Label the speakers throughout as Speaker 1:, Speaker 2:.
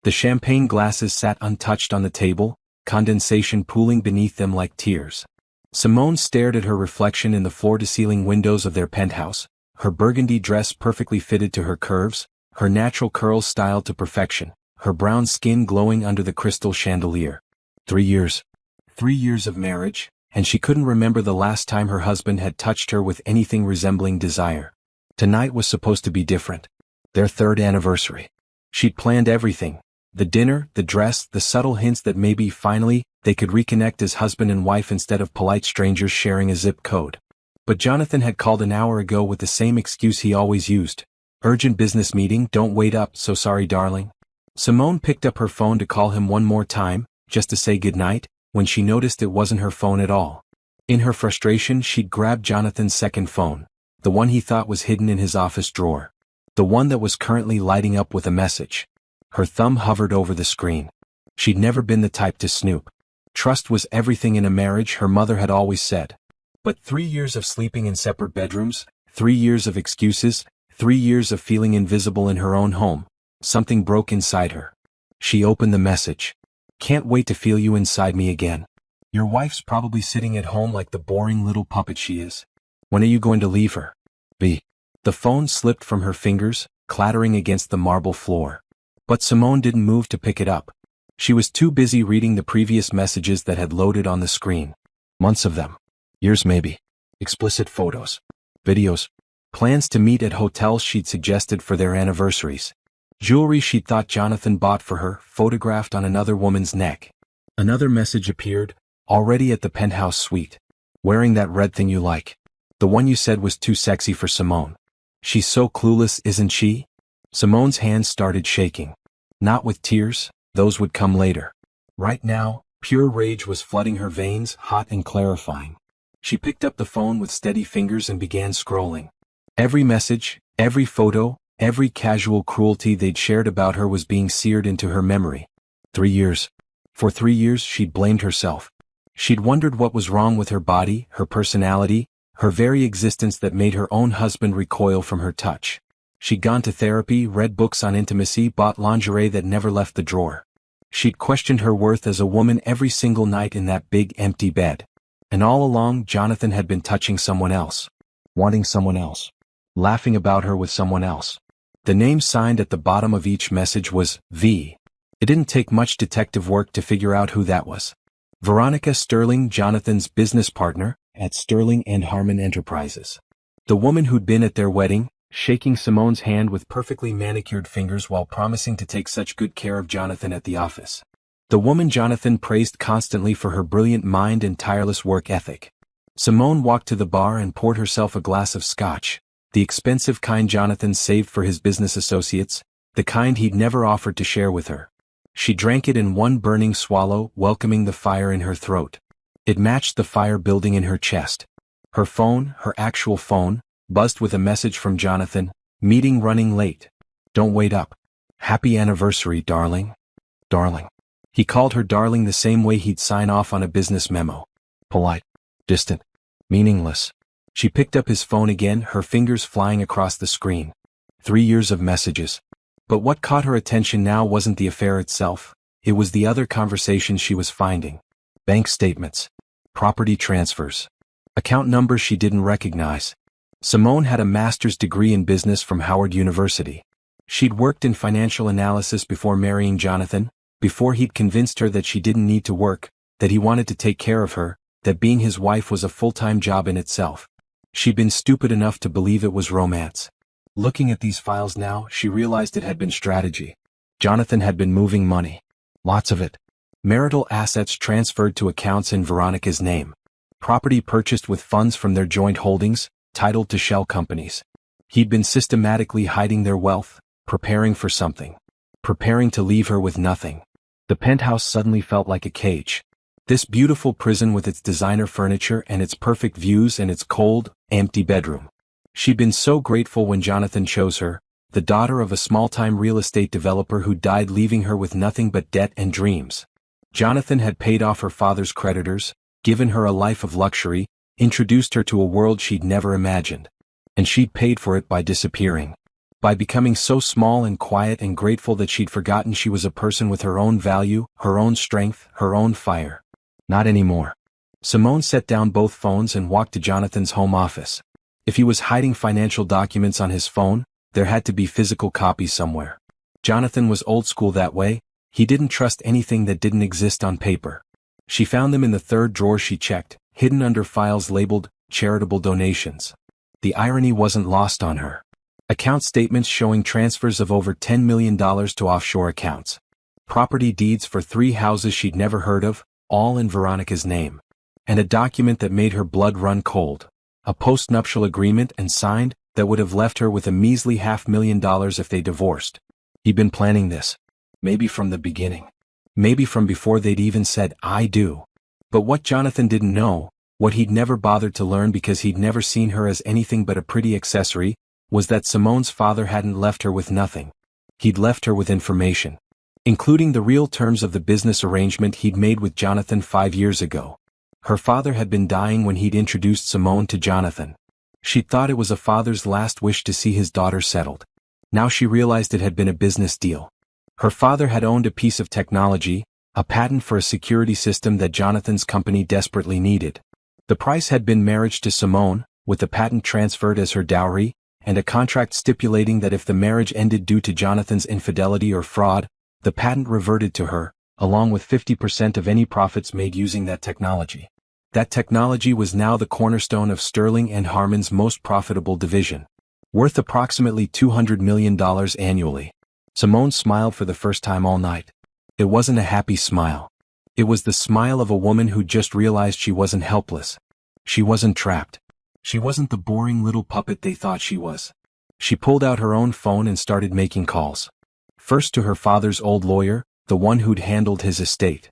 Speaker 1: The champagne glasses sat untouched on the table, condensation pooling beneath them like tears. Simone stared at her reflection in the floor-to-ceiling windows of their penthouse, her burgundy dress perfectly fitted to her curves, her natural curls styled to perfection, her brown skin glowing under the crystal chandelier. 3 years. 3 years of marriage, and she couldn't remember the last time her husband had touched her with anything resembling desire. Tonight was supposed to be different. Their 3rd anniversary. She'd planned everything. The dinner, the dress, the subtle hints that maybe, finally, they could reconnect as husband and wife instead of polite strangers sharing a zip code. But Jonathan had called an hour ago with the same excuse he always used. Urgent business meeting, don't wait up, so sorry darling. Simone picked up her phone to call him one more time, just to say goodnight, when she noticed it wasn't her phone at all. In her frustration she'd grabbed Jonathan's second phone, the one he thought was hidden in his office drawer. The one that was currently lighting up with a message. Her thumb hovered over the screen. She'd never been the type to snoop. Trust was everything in a marriage, her mother had always said. But 3 years of sleeping in separate bedrooms, 3 years of excuses, 3 years of feeling invisible in her own home. Something broke inside her. She opened the message. Can't wait to feel you inside me again. Your wife's probably sitting at home like the boring little puppet she is. When are you going to leave her? B. The phone slipped from her fingers, clattering against the marble floor. But Simone didn't move to pick it up. She was too busy reading the previous messages that had loaded on the screen. Months of them. Years maybe. Explicit photos. Videos. Plans to meet at hotels she'd suggested for their anniversaries. Jewelry she'd thought Jonathan bought for her, photographed on another woman's neck. Another message appeared, already at the penthouse suite. Wearing that red thing you like. The one you said was too sexy for Simone. She's so clueless, isn't she? Simone's hands started shaking. Not with tears, those would come later. Right now, pure rage was flooding her veins, hot and clarifying. She picked up the phone with steady fingers and began scrolling. Every message, every photo, every casual cruelty they'd shared about her was being seared into her memory. 3 years. For 3 years she'd blamed herself. She'd wondered what was wrong with her body, her personality, her very existence that made her own husband recoil from her touch. She'd gone to therapy, read books on intimacy, bought lingerie that never left the drawer. She'd questioned her worth as a woman every single night in that big empty bed. And all along Jonathan had been touching someone else. Wanting someone else. Laughing about her with someone else. The name signed at the bottom of each message was V. It didn't take much detective work to figure out who that was. Veronica Sterling, Jonathan's business partner at Sterling and Harmon Enterprises. The woman who'd been at their wedding, shaking Simone's hand with perfectly manicured fingers while promising to take such good care of Jonathan at the office. The woman Jonathan praised constantly for her brilliant mind and tireless work ethic. Simone walked to the bar and poured herself a glass of scotch, the expensive kind Jonathan saved for his business associates, the kind he'd never offered to share with her. She drank it in one burning swallow, welcoming the fire in her throat. It matched the fire building in her chest. Her phone, her actual phone, buzzed with a message from Jonathan, meeting running late. Don't wait up. Happy anniversary, darling. Darling. He called her darling the same way he'd sign off on a business memo. Polite. Distant. Meaningless. She picked up his phone again, her fingers flying across the screen. 3 years of messages. But what caught her attention now wasn't the affair itself, it was the other conversations she was finding. Bank statements. Property transfers. Account numbers she didn't recognize. Simone had a master's degree in business from Howard University. She'd worked in financial analysis before marrying Jonathan, before he'd convinced her that she didn't need to work, that he wanted to take care of her, that being his wife was a full-time job in itself. She'd been stupid enough to believe it was romance. Looking at these files now, she realized it had been strategy. Jonathan had been moving money. Lots of it. Marital assets transferred to accounts in Veronica's name. Property purchased with funds from their joint holdings, titled to shell companies. He'd been systematically hiding their wealth, preparing for something. Preparing to leave her with nothing. The penthouse suddenly felt like a cage. This beautiful prison with its designer furniture and its perfect views and its cold, empty bedroom. She'd been so grateful when Jonathan chose her, the daughter of a small-time real estate developer who died leaving her with nothing but debt and dreams. Jonathan had paid off her father's creditors, given her a life of luxury, introduced her to a world she'd never imagined. And she'd paid for it by disappearing. By becoming so small and quiet and grateful that she'd forgotten she was a person with her own value, her own strength, her own fire. Not anymore. Simone set down both phones and walked to Jonathan's home office. If he was hiding financial documents on his phone, there had to be physical copies somewhere. Jonathan was old school that way. He didn't trust anything that didn't exist on paper. She found them in the third drawer she checked, hidden under files labeled charitable donations. The irony wasn't lost on her. Account statements showing transfers of over $10 million to offshore accounts. Property deeds for 3 houses she'd never heard of, all in Veronica's name. And a document that made her blood run cold. A post-nuptial agreement and signed that would have left her with a measly $500,000 if they divorced. He'd been planning this. Maybe from the beginning. Maybe from before they'd even said, "I do." But what Jonathan didn't know, what he'd never bothered to learn because he'd never seen her as anything but a pretty accessory, was that Simone's father hadn't left her with nothing. He'd left her with information. Including the real terms of the business arrangement he'd made with Jonathan 5 years ago. Her father had been dying when he'd introduced Simone to Jonathan. She'd thought it was a father's last wish to see his daughter settled. Now she realized it had been a business deal. Her father had owned a piece of technology, a patent for a security system that Jonathan's company desperately needed. The price had been marriage to Simone, with the patent transferred as her dowry, and a contract stipulating that if the marriage ended due to Jonathan's infidelity or fraud, the patent reverted to her, along with 50% of any profits made using that technology. That technology was now the cornerstone of Sterling and Harmon's most profitable division. Worth approximately $200 million annually. Simone smiled for the first time all night. It wasn't a happy smile. It was the smile of a woman who just realized she wasn't helpless. She wasn't trapped. She wasn't the boring little puppet they thought she was. She pulled out her own phone and started making calls. First to her father's old lawyer, the one who'd handled his estate.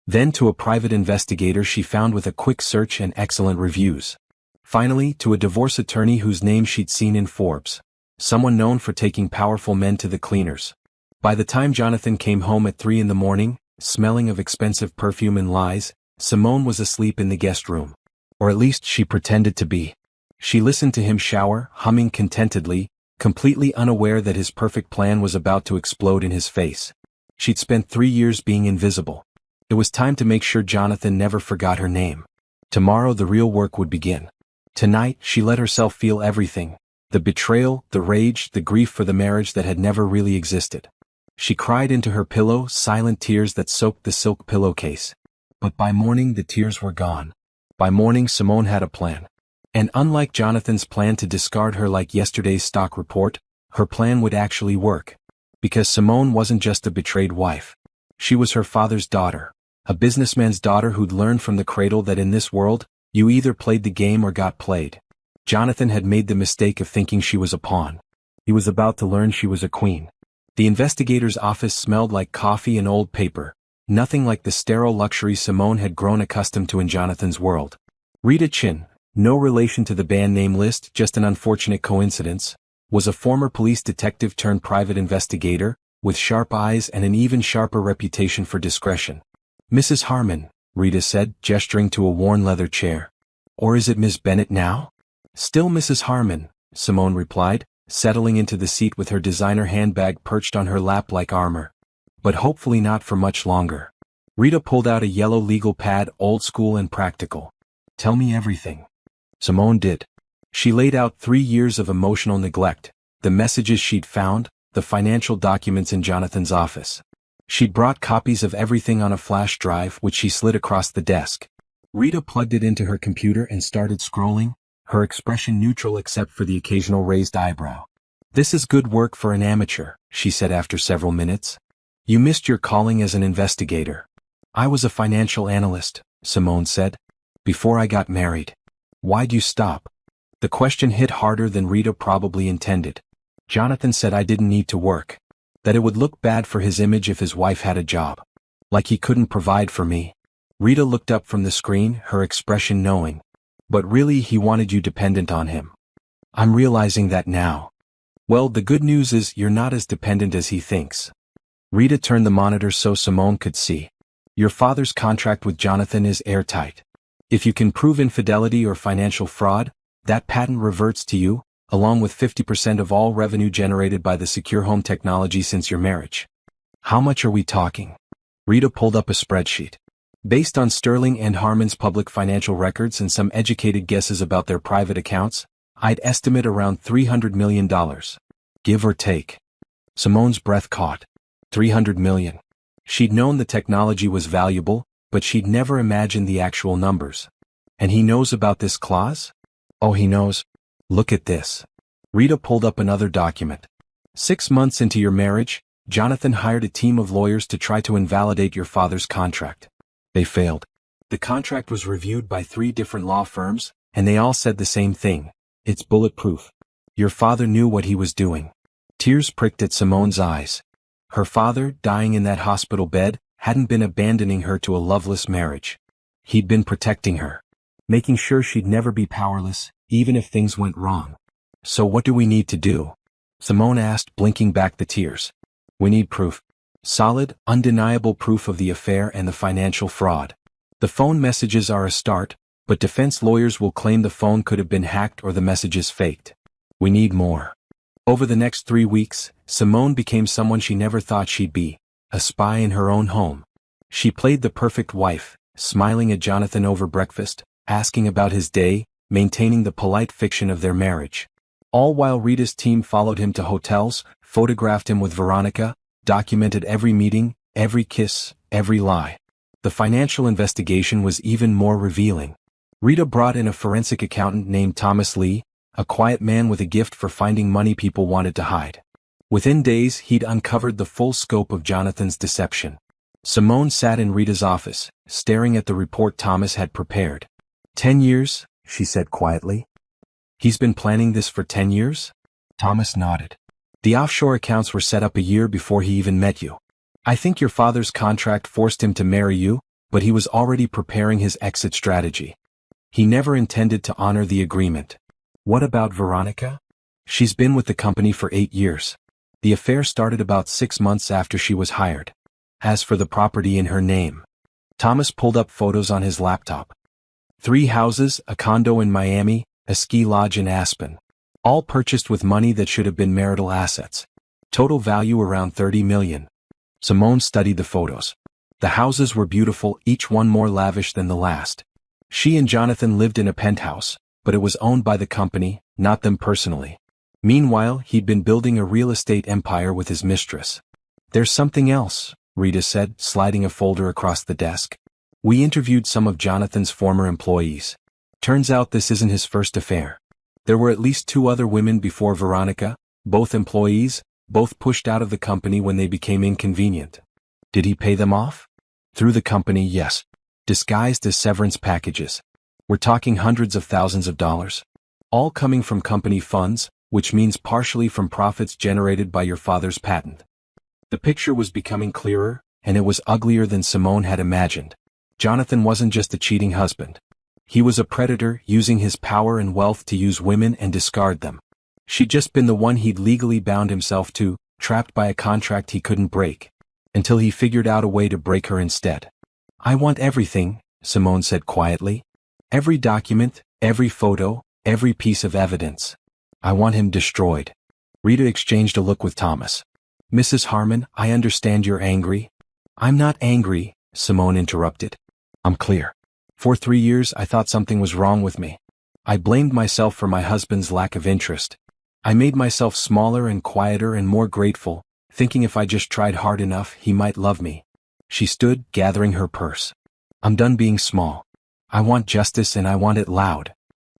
Speaker 1: Then to a private investigator she found with a quick search and excellent reviews. Finally, to a divorce attorney whose name she'd seen in Forbes. Someone known for taking powerful men to the cleaners. By the time Jonathan came home at 3 in the morning, smelling of expensive perfume and lies, Simone was asleep in the guest room. Or at least she pretended to be. She listened to him shower, humming contentedly, completely unaware that his perfect plan was about to explode in his face. She'd spent 3 years being invisible. It was time to make sure Jonathan never forgot her name. Tomorrow the real work would begin. Tonight she let herself feel everything. The betrayal, the rage, the grief for the marriage that had never really existed. She cried into her pillow, silent tears that soaked the silk pillowcase. But by morning the tears were gone. By morning Simone had a plan. And unlike Jonathan's plan to discard her like yesterday's stock report, her plan would actually work. Because Simone wasn't just a betrayed wife. She was her father's daughter. A businessman's daughter who'd learned from the cradle that in this world, you either played the game or got played. Jonathan had made the mistake of thinking she was a pawn. He was about to learn she was a queen. The investigator's office smelled like coffee and old paper. Nothing like the sterile luxury Simone had grown accustomed to in Jonathan's world. Rita Chin, no relation to the band name list, just an unfortunate coincidence, was a former police detective turned private investigator, with sharp eyes and an even sharper reputation for discretion. "Mrs. Harmon," Rita said, gesturing to a worn leather chair. "Or is it Miss Bennett now?" "Still Mrs. Harmon," Simone replied, settling into the seat with her designer handbag perched on her lap like armor. "But hopefully not for much longer." Rita pulled out a yellow legal pad, old school and practical. "Tell me everything." Simone did. She laid out 3 years of emotional neglect, the messages she'd found, the financial documents in Jonathan's office. She'd brought copies of everything on a flash drive which she slid across the desk. Rita plugged it into her computer and started scrolling, her expression neutral except for the occasional raised eyebrow. "This is good work for an amateur," she said after several minutes. "You missed your calling as an investigator." "I was a financial analyst," Simone said. "Before I got married." "Why'd you stop?" The question hit harder than Rita probably intended. "Jonathan said I didn't need to work. That it would look bad for his image if his wife had a job. Like he couldn't provide for me." Rita looked up from the screen, her expression knowing. "But really he wanted you dependent on him." "I'm realizing that now." "Well, the good news is you're not as dependent as he thinks." Rita turned the monitor so Simone could see. "Your father's contract with Jonathan is airtight. If you can prove infidelity or financial fraud, that patent reverts to you, along with 50% of all revenue generated by the secure home technology since your marriage. How much are we talking? Rita pulled up a spreadsheet. Based on Sterling and Harmon's public financial records and some educated guesses about their private accounts, I'd estimate around $300 million. Give or take. Simone's breath caught. $300 million. She'd known the technology was valuable, but she'd never imagined the actual numbers. And he knows about this clause? Oh, he knows. Look at this. Rita pulled up another document. 6 months into your marriage, Jonathan hired a team of lawyers to try to invalidate your father's contract. They failed. The contract was reviewed by 3 different law firms, and they all said the same thing. It's bulletproof. Your father knew what he was doing. Tears pricked at Simone's eyes. Her father, dying in that hospital bed, hadn't been abandoning her to a loveless marriage. He'd been protecting her, making sure she'd never be powerless, even if things went wrong. So what do we need to do? Simone asked, blinking back the tears. We need proof. Solid, undeniable proof of the affair and the financial fraud. The phone messages are a start, but defense lawyers will claim the phone could have been hacked or the messages faked. We need more. Over the next 3 weeks, Simone became someone she never thought she'd be, a spy in her own home. She played the perfect wife, smiling at Jonathan over breakfast, asking about his day, maintaining the polite fiction of their marriage. All while Rita's team followed him to hotels, photographed him with Veronica, documented every meeting, every kiss, every lie. The financial investigation was even more revealing. Rita brought in a forensic accountant named Thomas Lee, a quiet man with a gift for finding money people wanted to hide. Within days, he'd uncovered the full scope of Jonathan's deception. Simone sat in Rita's office, staring at the report Thomas had prepared. 10 years, she said quietly. He's been planning this for 10 years? Thomas nodded. The offshore accounts were set up a year before he even met you. I think your father's contract forced him to marry you, but he was already preparing his exit strategy. He never intended to honor the agreement. What about Veronica? She's been with the company for 8 years. The affair started about 6 months after she was hired. As for the property in her name, Thomas pulled up photos on his laptop. 3 houses, a condo in Miami, a ski lodge in Aspen. All purchased with money that should have been marital assets. Total value around $30 million. Simone studied the photos. The houses were beautiful, each one more lavish than the last. She and Jonathan lived in a penthouse, but it was owned by the company, not them personally. Meanwhile, he'd been building a real estate empire with his mistress. There's something else, Rita said, sliding a folder across the desk. We interviewed some of Jonathan's former employees. Turns out this isn't his first affair. There were at least 2 other women before Veronica, both employees, both pushed out of the company when they became inconvenient. Did he pay them off? Through the company, yes. Disguised as severance packages. We're talking hundreds of thousands of dollars. All coming from company funds, which means partially from profits generated by your father's patent. The picture was becoming clearer, and it was uglier than Simone had imagined. Jonathan wasn't just a cheating husband. He was a predator, using his power and wealth to use women and discard them. She'd just been the one he'd legally bound himself to, trapped by a contract he couldn't break. Until he figured out a way to break her instead. I want everything, Simone said quietly. Every document, every photo, every piece of evidence. I want him destroyed. Rita exchanged a look with Thomas. Mrs. Harmon, I understand you're angry. I'm not angry, Simone interrupted. I'm clear. For 3 years I thought something was wrong with me. I blamed myself for my husband's lack of interest. I made myself smaller and quieter and more grateful, thinking if I just tried hard enough he might love me. She stood, gathering her purse. I'm done being small. I want justice and I want it loud.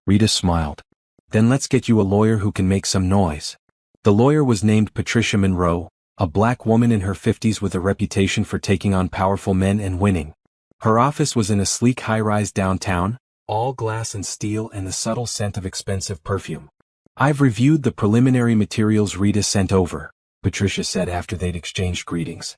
Speaker 1: Rita smiled. Then let's get you a lawyer who can make some noise. The lawyer was named Patricia Monroe, a black woman in her 50s with a reputation for taking on powerful men and winning. Her office was in a sleek high-rise downtown, all glass and steel and the subtle scent of expensive perfume. I've reviewed the preliminary materials Rita sent over, Patricia said after they'd exchanged greetings.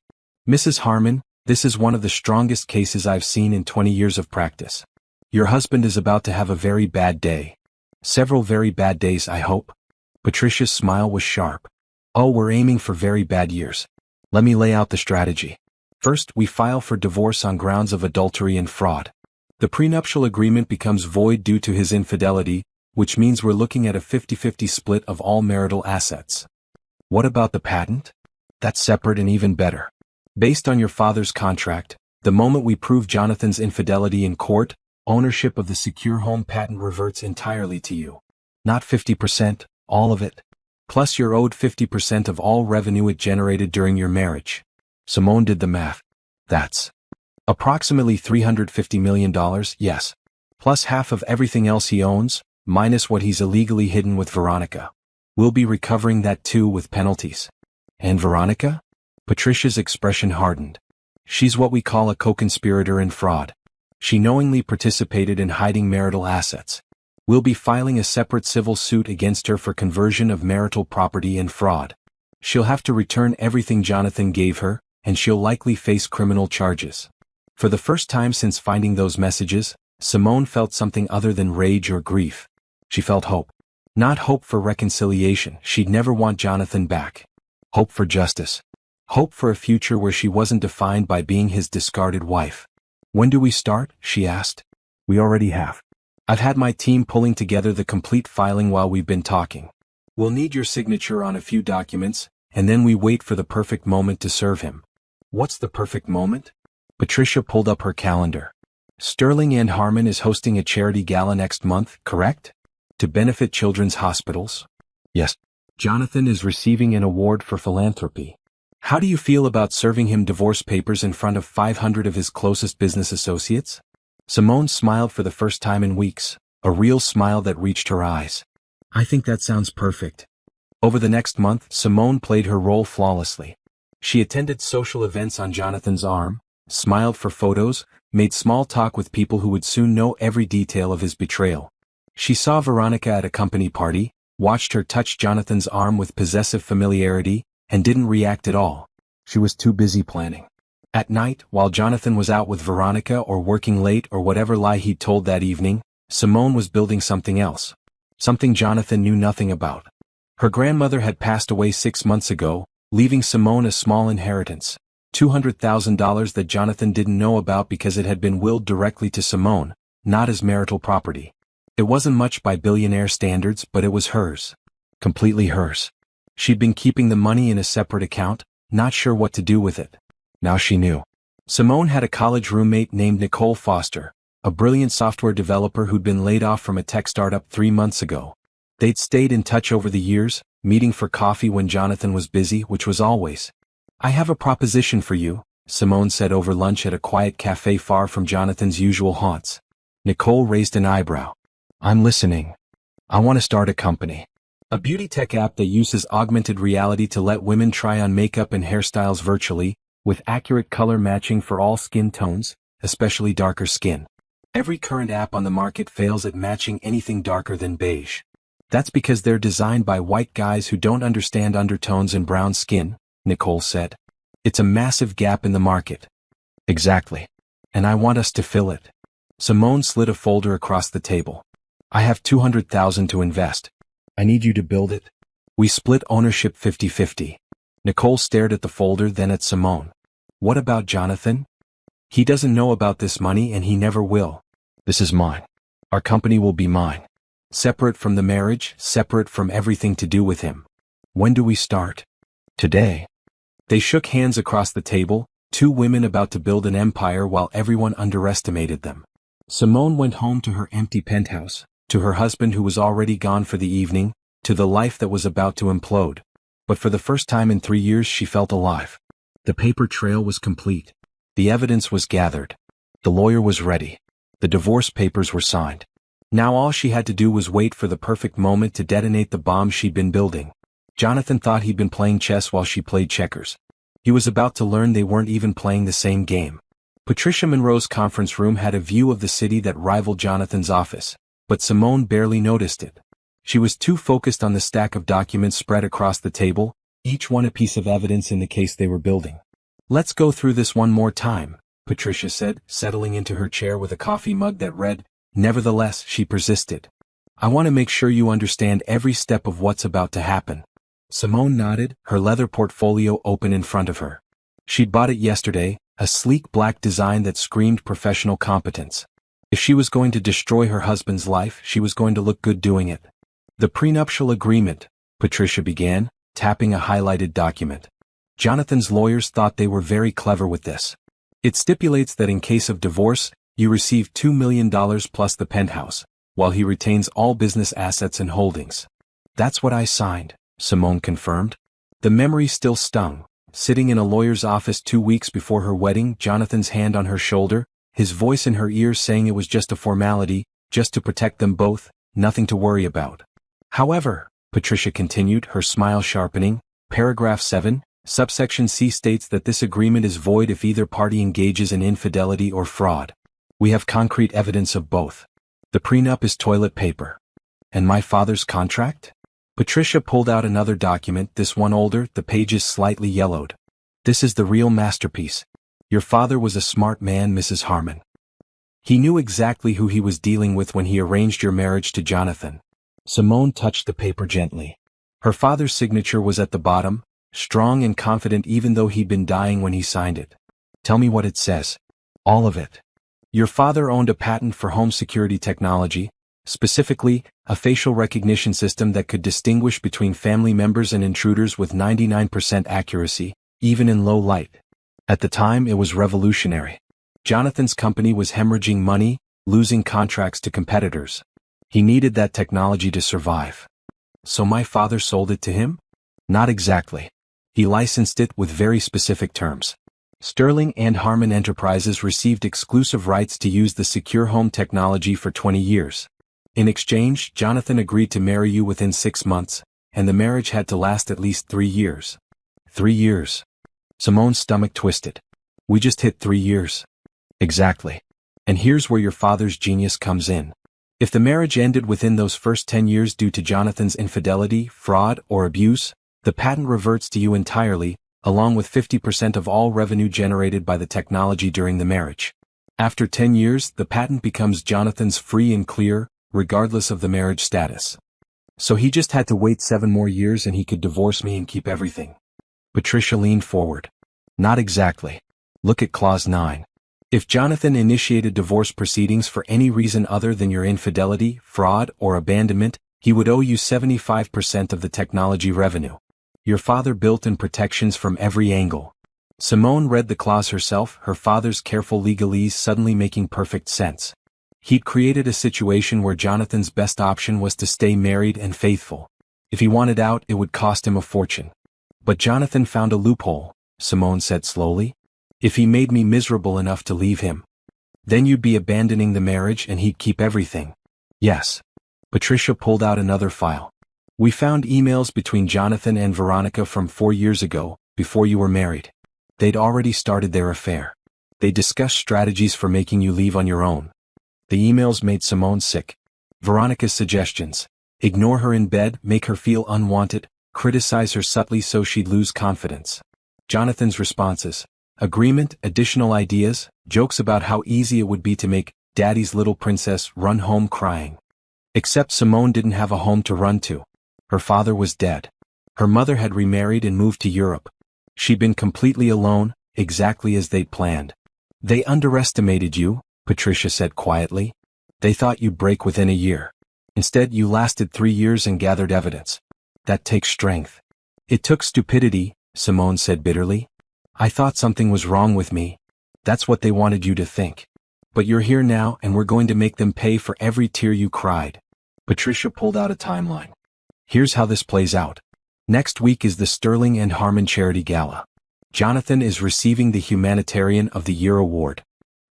Speaker 1: Mrs. Harmon, this is one of the strongest cases I've seen in 20 years of practice. Your husband is about to have a very bad day. Several very bad days, I hope. Patricia's smile was sharp. Oh, we're aiming for very bad years. Let me lay out the strategy. First, we file for divorce on grounds of adultery and fraud. The prenuptial agreement becomes void due to his infidelity, which means we're looking at a 50-50 split of all marital assets. What about the patent? That's separate and even better. Based on your father's contract, the moment we prove Jonathan's infidelity in court, ownership of the secure home patent reverts entirely to you. Not 50%, all of it. Plus you're owed 50% of all revenue it generated during your marriage. Simone did the math. That's approximately $350 million, yes. Plus half of everything else he owns, minus what he's illegally hidden with Veronica. We'll be recovering that too with penalties. And Veronica? Patricia's expression hardened. She's what we call a co-conspirator in fraud. She knowingly participated in hiding marital assets. We'll be filing a separate civil suit against her for conversion of marital property and fraud. She'll have to return everything Jonathan gave her, and she'll likely face criminal charges. For the first time since finding those messages, Simone felt something other than rage or grief. She felt hope. Not hope for reconciliation, she'd never want Jonathan back. Hope for justice. Hope for a future where she wasn't defined by being his discarded wife. When do we start? She asked. We already have. I've had my team pulling together the complete filing while we've been talking. We'll need your signature on a few documents, and then we wait for the perfect moment to serve him. What's the perfect moment? Patricia pulled up her calendar. Sterling and Harmon is hosting a charity gala next month, correct? To benefit children's hospitals? Yes. Jonathan is receiving an award for philanthropy. How do you feel about serving him divorce papers in front of 500 of his closest business associates? Simone smiled for the first time in weeks, a real smile that reached her eyes. I think that sounds perfect. Over the next month, Simone played her role flawlessly. She attended social events on Jonathan's arm, smiled for photos, made small talk with people who would soon know every detail of his betrayal. She saw Veronica at a company party, watched her touch Jonathan's arm with possessive familiarity, and didn't react at all. She was too busy planning. At night, while Jonathan was out with Veronica or working late or whatever lie he'd told that evening, Simone was building something else. Something Jonathan knew nothing about. Her grandmother had passed away 6 months ago, leaving Simone a small inheritance, $200,000 that Jonathan didn't know about because it had been willed directly to Simone, not as marital property. It wasn't much by billionaire standards, but it was hers. Completely hers. She'd been keeping the money in a separate account, not sure what to do with it. Now she knew. Simone had a college roommate named Nicole Foster, a brilliant software developer who'd been laid off from a tech startup 3 months ago. They'd stayed in touch over the years, meeting for coffee when Jonathan was busy, which was always. I have a proposition for you, Simone said over lunch at a quiet cafe far from Jonathan's usual haunts. Nicole raised an eyebrow. I'm listening. I want to start a company. A beauty tech app that uses augmented reality to let women try on makeup and hairstyles virtually, with accurate color matching for all skin tones, especially darker skin. Every current app on the market fails at matching anything darker than beige. That's because they're designed by white guys who don't understand undertones and brown skin, Nicole said. It's a massive gap in the market. Exactly. And I want us to fill it. Simone slid a folder across the table. I have $200,000 to invest. I need you to build it. We split ownership 50-50. Nicole stared at the folder, then at Simone. What about Jonathan? He doesn't know about this money and he never will. This is mine. Our company will be mine. Separate from the marriage, separate from everything to do with him. When do we start? Today. They shook hands across the table, two women about to build an empire while everyone underestimated them. Simone went home to her empty penthouse, to her husband who was already gone for the evening, to the life that was about to implode. But for the first time in 3 years she felt alive. The paper trail was complete. The evidence was gathered. The lawyer was ready. The divorce papers were signed. Now all she had to do was wait for the perfect moment to detonate the bomb she'd been building. Jonathan thought he'd been playing chess while she played checkers. He was about to learn they weren't even playing the same game. Patricia Monroe's conference room had a view of the city that rivaled Jonathan's office, but Simone barely noticed it. She was too focused on the stack of documents spread across the table, each one a piece of evidence in the case they were building. Let's go through this one more time, Patricia said, settling into her chair with a coffee mug that read, Nevertheless, she persisted. I want to make sure you understand every step of what's about to happen. Simone nodded, her leather portfolio open in front of her. She'd bought it yesterday, a sleek black design that screamed professional competence. If she was going to destroy her husband's life, she was going to look good doing it. The prenuptial agreement, Patricia began, tapping a highlighted document. Jonathan's lawyers thought they were very clever with this. It stipulates that in case of divorce, you receive $2 million plus the penthouse, while he retains all business assets and holdings. That's what I signed, Simone confirmed. The memory still stung. Sitting in a lawyer's office 2 weeks before her wedding, Jonathan's hand on her shoulder, his voice in her ears saying it was just a formality, just to protect them both, nothing to worry about. However, Patricia continued, her smile sharpening, paragraph 7, subsection C states that this agreement is void if either party engages in infidelity or fraud. We have concrete evidence of both. The prenup is toilet paper. And my father's contract? Patricia pulled out another document, this one older, the pages slightly yellowed. This is the real masterpiece. Your father was a smart man, Mrs. Harmon. He knew exactly who he was dealing with when he arranged your marriage to Jonathan. Simone touched the paper gently. Her father's signature was at the bottom, strong and confident even though he'd been dying when he signed it. Tell me what it says. All of it. Your father owned a patent for home security technology, specifically, a facial recognition system that could distinguish between family members and intruders with 99% accuracy, even in low light. At the time, it was revolutionary. Jonathan's company was hemorrhaging money, losing contracts to competitors. He needed that technology to survive. So my father sold it to him? Not exactly. He licensed it with very specific terms. Sterling and Harmon Enterprises received exclusive rights to use the secure home technology for 20 years. In exchange, Jonathan agreed to marry you within 6 months, and the marriage had to last at least 3 years. 3 years. Simone's stomach twisted. We just hit 3 years. Exactly. And here's where your father's genius comes in. If the marriage ended within those first 10 years due to Jonathan's infidelity, fraud, or abuse, the patent reverts to you entirely, along with 50% of all revenue generated by the technology during the marriage. After 10 years, the patent becomes Jonathan's free and clear, regardless of the marriage status. So he just had to wait 7 more years and he could divorce me and keep everything. Patricia leaned forward. Not exactly. Look at clause 9. If Jonathan initiated divorce proceedings for any reason other than your infidelity, fraud, or abandonment, he would owe you 75% of the technology revenue. Your father built in protections from every angle. Simone read the clause herself, her father's careful legalese suddenly making perfect sense. He'd created a situation where Jonathan's best option was to stay married and faithful. If he wanted out, it would cost him a fortune. But Jonathan found a loophole, Simone said slowly. If he made me miserable enough to leave him, then you'd be abandoning the marriage and he'd keep everything. Yes. Patricia pulled out another file. We found emails between Jonathan and Veronica from 4 years ago, before you were married. They'd already started their affair. They discussed strategies for making you leave on your own. The emails made Simone sick. Veronica's suggestions: ignore her in bed, make her feel unwanted, criticize her subtly so she'd lose confidence. Jonathan's responses: agreement, additional ideas, jokes about how easy it would be to make Daddy's little princess run home crying. Except Simone didn't have a home to run to. Her father was dead. Her mother had remarried and moved to Europe. She'd been completely alone, exactly as they'd planned. They underestimated you, Patricia said quietly. They thought you'd break within a year. Instead, you lasted 3 years and gathered evidence. That takes strength. It took stupidity, Simone said bitterly. I thought something was wrong with me. That's what they wanted you to think. But you're here now and we're going to make them pay for every tear you cried. Patricia pulled out a timeline. Here's how this plays out. Next week is the Sterling and Harmon Charity Gala. Jonathan is receiving the Humanitarian of the Year award.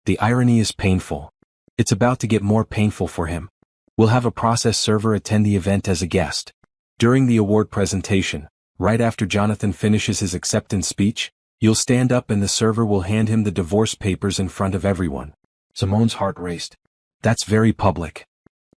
Speaker 1: The irony is painful. It's about to get more painful for him. We'll have a process server attend the event as a guest. During the award presentation, right after Jonathan finishes his acceptance speech, you'll stand up and the server will hand him the divorce papers in front of everyone. Simone's heart raced. That's very public.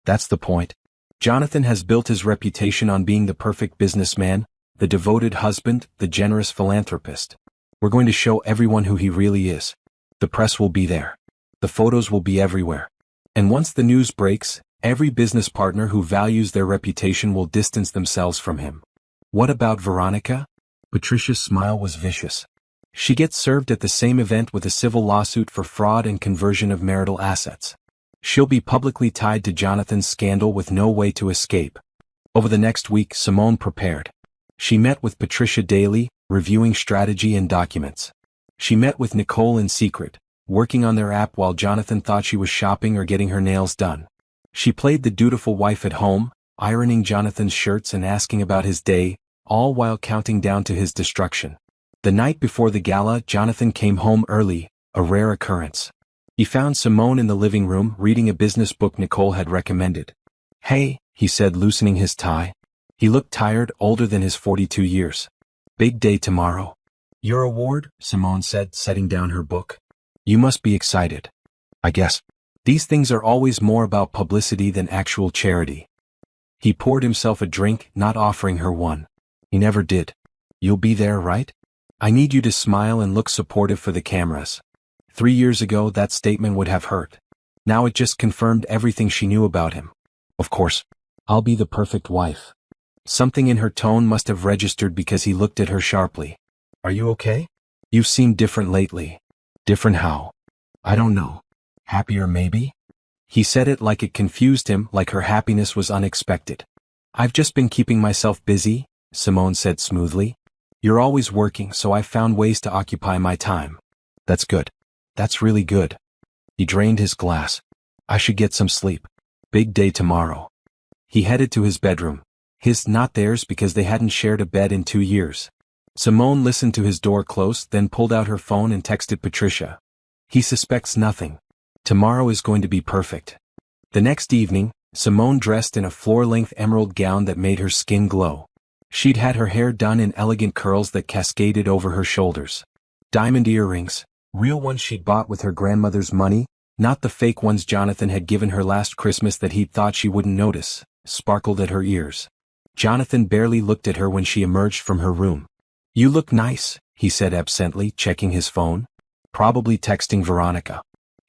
Speaker 1: That's the point. Jonathan has built his reputation on being the perfect businessman, the devoted husband, the generous philanthropist. We're going to show everyone who he really is. The press will be there. The photos will be everywhere. And once the news breaks, every business partner who values their reputation will distance themselves from him. What about Veronica? Patricia's smile was vicious. She gets served at the same event with a civil lawsuit for fraud and conversion of marital assets. She'll be publicly tied to Jonathan's scandal with no way to escape. Over the next week, Simone prepared. She met with Patricia daily, reviewing strategy and documents. She met with Nicole in secret, working on their app while Jonathan thought she was shopping or getting her nails done. She played the dutiful wife at home, ironing Jonathan's shirts and asking about his day, all while counting down to his destruction. The night before the gala, Jonathan came home early, a rare occurrence. He found Simone in the living room reading a business book Nicole had recommended. "Hey," he said, loosening his tie. He looked tired, older than his 42 years. "Big day tomorrow." "Your award?" Simone said, setting down her book. "You must be excited." "I guess. These things are always more about publicity than actual charity." He poured himself a drink, not offering her one. He never did. "You'll be there, right? I need you to smile and look supportive for the cameras." 3 years ago that statement would have hurt. Now it just confirmed everything she knew about him. "Of course. I'll be the perfect wife." Something in her tone must have registered because he looked at her sharply. "Are you okay? You've seemed different lately." "Different how?" "I don't know. Happier maybe?" He said it like it confused him, like her happiness was unexpected. "I've just been keeping myself busy," Simone said smoothly. "You're always working, so I've found ways to occupy my time." "That's good. That's really good." He drained his glass. "I should get some sleep. Big day tomorrow." He headed to his bedroom. His, not theirs, because they hadn't shared a bed in 2 years. Simone listened to his door close, then pulled out her phone and texted Patricia. "He suspects nothing. Tomorrow is going to be perfect." The next evening, Simone dressed in a floor-length emerald gown that made her skin glow. She'd had her hair done in elegant curls that cascaded over her shoulders. Diamond earrings, real ones she'd bought with her grandmother's money, not the fake ones Jonathan had given her last Christmas that he'd thought she wouldn't notice, sparkled at her ears. Jonathan barely looked at her when she emerged from her room. "You look nice," he said absently, checking his phone. "Probably texting Veronica."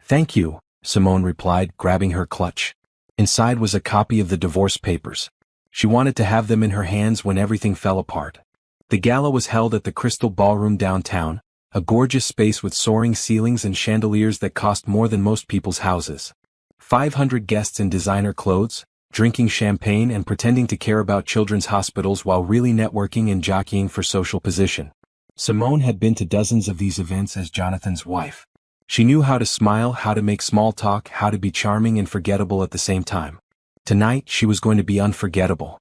Speaker 1: "Thank you," Simone replied, grabbing her clutch. Inside was a copy of the divorce papers. She wanted to have them in her hands when everything fell apart. The gala was held at the Crystal Ballroom downtown, a gorgeous space with soaring ceilings and chandeliers that cost more than most people's houses. 500 guests in designer clothes, drinking champagne and pretending to care about children's hospitals while really networking and jockeying for social position. Simone had been to dozens of these events as Jonathan's wife. She knew how to smile, how to make small talk, how to be charming and forgettable at the same time. Tonight she was going to be unforgettable.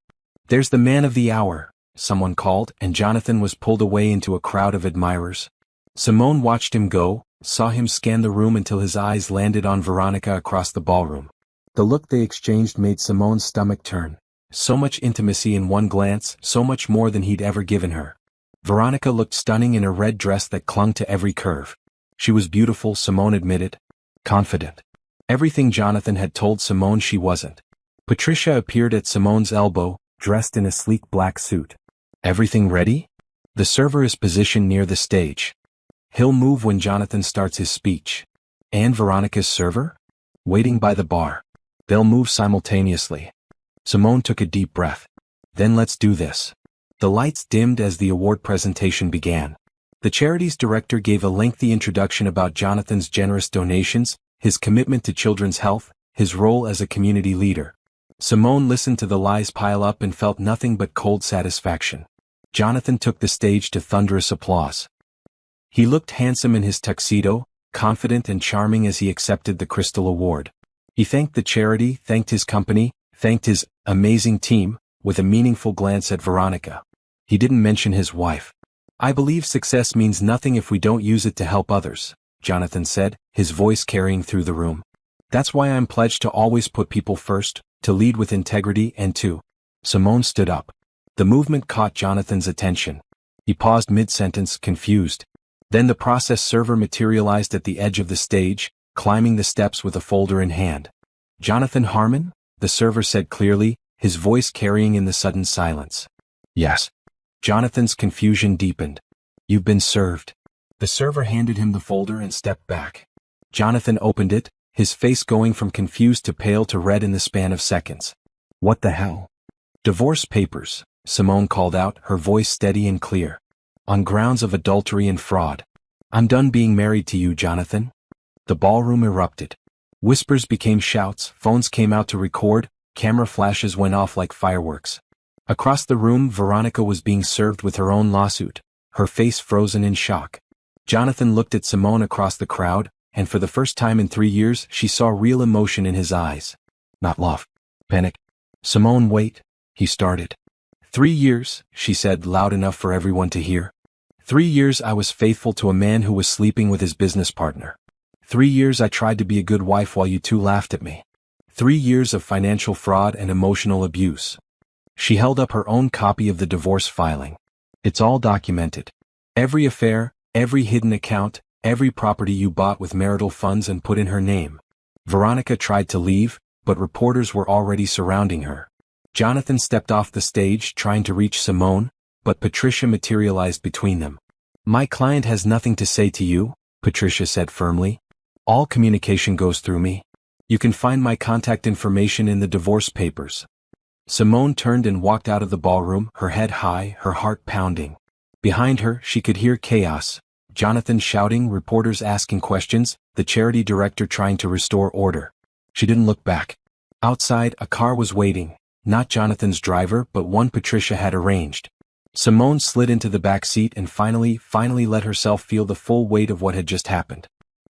Speaker 1: "There's the man of the hour," someone called, and Jonathan was pulled away into a crowd of admirers. Simone watched him go, saw him scan the room until his eyes landed on Veronica across the ballroom. The look they exchanged made Simone's stomach turn. So much intimacy in one glance, so much more than he'd ever given her. Veronica looked stunning in a red dress that clung to every curve. She was beautiful, Simone admitted. Confident. Everything Jonathan had told Simone she wasn't. Patricia appeared at Simone's elbow, dressed in a sleek black suit. "Everything ready?" "The server is positioned near the stage. He'll move when Jonathan starts his speech." "And Veronica's server?" "Waiting by the bar. They'll move simultaneously." Simone took a deep breath. "Then let's do this." The lights dimmed as the award presentation began. The charity's director gave a lengthy introduction about Jonathan's generous donations, his commitment to children's health, his role as a community leader. Simone listened to the lies pile up and felt nothing but cold satisfaction. Jonathan took the stage to thunderous applause. He looked handsome in his tuxedo, confident and charming as he accepted the Crystal Award. He thanked the charity, thanked his company, thanked his amazing team, with a meaningful glance at Veronica. He didn't mention his wife. "I believe success means nothing if we don't use it to help others," Jonathan said, his voice carrying through the room. "That's why I'm pledged to always put people first, to lead with integrity and to—" Simone stood up. The movement caught Jonathan's attention. He paused mid-sentence, confused. Then the process server materialized at the edge of the stage, climbing the steps with a folder in hand. "Jonathan Harmon?" the server said clearly, his voice carrying in the sudden silence. "Yes." Jonathan's confusion deepened. "You've been served." The server handed him the folder and stepped back. Jonathan opened it, his face going from confused to pale to red in the span of seconds. "What the hell?" "Divorce papers," Simone called out, her voice steady and clear. "On grounds of adultery and fraud. I'm done being married to you, Jonathan." The ballroom erupted. Whispers became shouts, phones came out to record, camera flashes went off like fireworks. Across the room, Veronica was being served with her own lawsuit, her face frozen in shock. Jonathan looked at Simone across the crowd, and for the first time in 3 years she saw real emotion in his eyes. Not love. Panic. Simone, wait, he started. 3 years, she said loud enough for everyone to hear. 3 years I was faithful to a man who was sleeping with his business partner. 3 years I tried to be a good wife while you two laughed at me. 3 years of financial fraud and emotional abuse. She held up her own copy of the divorce filing. It's all documented. Every affair, every hidden account, every property you bought with marital funds and put in her name. Veronica tried to leave, but reporters were already surrounding her. Jonathan stepped off the stage trying to reach Simone, but Patricia materialized between them. My client has nothing to say to you, Patricia said firmly. All communication goes through me. You can find my contact information in the divorce papers. Simone turned and walked out of the ballroom, her head high, her heart pounding. Behind her, she could hear chaos. Jonathan shouting, reporters asking questions, the charity director trying to restore order. She didn't look back. Outside, a car was waiting, not Jonathan's driver but one Patricia had arranged. Simone slid into the back seat and finally let herself feel the full weight of what had just happened.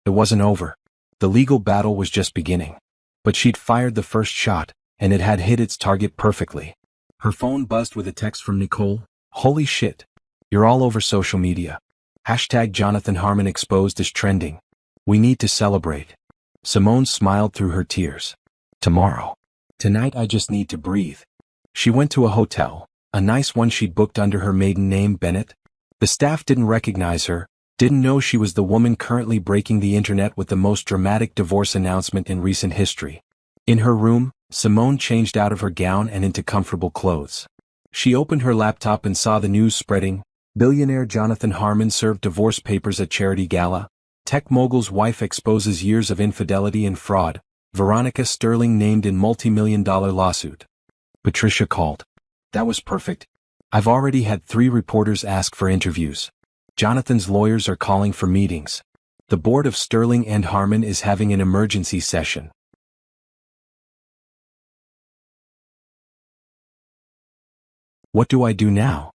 Speaker 1: It wasn't over. The legal battle was just beginning. But she'd fired the first shot, and it had hit its target perfectly. Her phone buzzed with a text from Nicole. Holy shit. You're all over social media. Hashtag Jonathan Harmon exposed is trending. We need to celebrate. Simone smiled through her tears. Tomorrow. Tonight I just need to breathe. She went to a hotel, a nice one she'd booked under her maiden name, Bennett. The staff didn't recognize her, didn't know she was the woman currently breaking the internet with the most dramatic divorce announcement in recent history. In her room, Simone changed out of her gown and into comfortable clothes. She opened her laptop and saw the news spreading. Billionaire Jonathan Harmon served divorce papers at charity gala. Tech mogul's wife exposes years of infidelity and fraud. Veronica Sterling named in multi-million-dollar lawsuit. Patricia called. That was perfect. I've already had 3 reporters ask for interviews. Jonathan's lawyers are calling for meetings. The board of Sterling and Harmon is having an emergency session. What do I do now?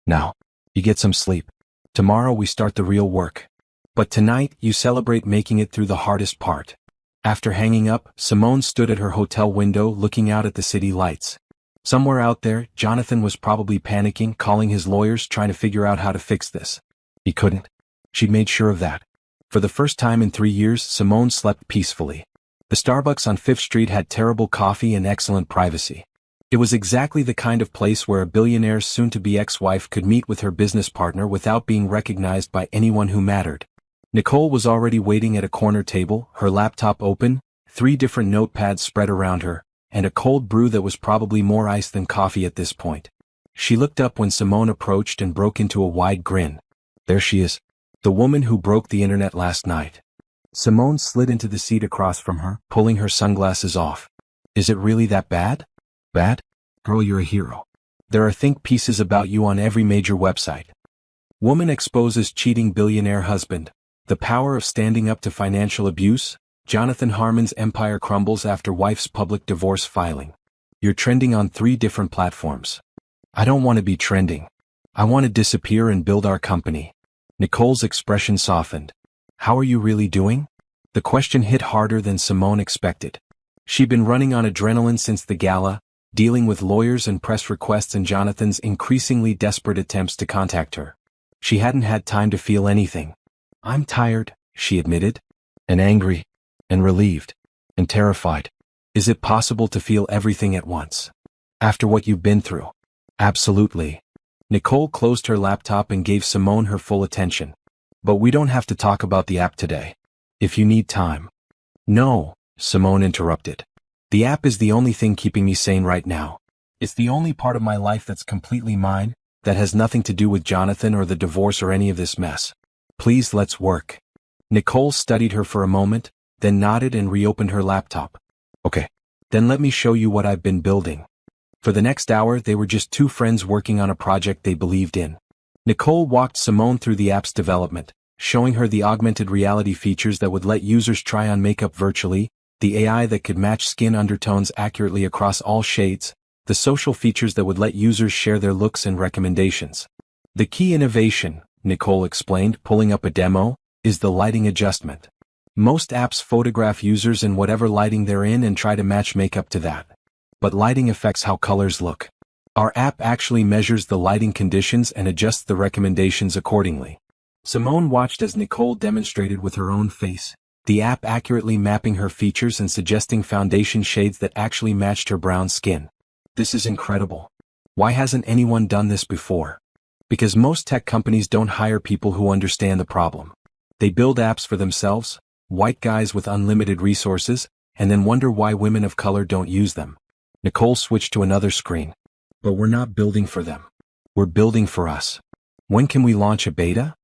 Speaker 1: Now, you get some sleep. Tomorrow we start the real work. But tonight you celebrate making it through the hardest part. After hanging up, Simone stood at her hotel window looking out at the city lights. Somewhere out there, Jonathan was probably panicking, calling his lawyers, trying to figure out how to fix this. He couldn't. She'd made sure of that. For the first time in 3 years, Simone slept peacefully. The Starbucks on 5th Street had terrible coffee and excellent privacy. It was exactly the kind of place where a billionaire's soon-to-be ex-wife could meet with her business partner without being recognized by anyone who mattered. Nicole was already waiting at a corner table, her laptop open, 3 different notepads spread around her, and a cold brew that was probably more ice than coffee at this point. She looked up when Simone approached and broke into a wide grin. There she is. The woman who broke the internet last night. Simone slid into the seat across from her, pulling her sunglasses off. Is it really that bad? Bad? Girl, you're a hero. There are think pieces about you on every major website. Woman exposes cheating billionaire husband. The power of standing up to financial abuse. Jonathan Harmon's empire crumbles after wife's public divorce filing. You're trending on 3 different platforms. I don't want to be trending. I want to disappear and build our company. Nicole's expression softened. How are you really doing? The question hit harder than Simone expected. She'd been running on adrenaline since the gala, dealing with lawyers and press requests and Jonathan's increasingly desperate attempts to contact her. She hadn't had time to feel anything. I'm tired, she admitted, and angry, and relieved, and terrified. Is it possible to feel everything at once? After what you've been through? Absolutely. Nicole closed her laptop and gave Simone her full attention. But we don't have to talk about the app today. If you need time. No, Simone interrupted. The app is the only thing keeping me sane right now. It's the only part of my life that's completely mine, that has nothing to do with Jonathan or the divorce or any of this mess. Please, let's work. Nicole studied her for a moment, then nodded and reopened her laptop. Okay. Then let me show you what I've been building. For the next hour, they were just 2 friends working on a project they believed in. Nicole walked Simone through the app's development, showing her the augmented reality features that would let users try on makeup virtually, the AI that could match skin undertones accurately across all shades, the social features that would let users share their looks and recommendations. The key innovation, Nicole explained, pulling up a demo, is the lighting adjustment. Most apps photograph users in whatever lighting they're in and try to match makeup to that. But lighting affects how colors look. Our app actually measures the lighting conditions and adjusts the recommendations accordingly. Simone watched as Nicole demonstrated with her own face, the app accurately mapping her features and suggesting foundation shades that actually matched her brown skin. This is incredible. Why hasn't anyone done this before? Because most tech companies don't hire people who understand the problem. They build apps for themselves, white guys with unlimited resources, and then wonder why women of color don't use them. Nicole switched to another screen. But we're not building for them. We're building for us. When can we launch a beta?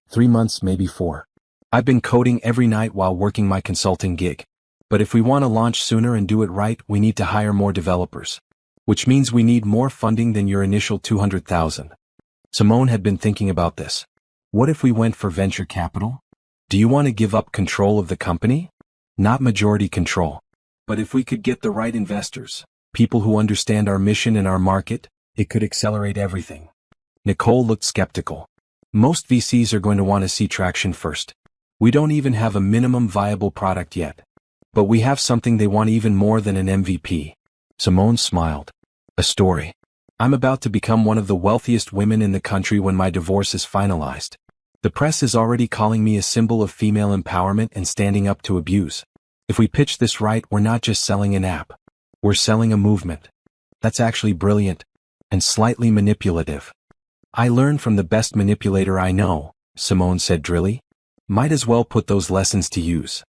Speaker 1: 3 months, maybe 4. I've been coding every night while working my consulting gig. But if we want to launch sooner and do it right, we need to hire more developers. Which means we need more funding than your initial $200,000. Simone had been thinking about this. What if we went for venture capital? Do you want to give up control of the company? Not majority control. But if we could get the right investors, people who understand our mission and our market, it could accelerate everything. Nicole looked skeptical. Most VCs are going to want to see traction first. We don't even have a minimum viable product yet. But we have something they want even more than an MVP. Simone smiled. A story. I'm about to become one of the wealthiest women in the country when my divorce is finalized. The press is already calling me a symbol of female empowerment and standing up to abuse. If we pitch this right, we're not just selling an app. We're selling a movement. That's actually brilliant. And slightly manipulative. I learned from the best manipulator I know, Simone said drily. Might as well put those lessons to use.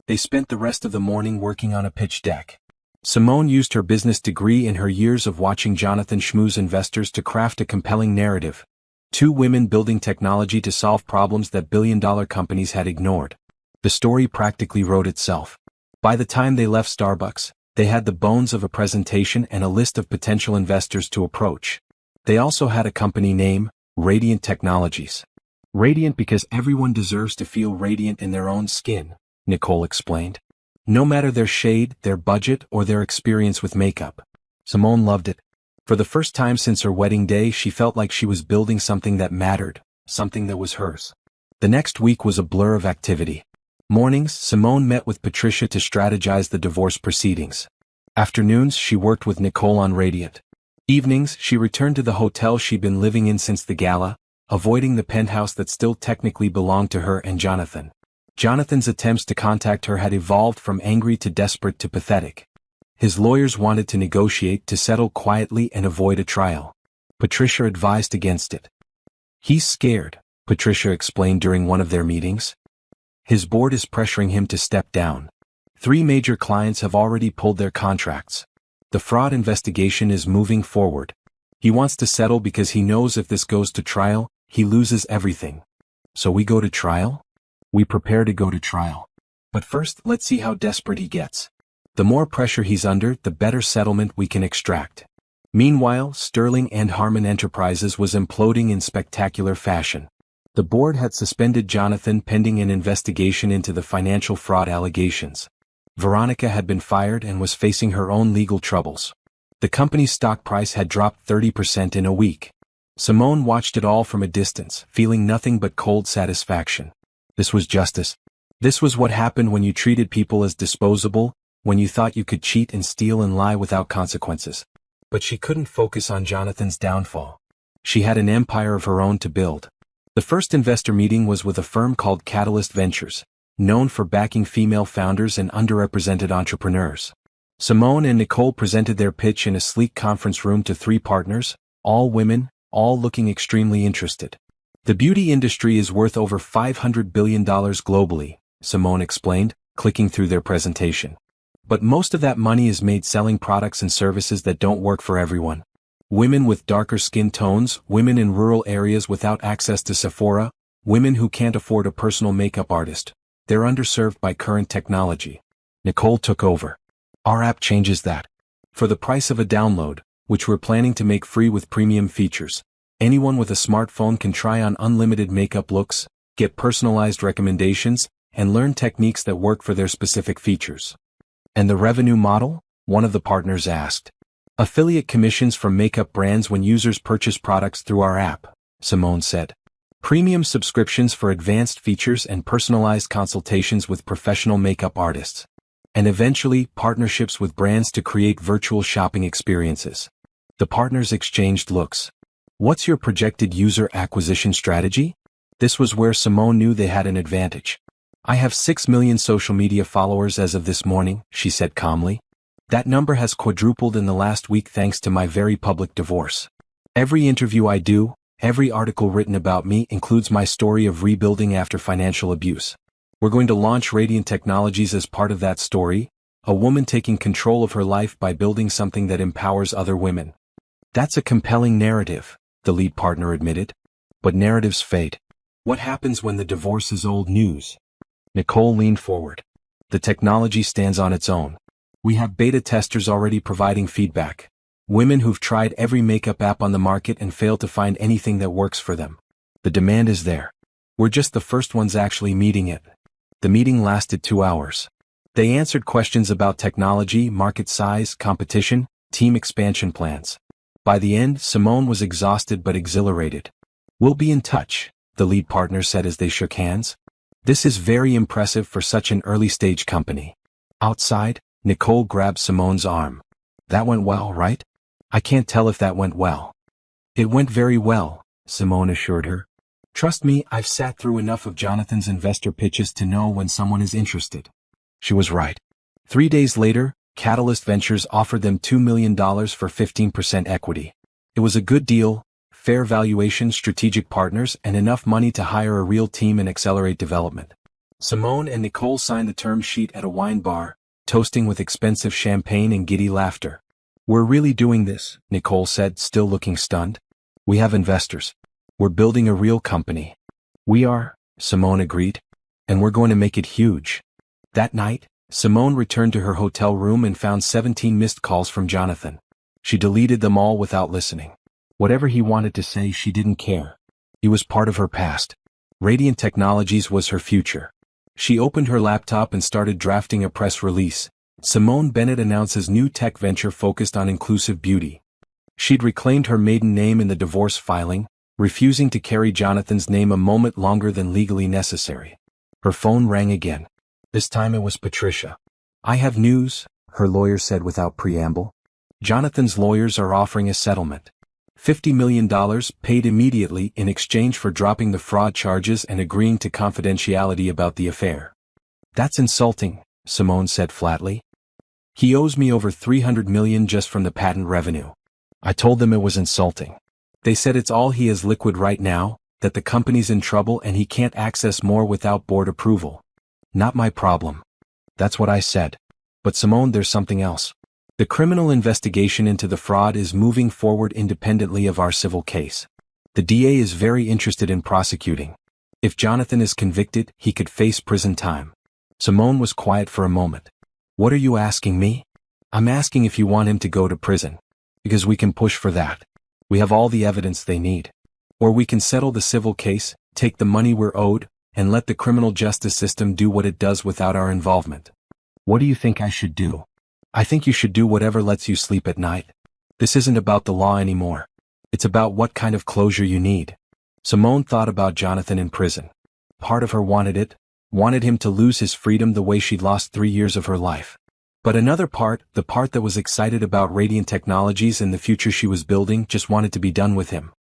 Speaker 1: They spent the rest of the morning working on a pitch deck. Simone used her business degree and her years of watching Jonathan schmooze investors to craft a compelling narrative. 2 women building technology to solve problems that billion-dollar companies had ignored. The story practically wrote itself. By the time they left Starbucks, they had the bones of a presentation and a list of potential investors to approach. They also had a company name, Radiant Technologies. Radiant because everyone deserves to feel radiant in their own skin, Nicole explained. No matter their shade, their budget, or their experience with makeup. Simone loved it. For the first time since her wedding day, she felt like she was building something that mattered, something that was hers. The next week was a blur of activity. Mornings, Simone met with Patricia to strategize the divorce proceedings. Afternoons, she worked with Nicole on Radiant. Evenings, she returned to the hotel she'd been living in since the gala, avoiding the penthouse that still technically belonged to her and Jonathan. Jonathan's attempts to contact her had evolved from angry to desperate to pathetic. His lawyers wanted to negotiate to settle quietly and avoid a trial. Patricia advised against it. He's scared, Patricia explained during one of their meetings. His board is pressuring him to step down. 3 major clients have already pulled their contracts. The fraud investigation is moving forward. He wants to settle because he knows if this goes to trial, he loses everything. So we go to trial? We prepare to go to trial. But first, let's see how desperate he gets. The more pressure he's under, the better settlement we can extract. Meanwhile, Sterling and Harmon Enterprises was imploding in spectacular fashion. The board had suspended Jonathan pending an investigation into the financial fraud allegations. Veronica had been fired and was facing her own legal troubles. The company's stock price had dropped 30% in a week. Simone watched it all from a distance, feeling nothing but cold satisfaction. This was justice. This was what happened when you treated people as disposable, when you thought you could cheat and steal and lie without consequences. But she couldn't focus on Jonathan's downfall. She had an empire of her own to build. The first investor meeting was with a firm called Catalyst Ventures, known for backing female founders and underrepresented entrepreneurs. Simone and Nicole presented their pitch in a sleek conference room to 3 partners, all women, all looking extremely interested. The beauty industry is worth over $500 billion globally, Simone explained, clicking through their presentation. But most of that money is made selling products and services that don't work for everyone. Women with darker skin tones, women in rural areas without access to Sephora, women who can't afford a personal makeup artist. They're underserved by current technology. Nicole took over. Our app changes that. For the price of a download, which we're planning to make free with premium features, anyone with a smartphone can try on unlimited makeup looks, get personalized recommendations, and learn techniques that work for their specific features. And the revenue model? One of the partners asked. Affiliate commissions from makeup brands when users purchase products through our app, Simone said. Premium subscriptions for advanced features and personalized consultations with professional makeup artists. And eventually, partnerships with brands to create virtual shopping experiences. The partners exchanged looks. What's your projected user acquisition strategy? This was where Simone knew they had an advantage. I have 6 million social media followers as of this morning, she said calmly. That number has quadrupled in the last week thanks to my very public divorce. Every interview I do, every article written about me includes my story of rebuilding after financial abuse. We're going to launch Radiant Technologies as part of that story, a woman taking control of her life by building something that empowers other women. That's a compelling narrative, the lead partner admitted. But narratives fade. What happens when the divorce is old news? Nicole leaned forward. The technology stands on its own. We have beta testers already providing feedback. Women who've tried every makeup app on the market and failed to find anything that works for them. The demand is there. We're just the first ones actually meeting it. The meeting lasted 2 hours. They answered questions about technology, market size, competition, team expansion plans. By the end, Simone was exhausted but exhilarated. We'll be in touch, the lead partner said as they shook hands. This is very impressive for such an early-stage company. Outside, Nicole grabbed Simone's arm. That went well, right? I can't tell if that went well. It went very well, Simone assured her. Trust me, I've sat through enough of Jonathan's investor pitches to know when someone is interested. She was right. 3 days later, Catalyst Ventures offered them $2 million for 15% equity. It was a good deal, fair valuation, strategic partners, and enough money to hire a real team and accelerate development. Simone and Nicole signed the term sheet at a wine bar, toasting with expensive champagne and giddy laughter. We're really doing this, Nicole said, still looking stunned. We have investors. We're building a real company. We are, Simone agreed. And we're going to make it huge. That night, Simone returned to her hotel room and found 17 missed calls from Jonathan. She deleted them all without listening. Whatever he wanted to say, she didn't care. He was part of her past. Radiant Technologies was her future. She opened her laptop and started drafting a press release. Simone Bennett announces new tech venture focused on inclusive beauty. She'd reclaimed her maiden name in the divorce filing, refusing to carry Jonathan's name a moment longer than legally necessary. Her phone rang again. This time it was Patricia. I have news, her lawyer said without preamble. Jonathan's lawyers are offering a settlement. $50 million paid immediately in exchange for dropping the fraud charges and agreeing to confidentiality about the affair. That's insulting, Simone said flatly. He owes me over $300 million just from the patent revenue. I told them it was insulting. They said it's all he has liquid right now, that the company's in trouble and he can't access more without board approval. Not my problem. That's what I said. But Simone, there's something else. The criminal investigation into the fraud is moving forward independently of our civil case. The DA is very interested in prosecuting. If Jonathan is convicted, he could face prison time. Simone was quiet for a moment. What are you asking me? I'm asking if you want him to go to prison. Because we can push for that. We have all the evidence they need. Or we can settle the civil case, take the money we're owed, and let the criminal justice system do what it does without our involvement. What do you think I should do? I think you should do whatever lets you sleep at night. This isn't about the law anymore. It's about what kind of closure you need. Simone thought about Jonathan in prison. Part of her wanted it, wanted him to lose his freedom the way she'd lost 3 years of her life. But another part, the part that was excited about Radiant Technologies and the future she was building, just wanted to be done with him.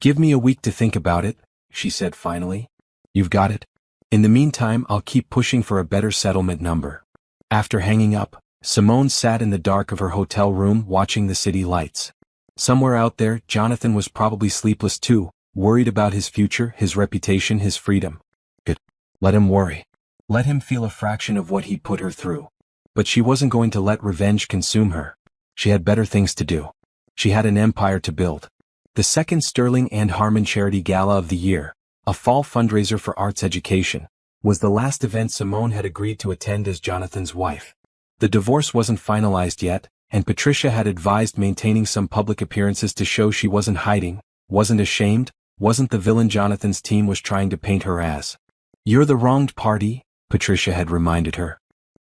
Speaker 1: Give me a week to think about it, she said finally. You've got it? In the meantime, I'll keep pushing for a better settlement number. After hanging up, Simone sat in the dark of her hotel room watching the city lights. Somewhere out there, Jonathan was probably sleepless too, worried about his future, his reputation, his freedom. Good. Let him worry. Let him feel a fraction of what he put her through. But she wasn't going to let revenge consume her. She had better things to do. She had an empire to build. The second Sterling and Harmon Charity Gala of the year, a fall fundraiser for arts education, was the last event Simone had agreed to attend as Jonathan's wife. The divorce wasn't finalized yet, and Patricia had advised maintaining some public appearances to show she wasn't hiding, wasn't ashamed, wasn't the villain Jonathan's team was trying to paint her as. You're the wronged party, Patricia had reminded her.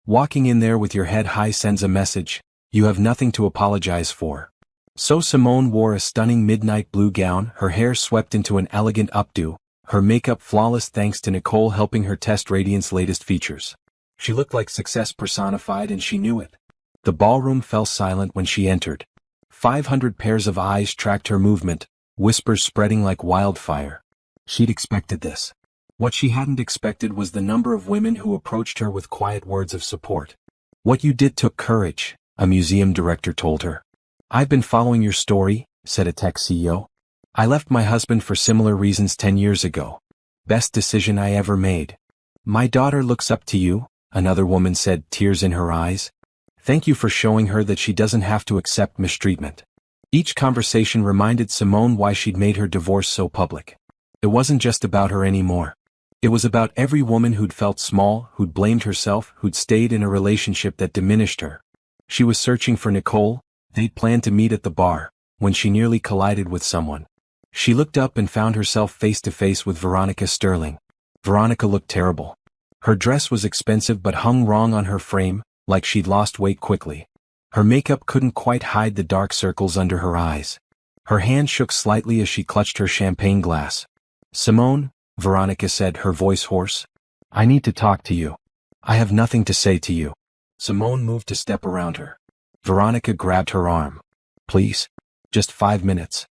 Speaker 1: Walking in there with your head high sends a message: you have nothing to apologize for. So Simone wore a stunning midnight blue gown, her hair swept into an elegant updo, her makeup flawless thanks to Nicole helping her test Radiant's latest features. She looked like success personified and she knew it. The ballroom fell silent when she entered. 500 pairs of eyes tracked her movement, whispers spreading like wildfire. She'd expected this. What she hadn't expected was the number of women who approached her with quiet words of support. What you did took courage, a museum director told her. I've been following your story, said a tech CEO. I left my husband for similar reasons 10 years ago. Best decision I ever made. My daughter looks up to you, another woman said, tears in her eyes. Thank you for showing her that she doesn't have to accept mistreatment. Each conversation reminded Simone why she'd made her divorce so public. It wasn't just about her anymore. It was about every woman who'd felt small, who'd blamed herself, who'd stayed in a relationship that diminished her. She was searching for Nicole. They'd planned to meet at the bar, when she nearly collided with someone. She looked up and found herself face to face with Veronica Sterling. Veronica looked terrible. Her dress was expensive but hung wrong on her frame, like she'd lost weight quickly. Her makeup couldn't quite hide the dark circles under her eyes. Her hand shook slightly as she clutched her champagne glass. Simone, Veronica said, her voice hoarse. I need to talk to you. I have nothing to say to you. Simone moved to step around her. Veronica grabbed her arm. Please. Just 5 minutes.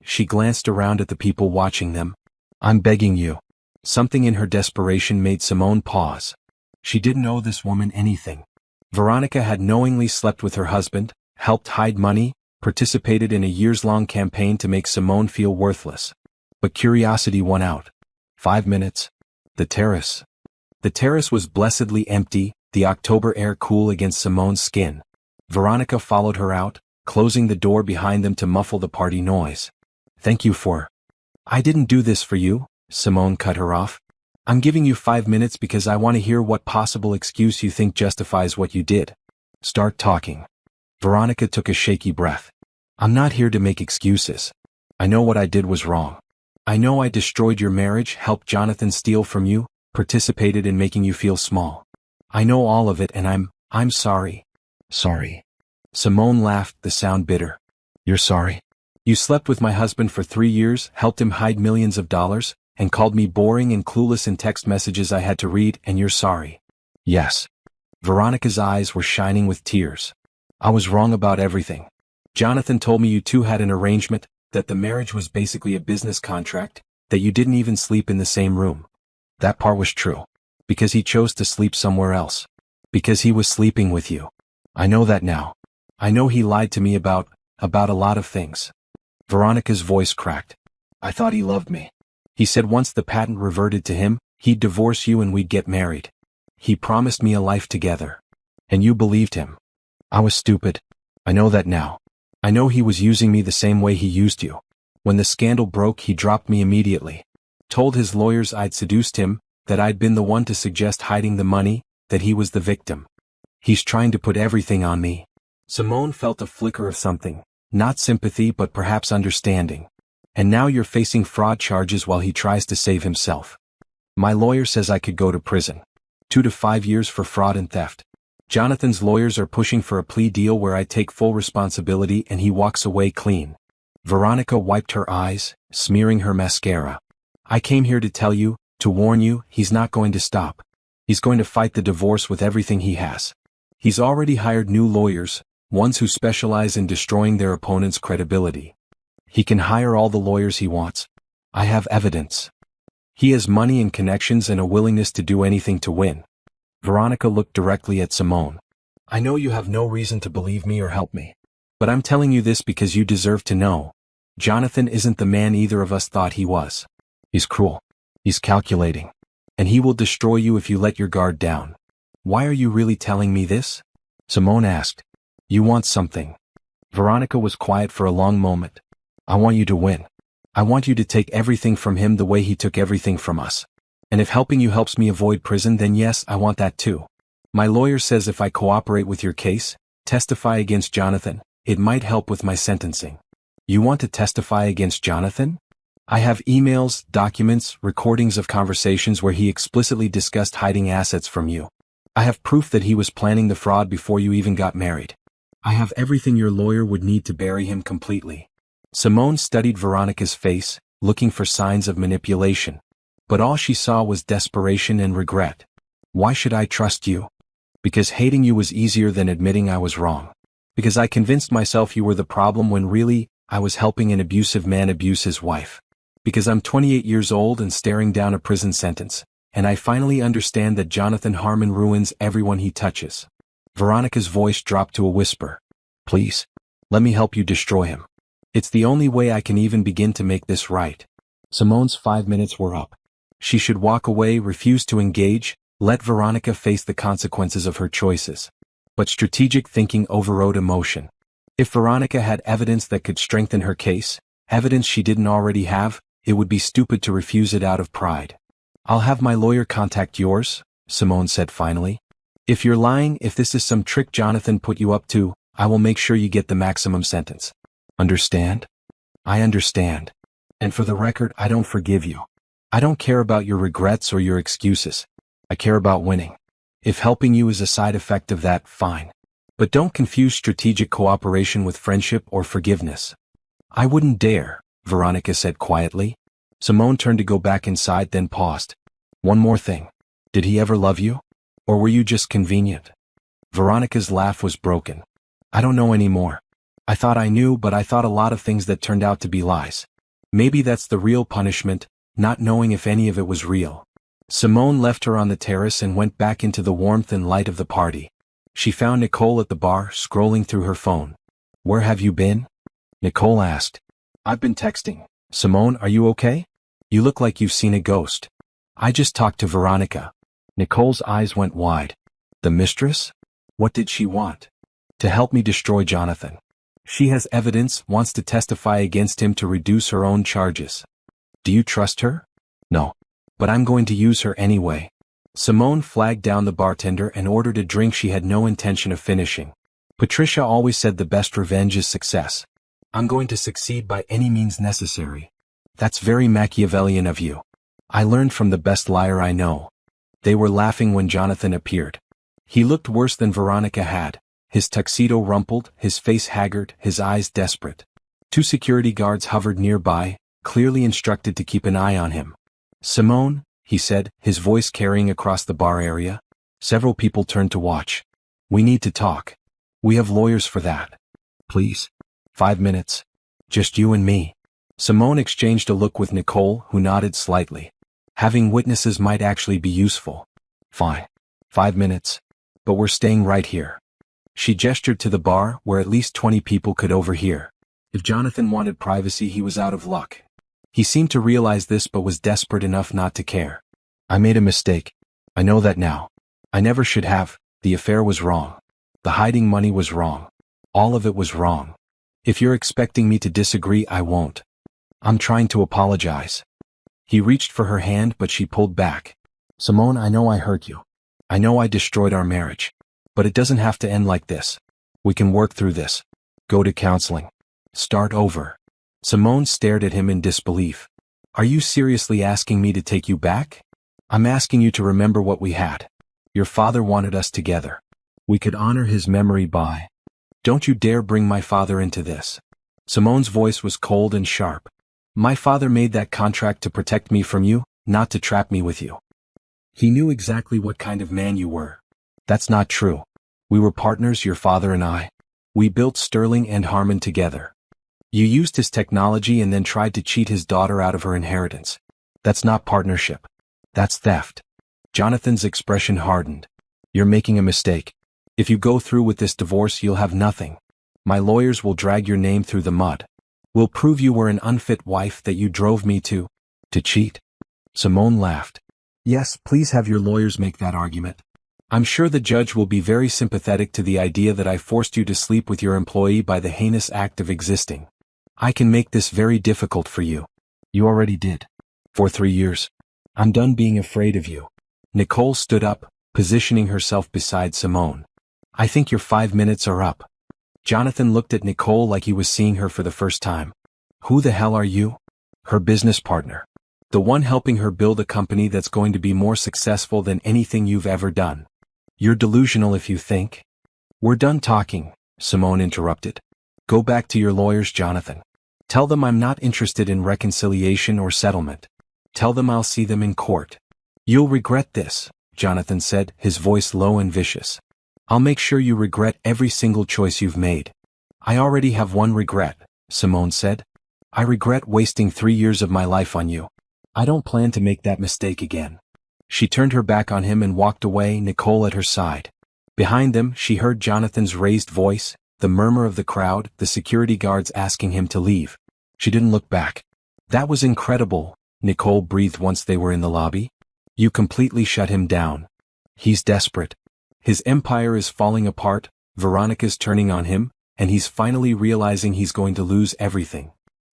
Speaker 1: She glanced around at the people watching them. I'm begging you. Something in her desperation made Simone pause. She didn't owe this woman anything. Veronica had knowingly slept with her husband, helped hide money, participated in a years-long campaign to make Simone feel worthless. But curiosity won out. 5 minutes. The terrace. The terrace was blessedly empty, the October air cool against Simone's skin. Veronica followed her out, closing the door behind them to muffle the party noise. Thank you for... I didn't do this for you, Simone cut her off. I'm giving you 5 minutes because I want to hear what possible excuse you think justifies what you did. Start talking. Veronica took a shaky breath. I'm not here to make excuses. I know what I did was wrong. I know I destroyed your marriage, helped Jonathan steal from you, participated in making you feel small. I know all of it and I'm sorry. Sorry. Simone laughed, the sound bitter. You're sorry? You slept with my husband for 3 years, helped him hide millions of dollars, and called me boring and clueless in text messages I had to read, and you're sorry. Yes. Veronica's eyes were shining with tears. I was wrong about everything. Jonathan told me you two had an arrangement, that the marriage was basically a business contract, that you didn't even sleep in the same room. That part was true. Because he chose to sleep somewhere else. Because he was sleeping with you. I know that now. I know he lied to me about a lot of things. Veronica's voice cracked. I thought he loved me. He said once the patent reverted to him, he'd divorce you and we'd get married. He promised me a life together. And you believed him. I was stupid. I know that now. I know he was using me the same way he used you. When the scandal broke, he dropped me immediately. Told his lawyers I'd seduced him, that I'd been the one to suggest hiding the money, that he was the victim. He's trying to put everything on me. Simone felt a flicker of something, not sympathy but perhaps understanding. And now you're facing fraud charges while he tries to save himself. My lawyer says I could go to prison. 2 to 5 years for fraud and theft. Jonathan's lawyers are pushing for a plea deal where I take full responsibility and he walks away clean. Veronica wiped her eyes, smearing her mascara. I came here to tell you, to warn you, he's not going to stop. He's going to fight the divorce with everything he has. He's already hired new lawyers, ones who specialize in destroying their opponent's credibility. He can hire all the lawyers he wants. I have evidence. He has money and connections and a willingness to do anything to win. Veronica looked directly at Simone. I know you have no reason to believe me or help me. But I'm telling you this because you deserve to know. Jonathan isn't the man either of us thought he was. He's cruel. He's calculating. And he will destroy you if you let your guard down. Why are you really telling me this? Simone asked. You want something. Veronica was quiet for a long moment. I want you to win. I want you to take everything from him the way he took everything from us. And if helping you helps me avoid prison, then yes, I want that too. My lawyer says if I cooperate with your case, testify against Jonathan, it might help with my sentencing. You want to testify against Jonathan? I have emails, documents, recordings of conversations where he explicitly discussed hiding assets from you. I have proof that he was planning the fraud before you even got married. I have everything your lawyer would need to bury him completely. Simone studied Veronica's face, looking for signs of manipulation. But all she saw was desperation and regret. Why should I trust you? Because hating you was easier than admitting I was wrong. Because I convinced myself you were the problem when really, I was helping an abusive man abuse his wife. Because I'm 28 years old and staring down a prison sentence, and I finally understand that Jonathan Harmon ruins everyone he touches. Veronica's voice dropped to a whisper. Please, let me help you destroy him. It's the only way I can even begin to make this right. Simone's 5 minutes were up. She should walk away, refuse to engage, let Veronica face the consequences of her choices. But strategic thinking overrode emotion. If Veronica had evidence that could strengthen her case, evidence she didn't already have, it would be stupid to refuse it out of pride. I'll have my lawyer contact yours, Simone said finally. If you're lying, if this is some trick Jonathan put you up to, I will make sure you get the maximum sentence. Understand? I understand. And for the record, I don't forgive you. I don't care about your regrets or your excuses. I care about winning. If helping you is a side effect of that, fine. But don't confuse strategic cooperation with friendship or forgiveness. I wouldn't dare, Veronica said quietly. Simone turned to go back inside, then paused. One more thing. Did he ever love you? Or were you just convenient? Veronica's laugh was broken. I don't know anymore. I thought I knew, but I thought a lot of things that turned out to be lies. Maybe that's the real punishment, not knowing if any of it was real. Simone left her on the terrace and went back into the warmth and light of the party. She found Nicole at the bar, scrolling through her phone. Where have you been? Nicole asked. I've been texting. Simone, are you okay? You look like you've seen a ghost. I just talked to Veronica. Nicole's eyes went wide. The mistress? What did she want? To help me destroy Jonathan. She has evidence, wants to testify against him to reduce her own charges. Do you trust her? No. But I'm going to use her anyway. Simone flagged down the bartender and ordered a drink she had no intention of finishing. Patricia always said the best revenge is success. I'm going to succeed by any means necessary. That's very Machiavellian of you. I learned from the best liar I know. They were laughing when Jonathan appeared. He looked worse than Veronica had. His tuxedo rumpled, his face haggard, his eyes desperate. 2 security guards hovered nearby, clearly instructed to keep an eye on him. Simone, he said, his voice carrying across the bar area. Several people turned to watch. We need to talk. We have lawyers for that. Please. 5 minutes. Just you and me. Simone exchanged a look with Nicole, who nodded slightly. Having witnesses might actually be useful. Fine. 5 minutes. But we're staying right here. She gestured to the bar, where at least 20 people could overhear. If Jonathan wanted privacy, he was out of luck. He seemed to realize this but was desperate enough not to care. I made a mistake. I know that now. I never should have. The affair was wrong. The hiding money was wrong. All of it was wrong. If you're expecting me to disagree, I won't. I'm trying to apologize. He reached for her hand, but she pulled back. Simone, I know I hurt you. I know I destroyed our marriage. But it doesn't have to end like this. We can work through this. Go to counseling. Start over. Simone stared at him in disbelief. Are you seriously asking me to take you back? I'm asking you to remember what we had. Your father wanted us together. We could honor his memory by. Don't you dare bring my father into this. Simone's voice was cold and sharp. My father made that contract to protect me from you, not to trap me with you. He knew exactly what kind of man you were. That's not true. We were partners, your father and I. We built Sterling and Harmon together. You used his technology and then tried to cheat his daughter out of her inheritance. That's not partnership. That's theft. Jonathan's expression hardened. You're making a mistake. If you go through with this divorce, you'll have nothing. My lawyers will drag your name through the mud. We'll prove you were an unfit wife that you drove me to cheat. Simone laughed. Yes, please have your lawyers make that argument. I'm sure the judge will be very sympathetic to the idea that I forced you to sleep with your employee by the heinous act of existing. I can make this very difficult for you. You already did. For 3 years. I'm done being afraid of you. Nicole stood up, positioning herself beside Simone. I think your 5 minutes are up. Jonathan looked at Nicole like he was seeing her for the first time. Who the hell are you? Her business partner. The one helping her build a company that's going to be more successful than anything you've ever done. You're delusional if you think. We're done talking, Simone interrupted. Go back to your lawyers, Jonathan. Tell them I'm not interested in reconciliation or settlement. Tell them I'll see them in court. You'll regret this, Jonathan said, his voice low and vicious. I'll make sure you regret every single choice you've made. I already have one regret, Simone said. I regret wasting 3 years of my life on you. I don't plan to make that mistake again. She turned her back on him and walked away, Nicole at her side. Behind them, she heard Jonathan's raised voice, the murmur of the crowd, the security guards asking him to leave. She didn't look back. That was incredible, Nicole breathed once they were in the lobby. You completely shut him down. He's desperate. His empire is falling apart, Veronica's turning on him, and he's finally realizing he's going to lose everything.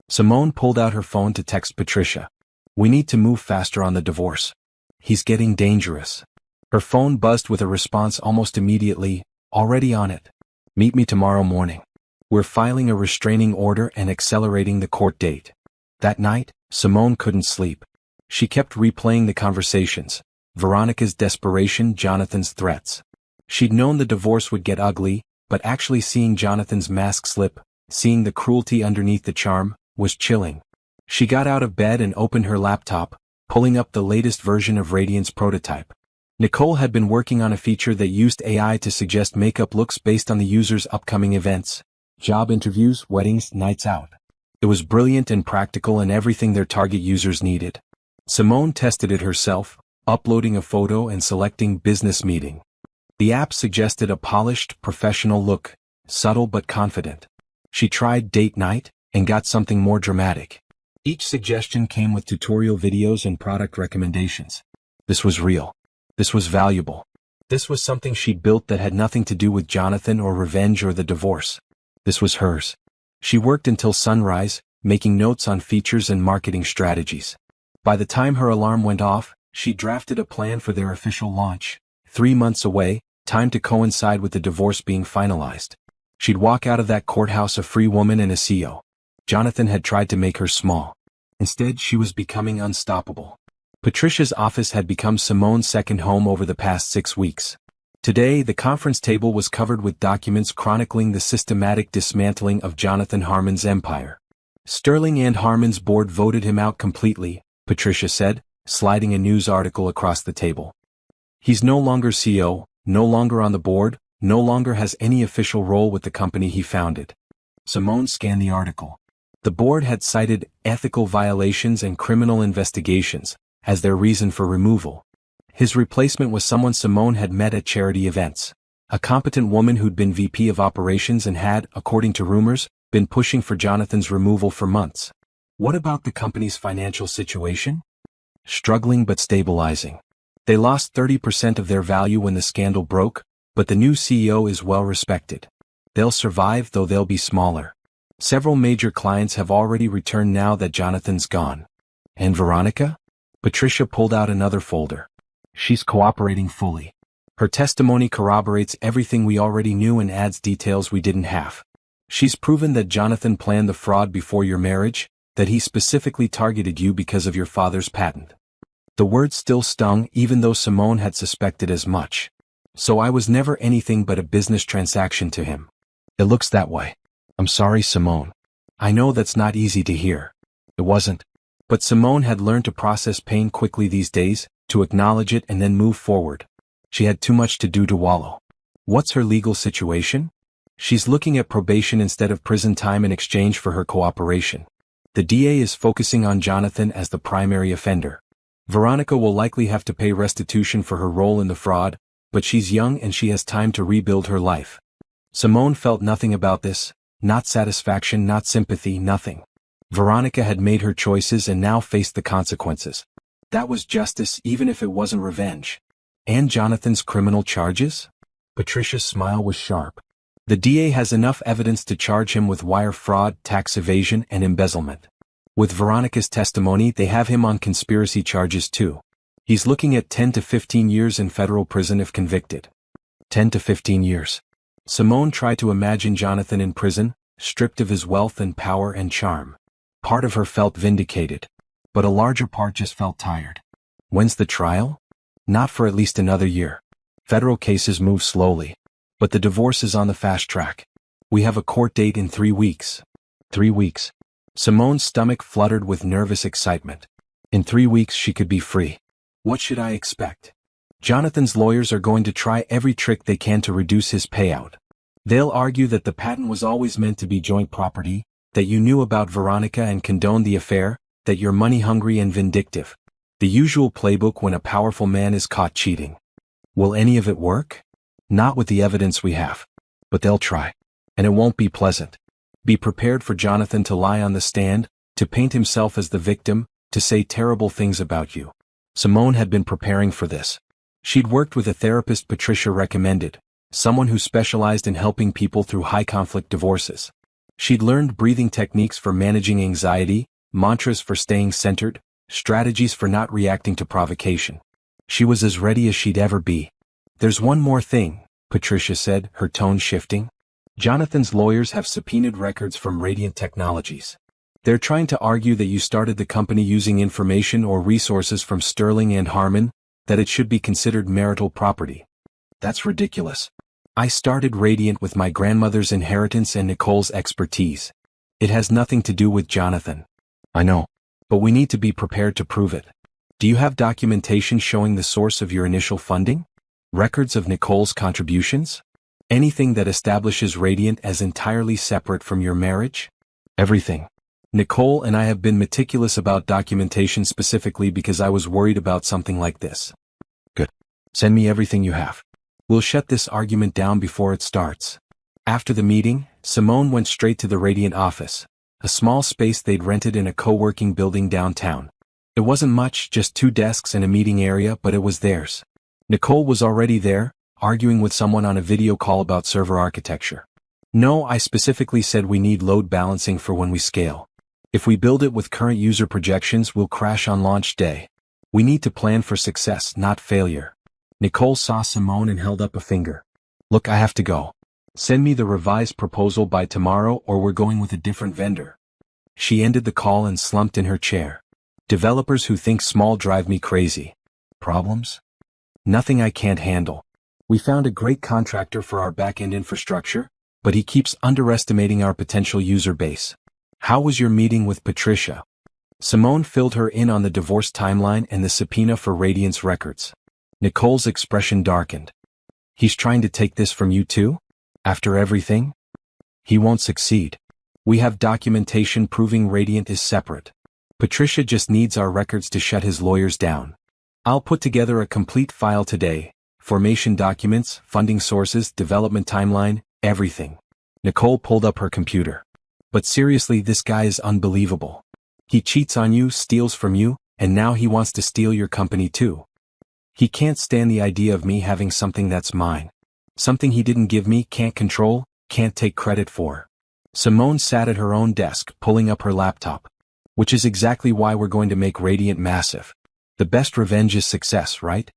Speaker 1: Simone pulled out her phone to text Patricia. We need to move faster on the divorce. He's getting dangerous. Her phone buzzed with a response almost immediately, already on it. Meet me tomorrow morning. We're filing a restraining order and accelerating the court date. That night, Simone couldn't sleep. She kept replaying the conversations, Veronica's desperation, Jonathan's threats. She'd known the divorce would get ugly, but actually seeing Jonathan's mask slip, seeing the cruelty underneath the charm, was chilling. She got out of bed and opened her laptop, pulling up the latest version of Radiant's prototype. Nicole had been working on a feature that used AI to suggest makeup looks based on the user's upcoming events, job interviews, weddings, nights out. It was brilliant and practical and everything their target users needed. Simone tested it herself, uploading a photo and selecting business meeting. The app suggested a polished, professional look, subtle but confident. She tried date night and got something more dramatic. Each suggestion came with tutorial videos and product recommendations. This was real. This was valuable. This was something she'd built that had nothing to do with Jonathan or revenge or the divorce. This was hers. She worked until sunrise, making notes on features and marketing strategies. By the time her alarm went off, she drafted a plan for their official launch. 3 months away, time to coincide with the divorce being finalized. She'd walk out of that courthouse a free woman and a CEO. Jonathan had tried to make her small. Instead, she was becoming unstoppable. Patricia's office had become Simone's second home over the past 6 weeks. Today, the conference table was covered with documents chronicling the systematic dismantling of Jonathan Harmon's empire. Sterling and Harmon's board voted him out completely, Patricia said, sliding a news article across the table. He's no longer CEO, no longer on the board, no longer has any official role with the company he founded. Simone scanned the article. The board had cited ethical violations and criminal investigations as their reason for removal. His replacement was someone Simone had met at charity events. A competent woman who'd been VP of operations and had, according to rumors, been pushing for Jonathan's removal for months. What about the company's financial situation? Struggling but stabilizing. They lost 30% of their value when the scandal broke, but the new CEO is well respected. They'll survive, though they'll be smaller. Several major clients have already returned now that Jonathan's gone. And Veronica? Patricia pulled out another folder. She's cooperating fully. Her testimony corroborates everything we already knew and adds details we didn't have. She's proven that Jonathan planned the fraud before your marriage, that he specifically targeted you because of your father's patent. The words still stung even though Simone had suspected as much. So I was never anything but a business transaction to him. It looks that way. I'm sorry, Simone. I know that's not easy to hear. It wasn't. But Simone had learned to process pain quickly these days, to acknowledge it and then move forward. She had too much to do to wallow. What's her legal situation? She's looking at probation instead of prison time in exchange for her cooperation. The DA is focusing on Jonathan as the primary offender. Veronica will likely have to pay restitution for her role in the fraud, but she's young and she has time to rebuild her life. Simone felt nothing about this, not satisfaction, not sympathy, nothing. Veronica had made her choices and now faced the consequences. That was justice even if it wasn't revenge. And Jonathan's criminal charges? Patricia's smile was sharp. The DA has enough evidence to charge him with wire fraud, tax evasion, and embezzlement. With Veronica's testimony, they have him on conspiracy charges too. He's looking at 10 to 15 years in federal prison if convicted. 10 to 15 years. Simone tried to imagine Jonathan in prison, stripped of his wealth and power and charm. Part of her felt vindicated, but a larger part just felt tired. When's the trial? Not for at least another year. Federal cases move slowly. But the divorce is on the fast track. We have a court date in 3 weeks. 3 weeks. Simone's stomach fluttered with nervous excitement. In 3 weeks she could be free. What should I expect? Jonathan's lawyers are going to try every trick they can to reduce his payout. They'll argue that the patent was always meant to be joint property, that you knew about Veronica and condoned the affair, that you're money-hungry and vindictive. The usual playbook when a powerful man is caught cheating. Will any of it work? Not with the evidence we have. But they'll try. And it won't be pleasant. Be prepared for Jonathan to lie on the stand, to paint himself as the victim, to say terrible things about you. Simone had been preparing for this. She'd worked with a therapist Patricia recommended, someone who specialized in helping people through high-conflict divorces. She'd learned breathing techniques for managing anxiety, mantras for staying centered, strategies for not reacting to provocation. She was as ready as she'd ever be. There's one more thing, Patricia said, her tone shifting. Jonathan's lawyers have subpoenaed records from Radiant Technologies. They're trying to argue that you started the company using information or resources from Sterling and Harmon, that it should be considered marital property. That's ridiculous. I started Radiant with my grandmother's inheritance and Nicole's expertise. It has nothing to do with Jonathan. I know. But we need to be prepared to prove it. Do you have documentation showing the source of your initial funding? Records of Nicole's contributions? Anything that establishes Radiant as entirely separate from your marriage? Everything. Nicole and I have been meticulous about documentation specifically because I was worried about something like this. Good. Send me everything you have. We'll shut this argument down before it starts. After the meeting, Simone went straight to the Radiant office, a small space they'd rented in a co-working building downtown. It wasn't much, just 2 desks and a meeting area, but it was theirs. Nicole was already there, arguing with someone on a video call about server architecture. No, I specifically said we need load balancing for when we scale. If we build it with current user projections, we'll crash on launch day. We need to plan for success, not failure. Nicole saw Simone and held up a finger. Look, I have to go. Send me the revised proposal by tomorrow or we're going with a different vendor. She ended the call and slumped in her chair. Developers who think small drive me crazy. Problems? Nothing I can't handle. We found a great contractor for our back-end infrastructure, but he keeps underestimating our potential user base. How was your meeting with Patricia? Simone filled her in on the divorce timeline and the subpoena for Radiant's records. Nicole's expression darkened. He's trying to take this from you too? After everything? He won't succeed. We have documentation proving Radiant is separate. Patricia just needs our records to shut his lawyers down. I'll put together a complete file today. Formation documents, funding sources, development timeline, everything. Nicole pulled up her computer. But seriously, this guy is unbelievable. He cheats on you, steals from you, and now he wants to steal your company too. He can't stand the idea of me having something that's mine. Something he didn't give me, can't control, can't take credit for. Simone sat at her own desk, pulling up her laptop. Which is exactly why we're going to make Radiant massive. The best revenge is success, right?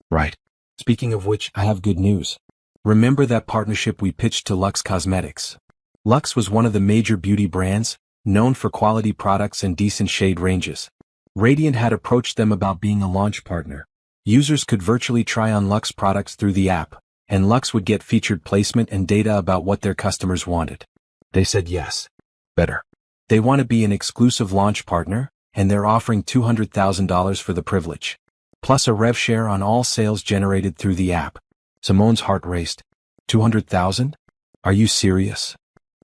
Speaker 1: Right. Speaking of which, I have good news. Remember that partnership we pitched to Luxe Cosmetics? Luxe was one of the major beauty brands, known for quality products and decent shade ranges. Radiant had approached them about being a launch partner. Users could virtually try on Luxe products through the app, and Luxe would get featured placement and data about what their customers wanted. They said yes. Better. They want to be an exclusive launch partner, and they're offering $200,000 for the privilege. Plus a rev share on all sales generated through the app. Simone's heart raced. 200,000? Are you serious?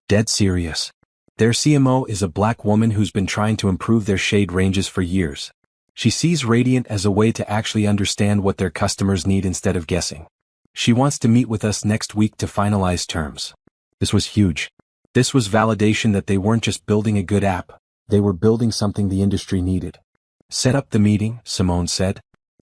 Speaker 1: Dead serious. Their CMO is a black woman who's been trying to improve their shade ranges for years. She sees Radiant as a way to actually understand what their customers need instead of guessing. She wants to meet with us next week to finalize terms. This was huge. This was validation that they weren't just building a good app, they were building something the industry needed. Set up the meeting, Simone said.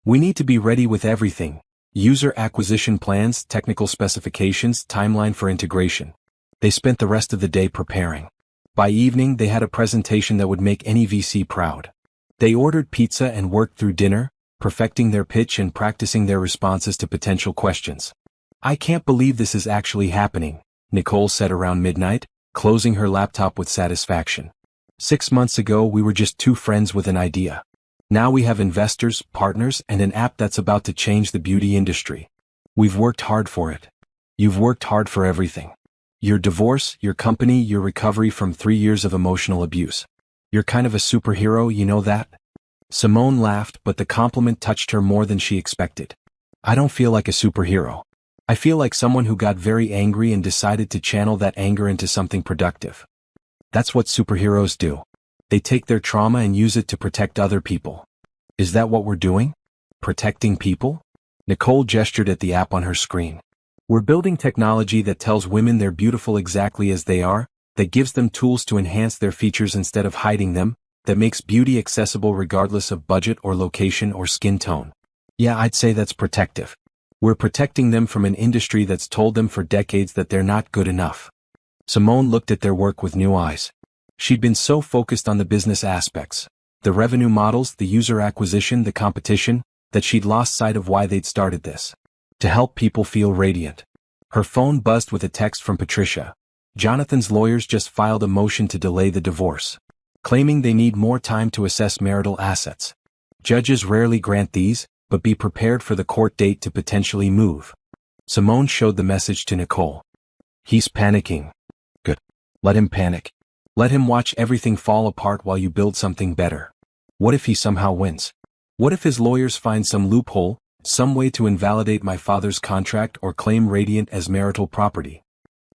Speaker 1: We need to be ready with everything. User acquisition plans, technical specifications, timeline for integration. They spent the rest of the day preparing. By evening, they had a presentation that would make any VC proud. They ordered pizza and worked through dinner, perfecting their pitch and practicing their responses to potential questions. I can't believe this is actually happening, Nicole said around midnight, closing her laptop with satisfaction. 6 months ago, we were just 2 friends with an idea. Now we have investors, partners, and an app that's about to change the beauty industry. We've worked hard for it. You've worked hard for everything. Your divorce, your company, your recovery from 3 years of emotional abuse. You're kind of a superhero, you know that? Simone laughed, but the compliment touched her more than she expected. I don't feel like a superhero. I feel like someone who got very angry and decided to channel that anger into something productive. That's what superheroes do. They take their trauma and use it to protect other people. Is that what we're doing? Protecting people? Nicole gestured at the app on her screen. We're building technology that tells women they're beautiful exactly as they are, that gives them tools to enhance their features instead of hiding them, that makes beauty accessible regardless of budget or location or skin tone. Yeah, I'd say that's protective. We're protecting them from an industry that's told them for decades that they're not good enough. Simone looked at their work with new eyes. She'd been so focused on the business aspects, the revenue models, the user acquisition, the competition, that she'd lost sight of why they'd started this. To help people feel radiant. Her phone buzzed with a text from Patricia. Jonathan's lawyers just filed a motion to delay the divorce, claiming they need more time to assess marital assets. Judges rarely grant these, but be prepared for the court date to potentially move. Simone showed the message to Nicole. He's panicking. Good. Let him panic. Let him watch everything fall apart while you build something better. What if he somehow wins? What if his lawyers find some loophole, some way to invalidate my father's contract or claim Radiant as marital property?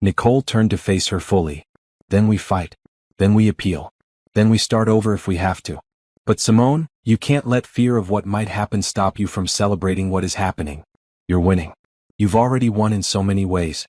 Speaker 1: Nicole turned to face her fully. Then we fight. Then we appeal. Then we start over if we have to. But Simone, you can't let fear of what might happen stop you from celebrating what is happening. You're winning. You've already won in so many ways.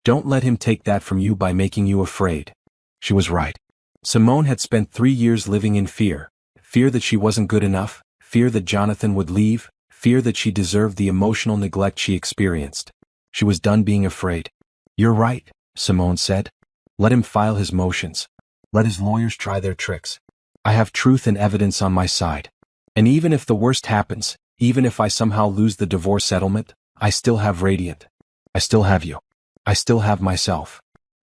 Speaker 1: Don't let him take that from you by making you afraid. She was right. Simone had spent 3 years living in fear. Fear that she wasn't good enough, fear that Jonathan would leave, fear that she deserved the emotional neglect she experienced. She was done being afraid. You're right, Simone said. Let him file his motions. Let his lawyers try their tricks. I have truth and evidence on my side. And even if the worst happens, even if I somehow lose the divorce settlement, I still have Radiant. I still have you. I still have myself.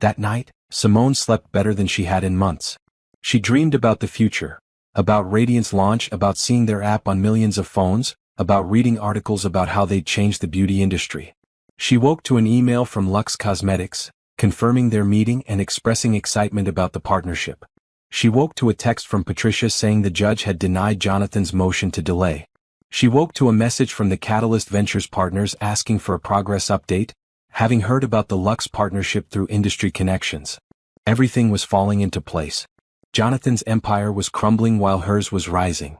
Speaker 1: That night, Simone slept better than she had in months. She dreamed about the future, about Radiant's launch, about seeing their app on millions of phones, about reading articles about how they'd changed the beauty industry. She woke to an email from Luxe Cosmetics, confirming their meeting and expressing excitement about the partnership. She woke to a text from Patricia saying the judge had denied Jonathan's motion to delay. She woke to a message from the Catalyst Ventures partners asking for a progress update, having heard about the Luxe partnership through industry connections. Everything was falling into place. Jonathan's empire was crumbling while hers was rising.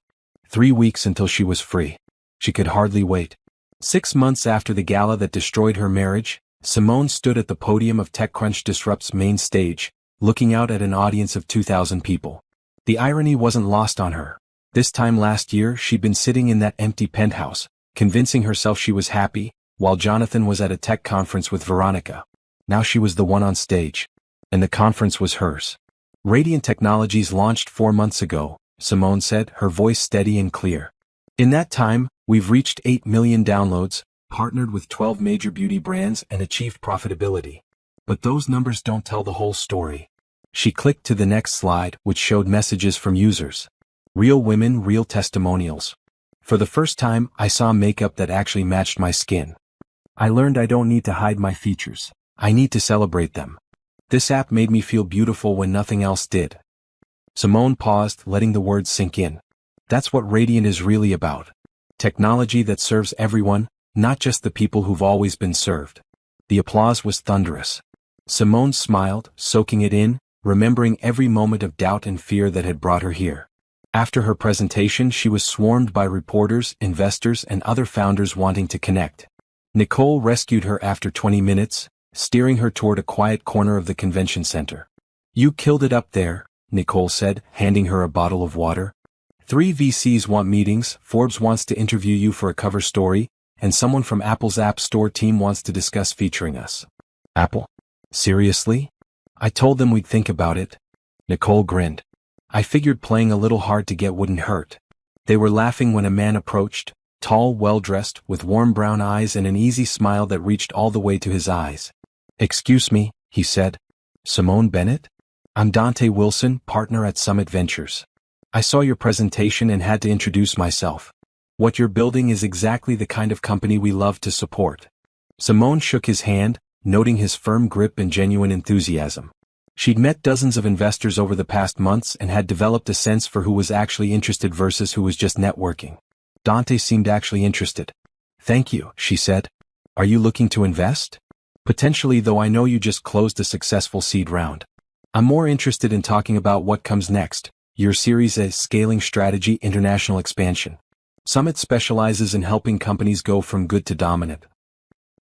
Speaker 1: 3 weeks until she was free. She could hardly wait. 6 months after the gala that destroyed her marriage, Simone stood at the podium of TechCrunch Disrupt's main stage, looking out at an audience of 2,000 people. The irony wasn't lost on her. This time last year she'd been sitting in that empty penthouse, convincing herself she was happy, while Jonathan was at a tech conference with Veronica. Now she was the one on stage. And the conference was hers. Radiant Technologies launched 4 months ago, Simone said, her voice steady and clear. In that time, we've reached 8 million downloads, partnered with 12 major beauty brands and achieved profitability. But those numbers don't tell the whole story. She clicked to the next slide, which showed messages from users. Real women, real testimonials. For the first time, I saw makeup that actually matched my skin. I learned I don't need to hide my features. I need to celebrate them. This app made me feel beautiful when nothing else did. Simone paused, letting the words sink in. That's what Radiant is really about. Technology that serves everyone, not just the people who've always been served. The applause was thunderous. Simone smiled, soaking it in, remembering every moment of doubt and fear that had brought her here. After her presentation, she was swarmed by reporters, investors, and other founders wanting to connect. Nicole rescued her after 20 minutes, steering her toward a quiet corner of the convention center. You killed it up there, Nicole said, handing her a bottle of water. 3 VCs want meetings, Forbes wants to interview you for a cover story, and someone from Apple's App Store team wants to discuss featuring us. Apple? Seriously? I told them we'd think about it. Nicole grinned. I figured playing a little hard to get wouldn't hurt. They were laughing when a man approached, tall, well-dressed, with warm brown eyes and an easy smile that reached all the way to his eyes. Excuse me, he said. Simone Bennett? I'm Dante Wilson, partner at Summit Ventures. I saw your presentation and had to introduce myself. What you're building is exactly the kind of company we love to support. Simone shook his hand, noting his firm grip and genuine enthusiasm. She'd met dozens of investors over the past months and had developed a sense for who was actually interested versus who was just networking. Dante seemed actually interested. "Thank you," she said. "Are you looking to invest?" "Potentially, though I know you just closed a successful seed round. I'm more interested in talking about what comes next, your Series A scaling strategy, international expansion. Summit specializes in helping companies go from good to dominant."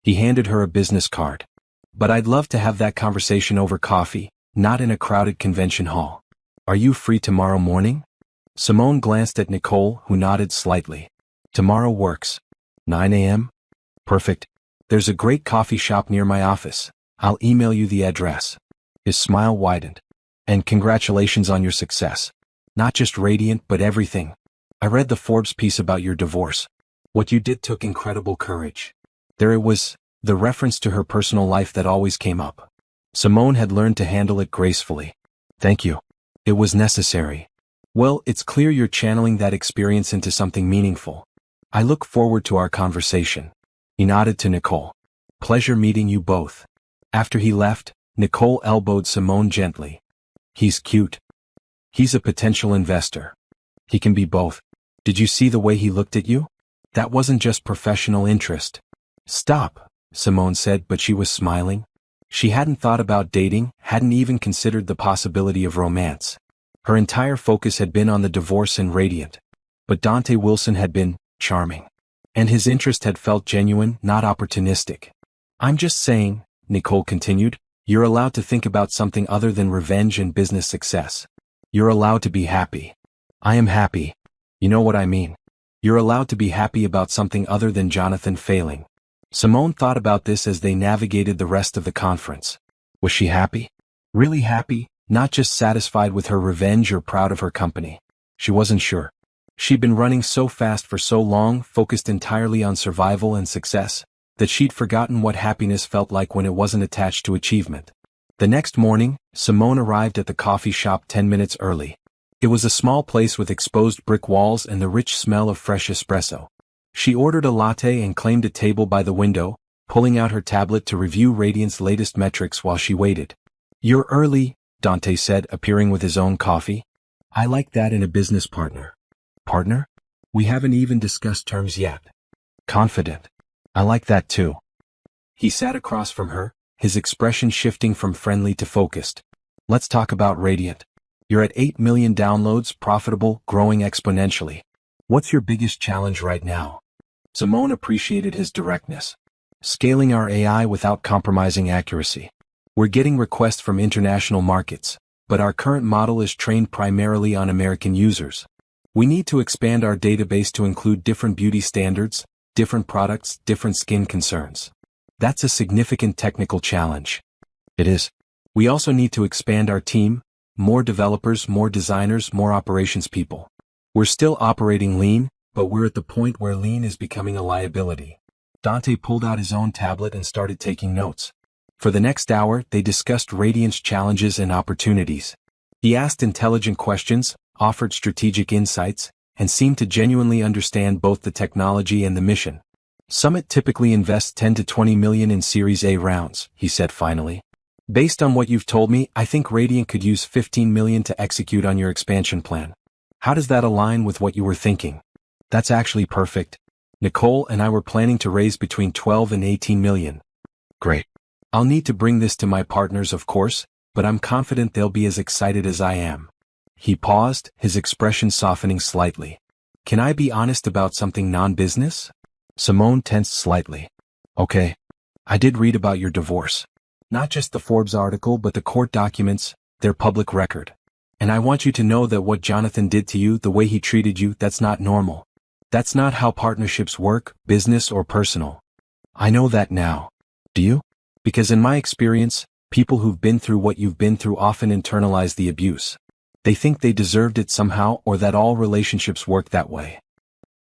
Speaker 1: He handed her a business card. "But I'd love to have that conversation over coffee, not in a crowded convention hall. Are you free tomorrow morning?" Simone glanced at Nicole, who nodded slightly. "Tomorrow works. 9 a.m.? Perfect. There's a great coffee shop near my office. I'll email you the address." His smile widened. "And congratulations on your success. Not just radiant but everything. I read the Forbes piece about your divorce. What you did took incredible courage." There it was, the reference to her personal life that always came up. Simone had learned to handle it gracefully. "Thank you. It was necessary. Well, it's clear you're channeling that experience into something meaningful. I look forward to our conversation." He nodded to Nicole. "Pleasure meeting you both." After he left, Nicole elbowed Simone gently. "He's cute. He's a potential investor. He can be both. Did you see the way he looked at you? That wasn't just professional interest." "Stop," Simone said, but she was smiling. She hadn't thought about dating, hadn't even considered the possibility of romance. Her entire focus had been on the divorce and radiant. But Dante Wilson had been charming. And his interest had felt genuine, not opportunistic. "I'm just saying," Nicole continued, "you're allowed to think about something other than revenge and business success. You're allowed to be happy." "I am happy. You know what I mean. You're allowed to be happy about something other than Jonathan failing." Simone thought about this as they navigated the rest of the conference. Was she happy? Really happy, not just satisfied with her revenge or proud of her company? She wasn't sure. She'd been running so fast for so long, focused entirely on survival and success, that she'd forgotten what happiness felt like when it wasn't attached to achievement. The next morning, Simone arrived at the coffee shop 10 minutes early. It was a small place with exposed brick walls and the rich smell of fresh espresso. She ordered a latte and claimed a table by the window, pulling out her tablet to review Radiant's latest metrics while she waited. "You're early," Dante said, appearing with his own coffee. "I like that in a business partner." "Partner? We haven't even discussed terms yet." "Confident. I like that too." He sat across from her, his expression shifting from friendly to focused. "Let's talk about Radiant. You're at 8 million downloads, profitable, growing exponentially. What's your biggest challenge right now?" Simone appreciated his directness. "Scaling our AI without compromising accuracy. We're getting requests from international markets, but our current model is trained primarily on American users. We need to expand our database to include different beauty standards, different products, different skin concerns. That's a significant technical challenge." "It is. We also need to expand our team, more developers, more designers, more operations people. We're still operating lean, but we're at the point where lean is becoming a liability." Dante pulled out his own tablet and started taking notes. For the next hour, they discussed Radiant's challenges and opportunities. He asked intelligent questions, offered strategic insights, and seemed to genuinely understand both the technology and the mission. "Summit typically invests 10 to 20 million in Series A rounds," he said finally. "Based on what you've told me, I think Radiant could use 15 million to execute on your expansion plan. How does that align with what you were thinking?" "That's actually perfect. Nicole and I were planning to raise between 12 and 18 million. "Great. I'll need to bring this to my partners, of course, but I'm confident they'll be as excited as I am." He paused, his expression softening slightly. "Can I be honest about something non-business?" Simone tensed slightly. "Okay. I did read about your divorce. Not just the Forbes article but the court documents, they're public record. And I want you to know that what Jonathan did to you, the way he treated you, that's not normal. That's not how partnerships work, business or personal. I know that now. Do you? Because in my experience, people who've been through what you've been through often internalize the abuse. They think they deserved it somehow or that all relationships work that way."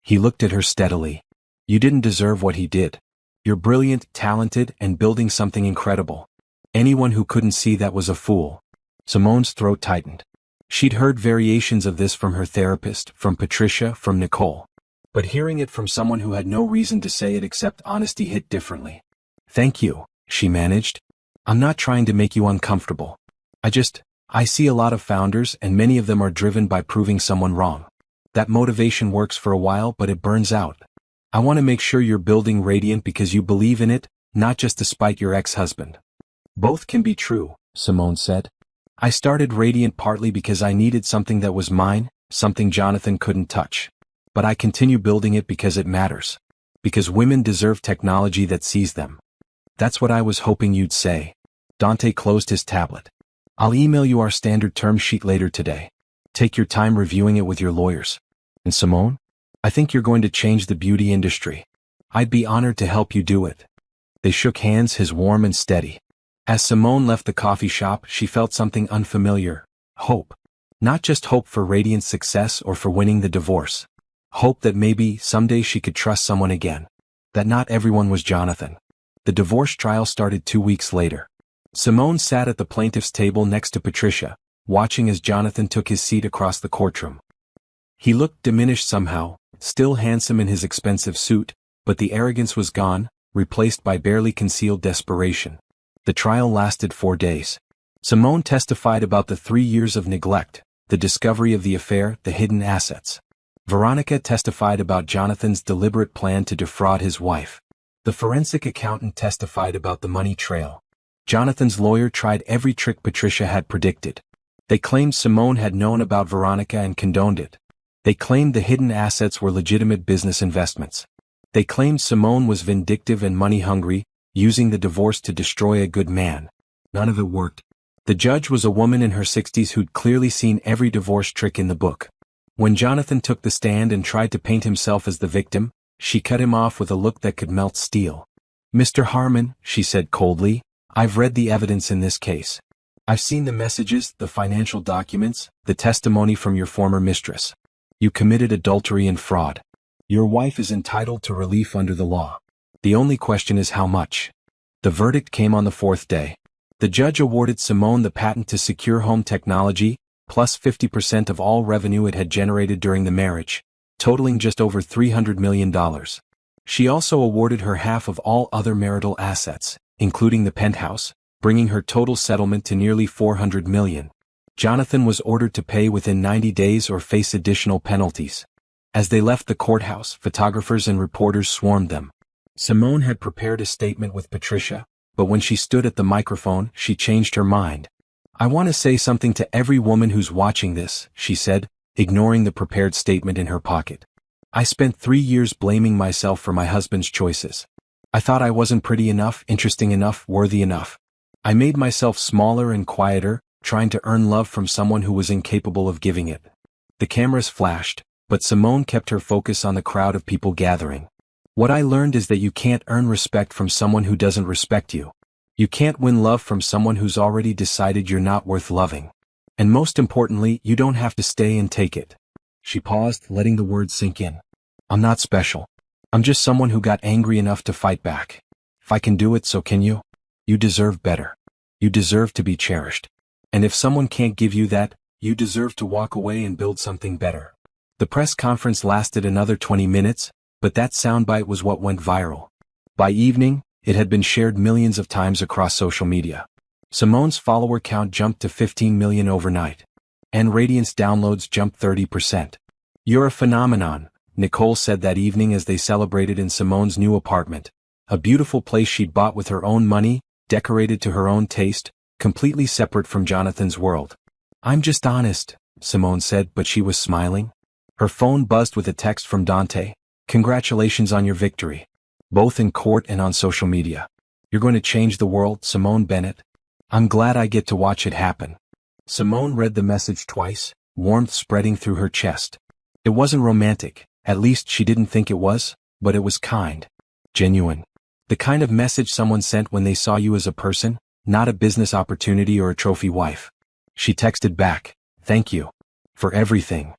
Speaker 1: He looked at her steadily. "You didn't deserve what he did. You're brilliant, talented, and building something incredible. Anyone who couldn't see that was a fool." Simone's throat tightened. She'd heard variations of this from her therapist, from Patricia, from Nicole. But hearing it from someone who had no reason to say it except honesty hit differently. Thank you, she managed. I'm not trying to make you uncomfortable. I see a lot of founders and many of them are driven by proving someone wrong. That motivation works for a while but it burns out. I want to make sure you're building Radiant because you believe in it, not just to spite your ex-husband. Both can be true, Simone said. I started Radiant partly because I needed something that was mine, something Jonathan couldn't touch. But I continue building it because it matters. Because women deserve technology that sees them. That's what I was hoping you'd say. Dante closed his tablet. I'll email you our standard term sheet later today. Take your time reviewing it with your lawyers. And Simone? I think you're going to change the beauty industry. I'd be honored to help you do it. They shook hands, his warm and steady. As Simone left the coffee shop, she felt something unfamiliar. Hope. Not just hope for Radiant's success or for winning the divorce. Hope that maybe someday she could trust someone again. That not everyone was Jonathan. The divorce trial started 2 weeks later. Simone sat at the plaintiff's table next to Patricia, watching as Jonathan took his seat across the courtroom. He looked diminished somehow, still handsome in his expensive suit, but the arrogance was gone, replaced by barely concealed desperation. The trial lasted 4 days. Simone testified about the 3 years of neglect, the discovery of the affair, the hidden assets. Veronica testified about Jonathan's deliberate plan to defraud his wife. The forensic accountant testified about the money trail. Jonathan's lawyer tried every trick Patricia had predicted. They claimed Simone had known about Veronica and condoned it. They claimed the hidden assets were legitimate business investments. They claimed Simone was vindictive and money-hungry, using the divorce to destroy a good man. None of it worked. The judge was a woman in her 60s who'd clearly seen every divorce trick in the book. When Jonathan took the stand and tried to paint himself as the victim, she cut him off with a look that could melt steel. Mr. Harmon, she said coldly, I've read the evidence in this case. I've seen the messages, the financial documents, the testimony from your former mistress. You committed adultery and fraud. Your wife is entitled to relief under the law. The only question is how much. The verdict came on the 4th day. The judge awarded Simone the patent to secure home technology, plus 50% of all revenue it had generated during the marriage, totaling just over $300 million. She also awarded her half of all other marital assets, including the penthouse, bringing her total settlement to nearly $400 million. Jonathan was ordered to pay within 90 days or face additional penalties. As they left the courthouse, photographers and reporters swarmed them. Simone had prepared a statement with Patricia, but when she stood at the microphone, she changed her mind. I want to say something to every woman who's watching this, she said, ignoring the prepared statement in her pocket. I spent 3 years blaming myself for my husband's choices. I thought I wasn't pretty enough, interesting enough, worthy enough. I made myself smaller and quieter, trying to earn love from someone who was incapable of giving it. The cameras flashed, but Simone kept her focus on the crowd of people gathering. What I learned is that you can't earn respect from someone who doesn't respect you. You can't win love from someone who's already decided you're not worth loving. And most importantly, you don't have to stay and take it. She paused, letting the words sink in. I'm not special. I'm just someone who got angry enough to fight back. If I can do it, so can you. You deserve better. You deserve to be cherished. And if someone can't give you that, you deserve to walk away and build something better. The press conference lasted another 20 minutes, but that soundbite was what went viral. By evening, it had been shared millions of times across social media. Simone's follower count jumped to 15 million overnight. And Radiant's downloads jumped 30%. You're a phenomenon, Nicole said that evening as they celebrated in Simone's new apartment. A beautiful place she'd bought with her own money, decorated to her own taste, completely separate from Jonathan's world. I'm just honest, Simone said, but she was smiling. Her phone buzzed with a text from Dante. Congratulations on your victory. Both in court and on social media. You're going to change the world, Simone Bennett. I'm glad I get to watch it happen. Simone read the message twice, warmth spreading through her chest. It wasn't romantic, at least she didn't think it was, but it was kind. Genuine. The kind of message someone sent when they saw you as a person, not a business opportunity or a trophy wife. She texted back, thank you. For everything.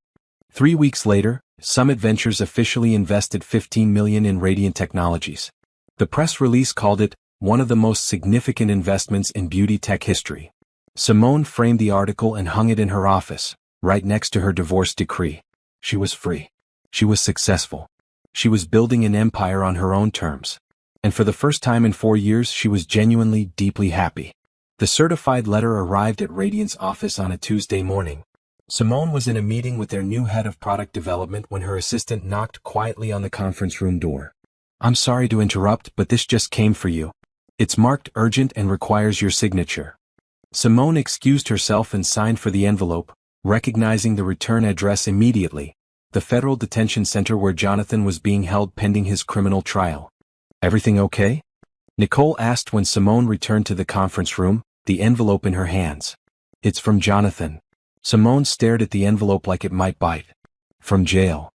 Speaker 1: 3 weeks later, Summit Ventures officially invested $15 million in Radiant Technologies. The press release called it one of the most significant investments in beauty tech history. Simone framed the article and hung it in her office, right next to her divorce decree. She was free. She was successful. She was building an empire on her own terms. And for the first time in 4 years she was genuinely, deeply happy. The certified letter arrived at Radiant's office on a Tuesday morning. Simone was in a meeting with their new head of product development when her assistant knocked quietly on the conference room door. "I'm sorry to interrupt, but this just came for you. It's marked urgent and requires your signature." Simone excused herself and signed for the envelope, recognizing the return address immediately, the federal detention center where Jonathan was being held pending his criminal trial. "Everything okay?" Nicole asked when Simone returned to the conference room, the envelope in her hands. "It's from Jonathan." Simone stared at the envelope like it might bite. "From jail."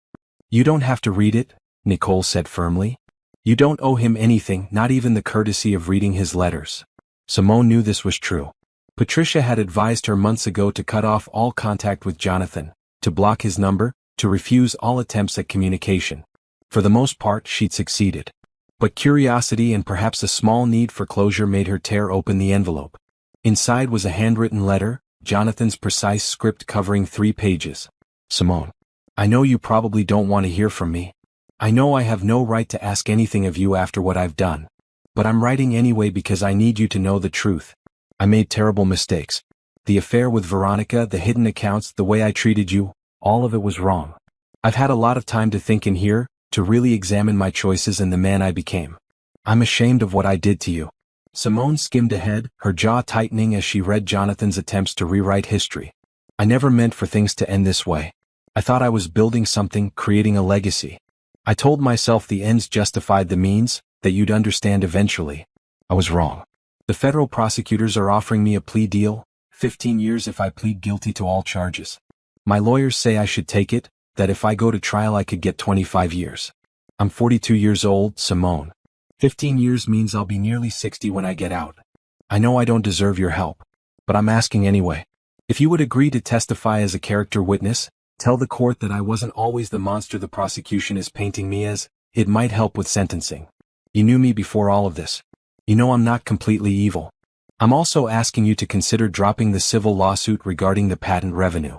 Speaker 1: "You don't have to read it," Nicole said firmly. "You don't owe him anything, not even the courtesy of reading his letters." Simone knew this was true. Patricia had advised her months ago to cut off all contact with Jonathan, to block his number, to refuse all attempts at communication. For the most part, she'd succeeded. But curiosity and perhaps a small need for closure made her tear open the envelope. Inside was a handwritten letter, Jonathan's precise script covering 3 pages. "Simone, I know you probably don't want to hear from me. I know I have no right to ask anything of you after what I've done. But I'm writing anyway because I need you to know the truth. I made terrible mistakes. The affair with Veronica, the hidden accounts, the way I treated you, all of it was wrong. I've had a lot of time to think in here, to really examine my choices and the man I became. I'm ashamed of what I did to you." Simone skimmed ahead, her jaw tightening as she read Jonathan's attempts to rewrite history. "I never meant for things to end this way. I thought I was building something, creating a legacy. I told myself the ends justified the means, that you'd understand eventually. I was wrong. The federal prosecutors are offering me a plea deal, 15 years if I plead guilty to all charges. My lawyers say I should take it, that if I go to trial I could get 25 years. I'm 42 years old, Simone. 15 years means I'll be nearly 60 when I get out. I know I don't deserve your help, but I'm asking anyway. If you would agree to testify as a character witness, tell the court that I wasn't always the monster the prosecution is painting me as, it might help with sentencing. You knew me before all of this. You know I'm not completely evil. I'm also asking you to consider dropping the civil lawsuit regarding the patent revenue.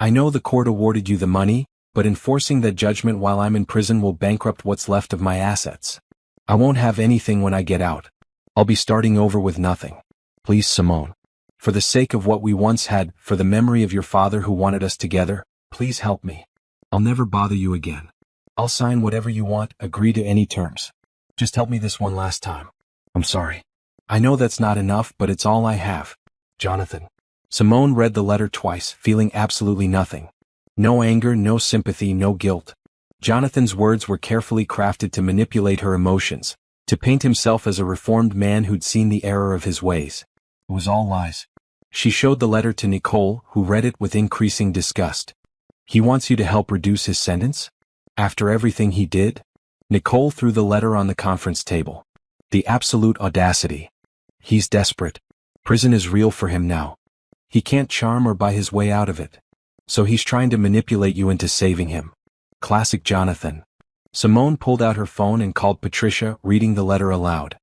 Speaker 1: I know the court awarded you the money, but enforcing that judgment while I'm in prison will bankrupt what's left of my assets. I won't have anything when I get out. I'll be starting over with nothing. Please, Simone. For the sake of what we once had, for the memory of your father who wanted us together, please help me. I'll never bother you again. I'll sign whatever you want, agree to any terms. Just help me this one last time. I'm sorry. I know that's not enough, but it's all I have. Jonathan." Simone read the letter twice, feeling absolutely nothing. No anger, no sympathy, no guilt. Jonathan's words were carefully crafted to manipulate her emotions, to paint himself as a reformed man who'd seen the error of his ways. It was all lies. She showed the letter to Nicole, who read it with increasing disgust. "He wants you to help reduce his sentence? After everything he did?" Nicole threw the letter on the conference table. The absolute audacity. He's desperate. Prison is real for him now. He can't charm or buy his way out of it. So he's trying to manipulate you into saving him. Classic Jonathan. Simone pulled out her phone and called Patricia, reading the letter aloud.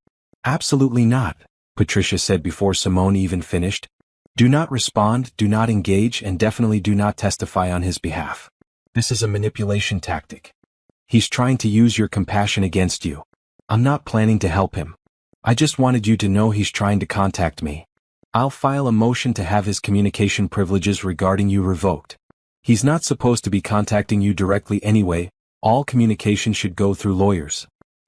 Speaker 1: "Absolutely not," Patricia said before Simone even finished. "Do not respond, do not engage, and definitely do not testify on his behalf. This is a manipulation tactic. He's trying to use your compassion against you. I'm not planning to help him. I just wanted you to know he's trying to contact me. I'll file a motion to have his communication privileges regarding you revoked. He's not supposed to be contacting you directly anyway, all communication should go through lawyers."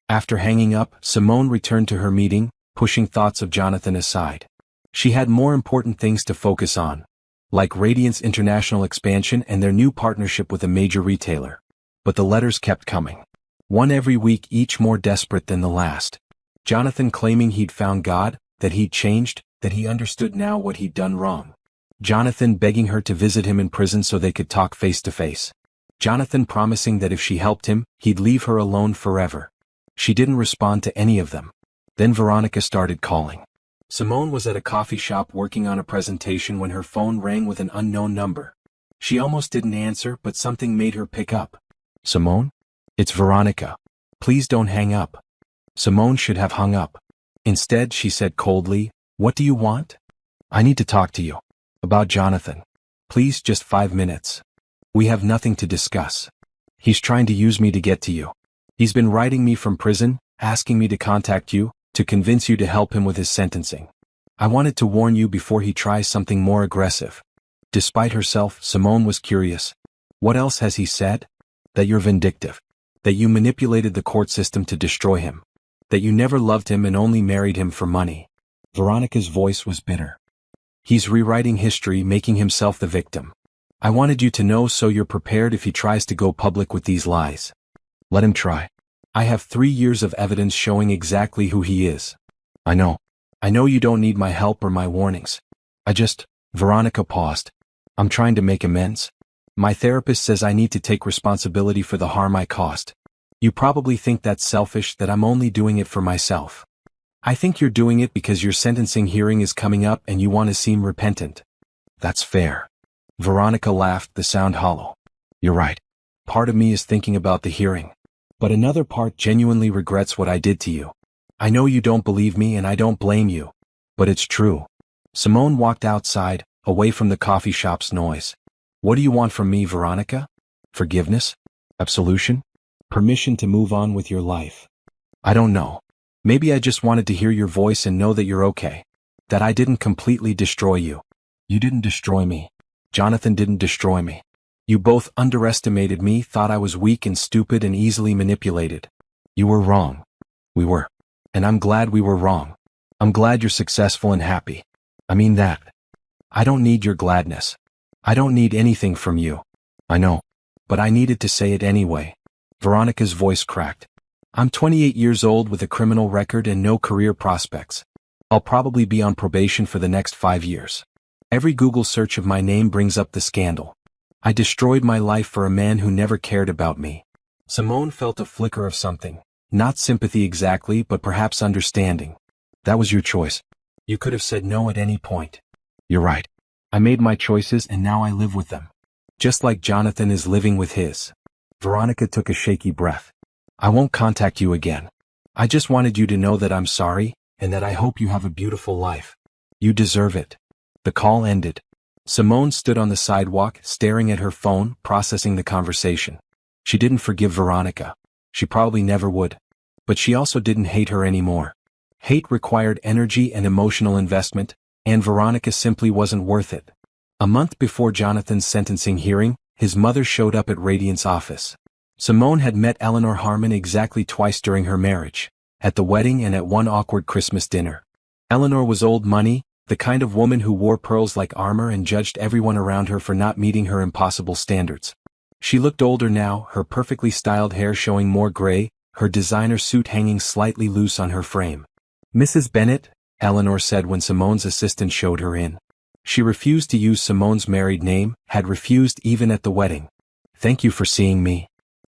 Speaker 1: After hanging up, Simone returned to her meeting, pushing thoughts of Jonathan aside. She had more important things to focus on, like Radiant's international expansion and their new partnership with a major retailer. But the letters kept coming. One every week, each more desperate than the last. Jonathan claiming he'd found God, that he'd changed, that he understood now what he'd done wrong. Jonathan begging her to visit him in prison so they could talk face to face. Jonathan promising that if she helped him, he'd leave her alone forever. She didn't respond to any of them. Then Veronica started calling. Simone was at a coffee shop working on a presentation when her phone rang with an unknown number. She almost didn't answer, but something made her pick up. "Simone? It's Veronica. Please don't hang up." Simone should have hung up. Instead, she said coldly, "What do you want?" "I need to talk to you. About Jonathan. Please, just 5 minutes. We have nothing to discuss. He's trying to use me to get to you. He's been writing me from prison, asking me to contact you, to convince you to help him with his sentencing. I wanted to warn you before he tries something more aggressive. Despite herself, Simone was curious. What else has he said? That you're vindictive. That you manipulated the court system to destroy him. That you never loved him and only married him for money. Veronica's voice was bitter. He's rewriting history, making himself the victim. I wanted you to know so you're prepared if he tries to go public with these lies. Let him try. I have 3 years of evidence showing exactly who he is. I know you don't need my help or my warnings. Veronica paused. I'm trying to make amends. My therapist says I need to take responsibility for the harm I caused. You probably think that's selfish, that I'm only doing it for myself. I think you're doing it because your sentencing hearing is coming up and you want to seem repentant. That's fair. Veronica laughed, the sound hollow. You're right. Part of me is thinking about the hearing. But another part genuinely regrets what I did to you. I know you don't believe me and I don't blame you. But it's true. Simone walked outside, away from the coffee shop's noise. What do you want from me, Veronica? Forgiveness? Absolution? Permission to move on with your life? I don't know. Maybe I just wanted to hear your voice and know that you're okay. That I didn't completely destroy you. You didn't destroy me. Jonathan didn't destroy me. You both underestimated me, thought I was weak and stupid and easily manipulated. You were wrong. We were. And I'm glad we were wrong. I'm glad you're successful and happy. I mean that. I don't need your gladness. I don't need anything from you. I know. But I needed to say it anyway. Veronica's voice cracked. I'm 28 years old with a criminal record and no career prospects. I'll probably be on probation for the next 5 years. Every Google search of my name brings up the scandal. I destroyed my life for a man who never cared about me. Simone felt a flicker of something. Not sympathy exactly, but perhaps understanding. That was your choice. You could have said no at any point. You're right. I made my choices and now I live with them. Just like Jonathan is living with his. Veronica took a shaky breath. I won't contact you again. I just wanted you to know that I'm sorry, and that I hope you have a beautiful life. You deserve it. The call ended. Simone stood on the sidewalk, staring at her phone, processing the conversation. She didn't forgive Veronica. She probably never would. But she also didn't hate her anymore. Hate required energy and emotional investment, and Veronica simply wasn't worth it. A month before Jonathan's sentencing hearing, his mother showed up at Radiant's office. Simone had met Eleanor Harmon exactly twice during her marriage, at the wedding and at one awkward Christmas dinner. Eleanor was old money, the kind of woman who wore pearls like armor and judged everyone around her for not meeting her impossible standards. She looked older now, her perfectly styled hair showing more gray, her designer suit hanging slightly loose on her frame. Mrs. Bennett, Eleanor said when Simone's assistant showed her in. She refused to use Simone's married name, had refused even at the wedding. Thank you for seeing me.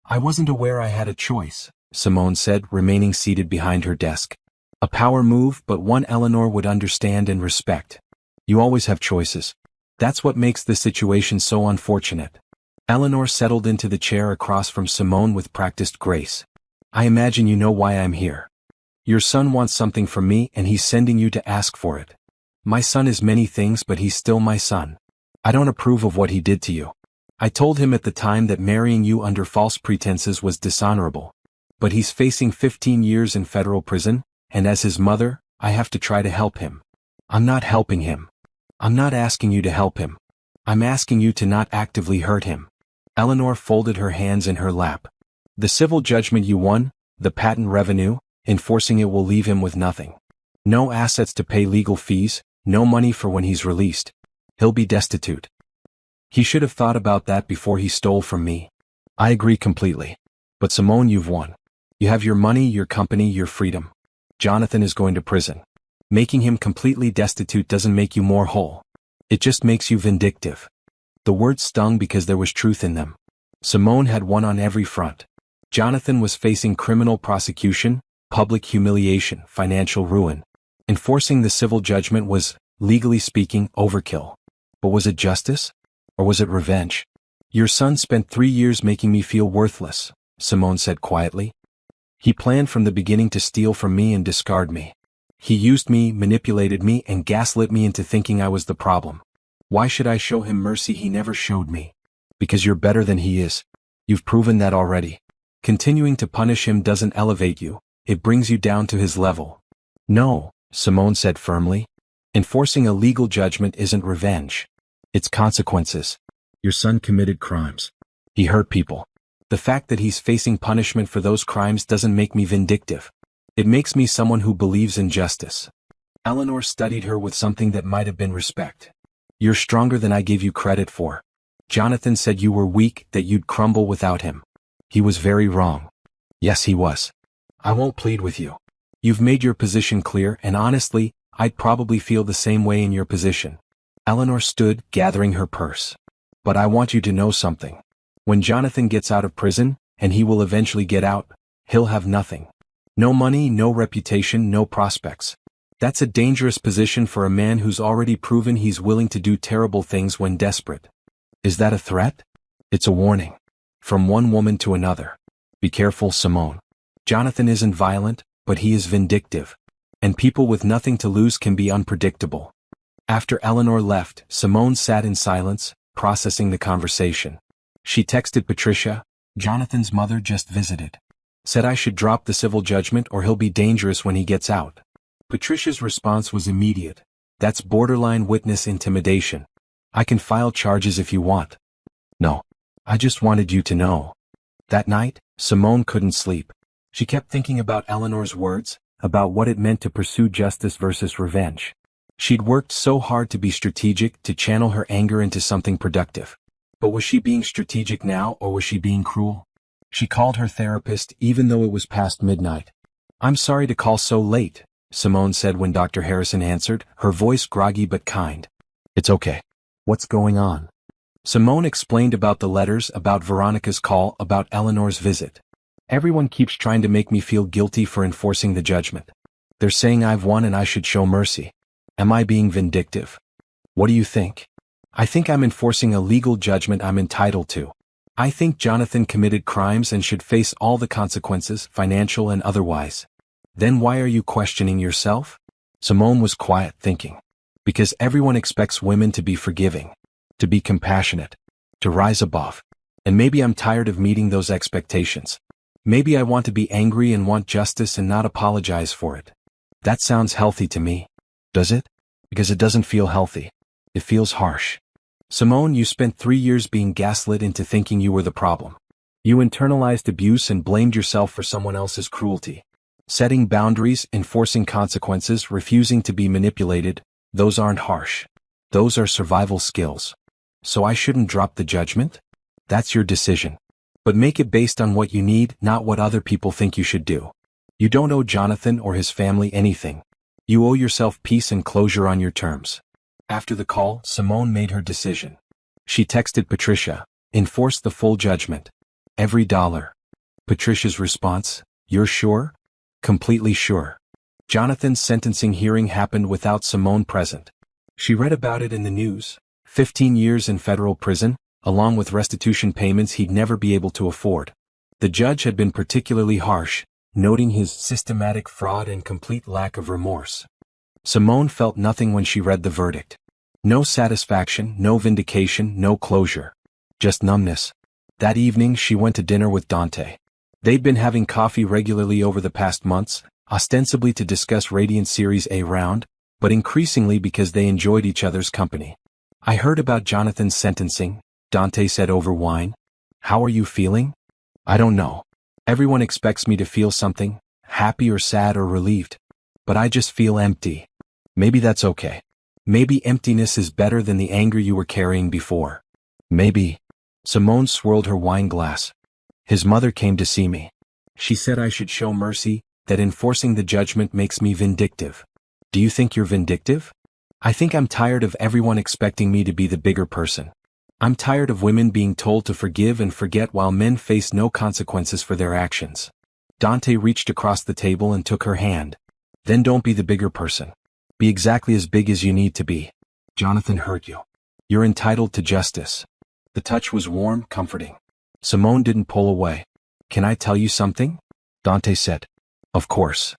Speaker 1: I wasn't aware I had a choice, Simone said, remaining seated behind her desk. A power move, but one Eleanor would understand and respect. You always have choices. That's what makes this situation so unfortunate. Eleanor settled into the chair across from Simone with practiced grace. I imagine you know why I'm here. Your son wants something from me and he's sending you to ask for it. My son is many things, but he's still my son. I don't approve of what he did to you. I told him at the time that marrying you under false pretenses was dishonorable. But he's facing 15 years in federal prison, and as his mother, I have to try to help him. I'm not helping him. I'm not asking you to help him. I'm asking you to not actively hurt him. Eleanor folded her hands in her lap. The civil judgment you won, the patent revenue, enforcing it will leave him with nothing. No assets to pay legal fees, no money for when he's released. He'll be destitute. He should have thought about that before he stole from me. I agree completely. But Simone, you've won. You have your money, your company, your freedom. Jonathan is going to prison. Making him completely destitute doesn't make you more whole. It just makes you vindictive. The words stung because there was truth in them. Simone had won on every front. Jonathan was facing criminal prosecution, public humiliation, financial ruin. Enforcing the civil judgment was, legally speaking, overkill. But was it justice? Or was it revenge? Your son spent 3 years making me feel worthless, Simone said quietly. He planned from the beginning to steal from me and discard me. He used me, manipulated me, and gaslit me into thinking I was the problem. Why should I show him mercy he never showed me? Because you're better than he is. You've proven that already. Continuing to punish him doesn't elevate you. it brings you down to his level. No, Simone said firmly. Enforcing a legal judgment isn't revenge. It's consequences. Your son committed crimes. He hurt people. The fact that he's facing punishment for those crimes doesn't make me vindictive. It makes me someone who believes in justice. Eleanor studied her with something that might have been respect. You're stronger than I gave you credit for. Jonathan said you were weak, that you'd crumble without him. He was very wrong. Yes, he was. I won't plead with you. You've made your position clear, and honestly, I'd probably feel the same way in your position. Eleanor stood, gathering her purse. But I want you to know something. When Jonathan gets out of prison, and he will eventually get out, he'll have nothing. No money, no reputation, no prospects. That's a dangerous position for a man who's already proven he's willing to do terrible things when desperate. Is that a threat? It's a warning. From one woman to another. Be careful, Simone. Jonathan isn't violent, but he is vindictive. And people with nothing to lose can be unpredictable. After Eleanor left, Simone sat in silence, processing the conversation. She texted Patricia, Jonathan's mother just visited. Said I should drop the civil judgment or he'll be dangerous when he gets out. Patricia's response was immediate. That's borderline witness intimidation. I can file charges if you want. No. I just wanted you to know. That night, Simone couldn't sleep. She kept thinking about Eleanor's words, about what it meant to pursue justice versus revenge. She'd worked so hard to be strategic, to channel her anger into something productive. But was she being strategic now, or was she being cruel? She called her therapist even though it was past midnight. I'm sorry to call so late, Simone said when Dr. Harrison answered, her voice groggy but kind. It's okay. What's going on? Simone explained about the letters, about Veronica's call, about Eleanor's visit. Everyone keeps trying to make me feel guilty for enforcing the judgment. They're saying I've won and I should show mercy. Am I being vindictive? What do you think? I think I'm enforcing a legal judgment I'm entitled to. I think Jonathan committed crimes and should face all the consequences, financial and otherwise. Then why are you questioning yourself? Simone was quiet, thinking. Because everyone expects women to be forgiving, to be compassionate, to rise above. And maybe I'm tired of meeting those expectations. Maybe I want to be angry and want justice and not apologize for it. That sounds healthy to me. Does it? Because it doesn't feel healthy. It feels harsh. Simone, you spent 3 years being gaslit into thinking you were the problem. You internalized abuse and blamed yourself for someone else's cruelty. Setting boundaries, enforcing consequences, refusing to be manipulated, those aren't harsh. Those are survival skills. So I shouldn't drop the judgment? That's your decision. But make it based on what you need, not what other people think you should do. You don't owe Jonathan or his family anything. You owe yourself peace and closure on your terms. After the call, Simone made her decision. She texted Patricia, enforce the full judgment. Every dollar. Patricia's response, you're sure? Completely sure. Jonathan's sentencing hearing happened without Simone present. She read about it in the news. 15 years in federal prison, along with restitution payments he'd never be able to afford. The judge had been particularly harsh, noting his systematic fraud and complete lack of remorse. Simone felt nothing when she read the verdict. No satisfaction, no vindication, no closure. Just numbness. That evening she went to dinner with Dante. They'd been having coffee regularly over the past months, ostensibly to discuss Radiant Series A round, but increasingly because they enjoyed each other's company. I heard about Jonathan's sentencing, Dante said over wine. How are you feeling? I don't know. Everyone expects me to feel something, happy or sad or relieved. But I just feel empty. Maybe that's okay. Maybe emptiness is better than the anger you were carrying before. Maybe. Simone swirled her wine glass. His mother came to see me. She said I should show mercy, that enforcing the judgment makes me vindictive. Do you think you're vindictive? I think I'm tired of everyone expecting me to be the bigger person. I'm tired of women being told to forgive and forget while men face no consequences for their actions. Dante reached across the table and took her hand. Then don't be the bigger person. Be exactly as big as you need to be. Jonathan hurt you. You're entitled to justice. The touch was warm, comforting. Simone didn't pull away. Can I tell you something? Dante said. Of course.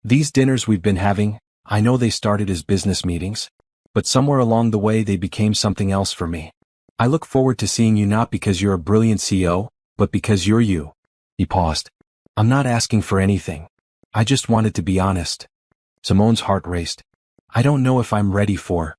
Speaker 1: These dinners we've been having, I know they started as business meetings, but somewhere along the way they became something else for me. I look forward to seeing you not because you're a brilliant CEO, but because you're you. He paused. I'm not asking for anything. I just wanted to be honest. Simone's heart raced. I don't know if I'm ready for.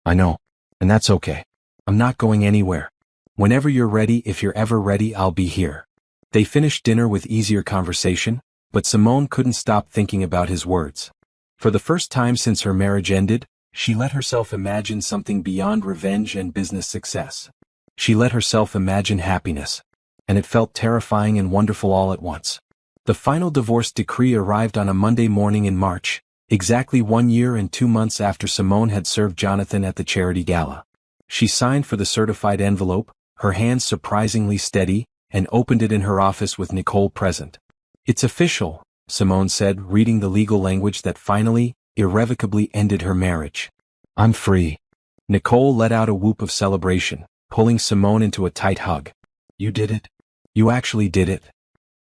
Speaker 1: I know. And that's okay. I'm not going anywhere. Whenever you're ready, if you're ever ready, I'll be here. They finished dinner with easier conversation, but Simone couldn't stop thinking about his words. For the first time since her marriage ended, she let herself imagine something beyond revenge and business success. She let herself imagine happiness. And it felt terrifying and wonderful all at once. The final divorce decree arrived on a Monday morning in March, exactly 1 year and 2 months after Simone had served Jonathan at the charity gala. She signed for the certified envelope, her hands surprisingly steady, and opened it in her office with Nicole present. It's official, Simone said, reading the legal language that finally, irrevocably ended her marriage. I'm free. Nicole let out a whoop of celebration, pulling Simone into a tight hug. You did it. You actually did it.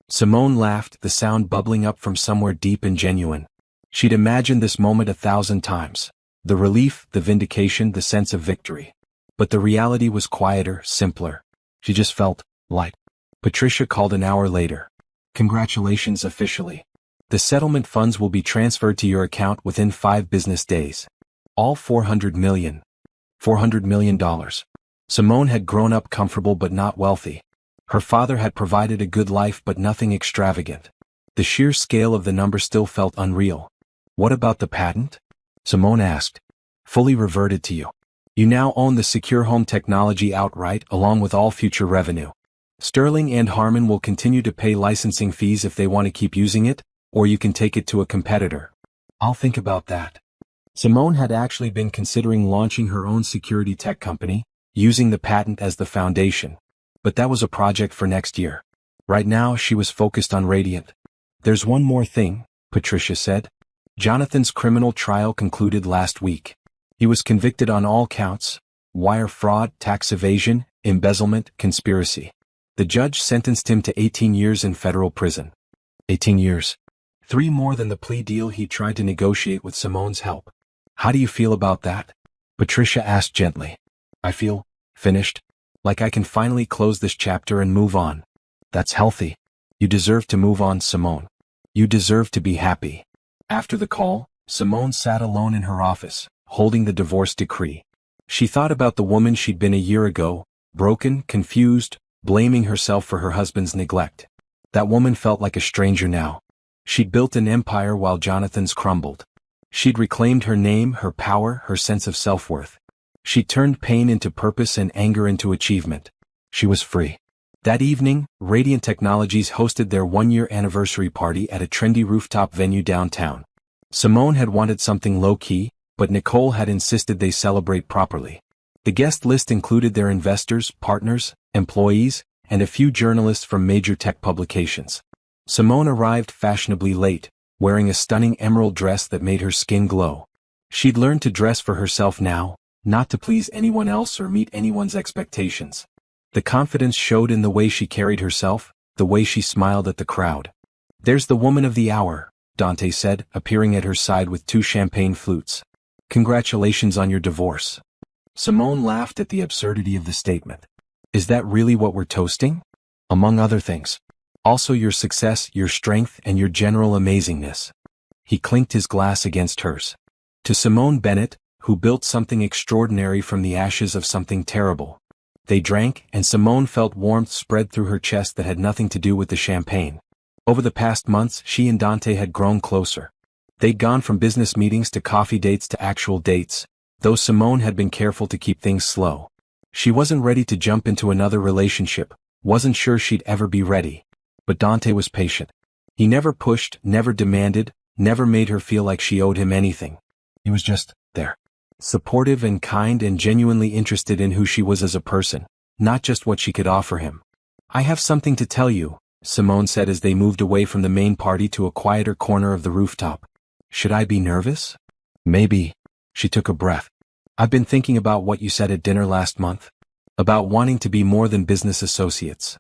Speaker 1: Simone laughed, the sound bubbling up from somewhere deep and genuine. She'd imagined this moment 1,000 times. The relief, the vindication, the sense of victory. But the reality was quieter, simpler. She just felt light. Patricia called an hour later. Congratulations officially. The settlement funds will be transferred to your account within 5 business days. All $400 million. $400 million. Simone had grown up comfortable but not wealthy. Her father had provided a good life but nothing extravagant. The sheer scale of the number still felt unreal. What about the patent? Simone asked. Fully reverted to you. You now own the secure home technology outright along with all future revenue. Sterling and Harmon will continue to pay licensing fees if they want to keep using it, or you can take it to a competitor. I'll think about that. Simone had actually been considering launching her own security tech company, using the patent as the foundation. But that was a project for next year. Right now she was focused on Radiant. There's one more thing, Patricia said. Jonathan's criminal trial concluded last week. He was convicted on all counts: wire fraud, tax evasion, embezzlement, conspiracy. The judge sentenced him to 18 years in federal prison. 18 years. 3 more than the plea deal he tried to negotiate with Simone's help. How do you feel about that? Patricia asked gently. I feel finished. Like I can finally close this chapter and move on. That's healthy. You deserve to move on, Simone. You deserve to be happy. After the call, Simone sat alone in her office, holding the divorce decree. She thought about the woman she'd been a year ago, broken, confused, blaming herself for her husband's neglect. That woman felt like a stranger now. She'd built an empire while Jonathan's crumbled. She'd reclaimed her name, her power, her sense of self-worth. She turned pain into purpose and anger into achievement. She was free. That evening, Radiant Technologies hosted their 1-year anniversary party at a trendy rooftop venue downtown. Simone had wanted something low-key, but Nicole had insisted they celebrate properly. The guest list included their investors, partners, employees, and a few journalists from major tech publications. Simone arrived fashionably late, wearing a stunning emerald dress that made her skin glow. She'd learned to dress for herself now, not to please anyone else or meet anyone's expectations. The confidence showed in the way she carried herself, the way she smiled at the crowd. There's the woman of the hour, Dante said, appearing at her side with 2 champagne flutes. Congratulations on your divorce. Simone laughed at the absurdity of the statement. Is that really what we're toasting? Among other things. Also your success, your strength, and your general amazingness. He clinked his glass against hers. To Simone Bennett, who built something extraordinary from the ashes of something terrible. They drank, and Simone felt warmth spread through her chest that had nothing to do with the champagne. Over the past months, she and Dante had grown closer. They'd gone from business meetings to coffee dates to actual dates, though Simone had been careful to keep things slow. She wasn't ready to jump into another relationship, wasn't sure she'd ever be ready. But Dante was patient. He never pushed, never demanded, never made her feel like she owed him anything. He was just there. Supportive and kind and genuinely interested in who she was as a person, not just what she could offer him. I have something to tell you, Simone said as they moved away from the main party to a quieter corner of the rooftop. Should I be nervous? Maybe. She took a breath. I've been thinking about what you said at dinner last month. About wanting to be more than business associates.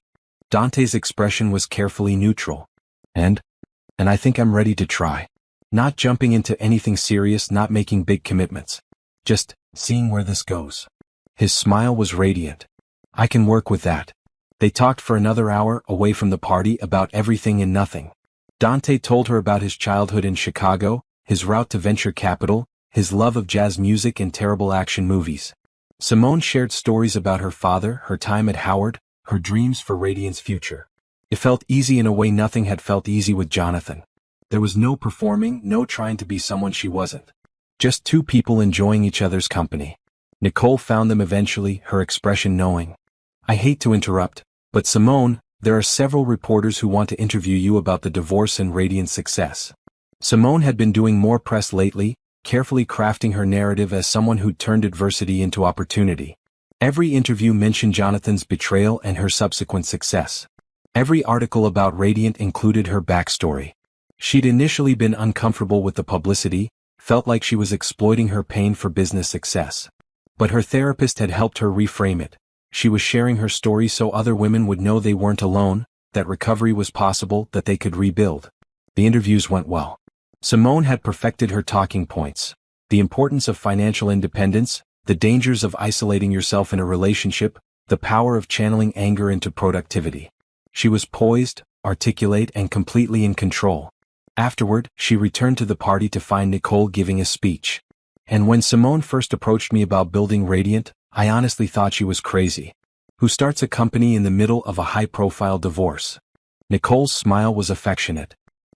Speaker 1: Dante's expression was carefully neutral. And I think I'm ready to try. Not jumping into anything serious, not making big commitments. Just seeing where this goes. His smile was radiant. I can work with that. They talked for another hour away from the party about everything and nothing. Dante told her about his childhood in Chicago, his route to venture capital, his love of jazz music and terrible action movies. Simone shared stories about her father, her time at Howard, her dreams for Radiant's future. It felt easy in a way nothing had felt easy with Jonathan. There was no performing, no trying to be someone she wasn't. Just two people enjoying each other's company. Nicole found them eventually, her expression knowing. I hate to interrupt, but Simone, there are several reporters who want to interview you about the divorce and Radiant's success. Simone had been doing more press lately, carefully crafting her narrative as someone who'd turned adversity into opportunity. Every interview mentioned Jonathan's betrayal and her subsequent success. Every article about Radiant included her backstory. She'd initially been uncomfortable with the publicity, felt like she was exploiting her pain for business success. But her therapist had helped her reframe it. She was sharing her story so other women would know they weren't alone, that recovery was possible, that they could rebuild. The interviews went well. Simone had perfected her talking points. The importance of financial independence, the dangers of isolating yourself in a relationship, the power of channeling anger into productivity. She was poised, articulate, and completely in control. Afterward, she returned to the party to find Nicole giving a speech. And when Simone first approached me about building Radiant, I honestly thought she was crazy. Who starts a company in the middle of a high-profile divorce? Nicole's smile was affectionate.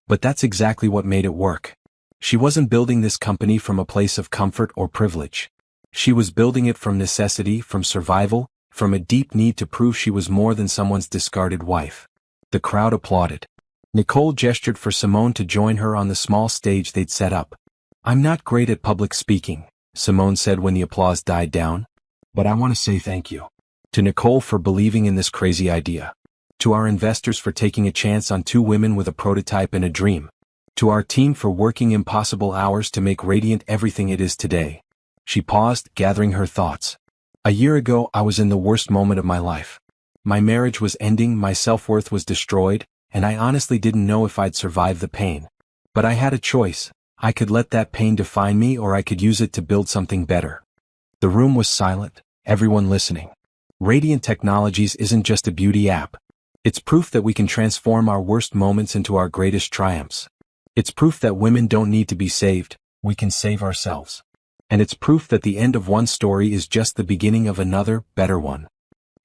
Speaker 1: But that's exactly what made it work. She wasn't building this company from a place of comfort or privilege. She was building it from necessity, from survival, from a deep need to prove she was more than someone's discarded wife. The crowd applauded. Nicole gestured for Simone to join her on the small stage they'd set up. I'm not great at public speaking, Simone said when the applause died down. But I want to say thank you. To Nicole for believing in this crazy idea. To our investors for taking a chance on two women with a prototype and a dream. To our team for working impossible hours to make Radiant everything it is today. She paused, gathering her thoughts. A year ago, I was in the worst moment of my life. My marriage was ending, my self-worth was destroyed, and I honestly didn't know if I'd survive the pain. But I had a choice. I could let that pain define me, or I could use it to build something better. The room was silent, everyone listening. Radiant Technologies isn't just a beauty app. It's proof that we can transform our worst moments into our greatest triumphs. It's proof that women don't need to be saved, we can save ourselves. And it's proof that the end of one story is just the beginning of another, better one.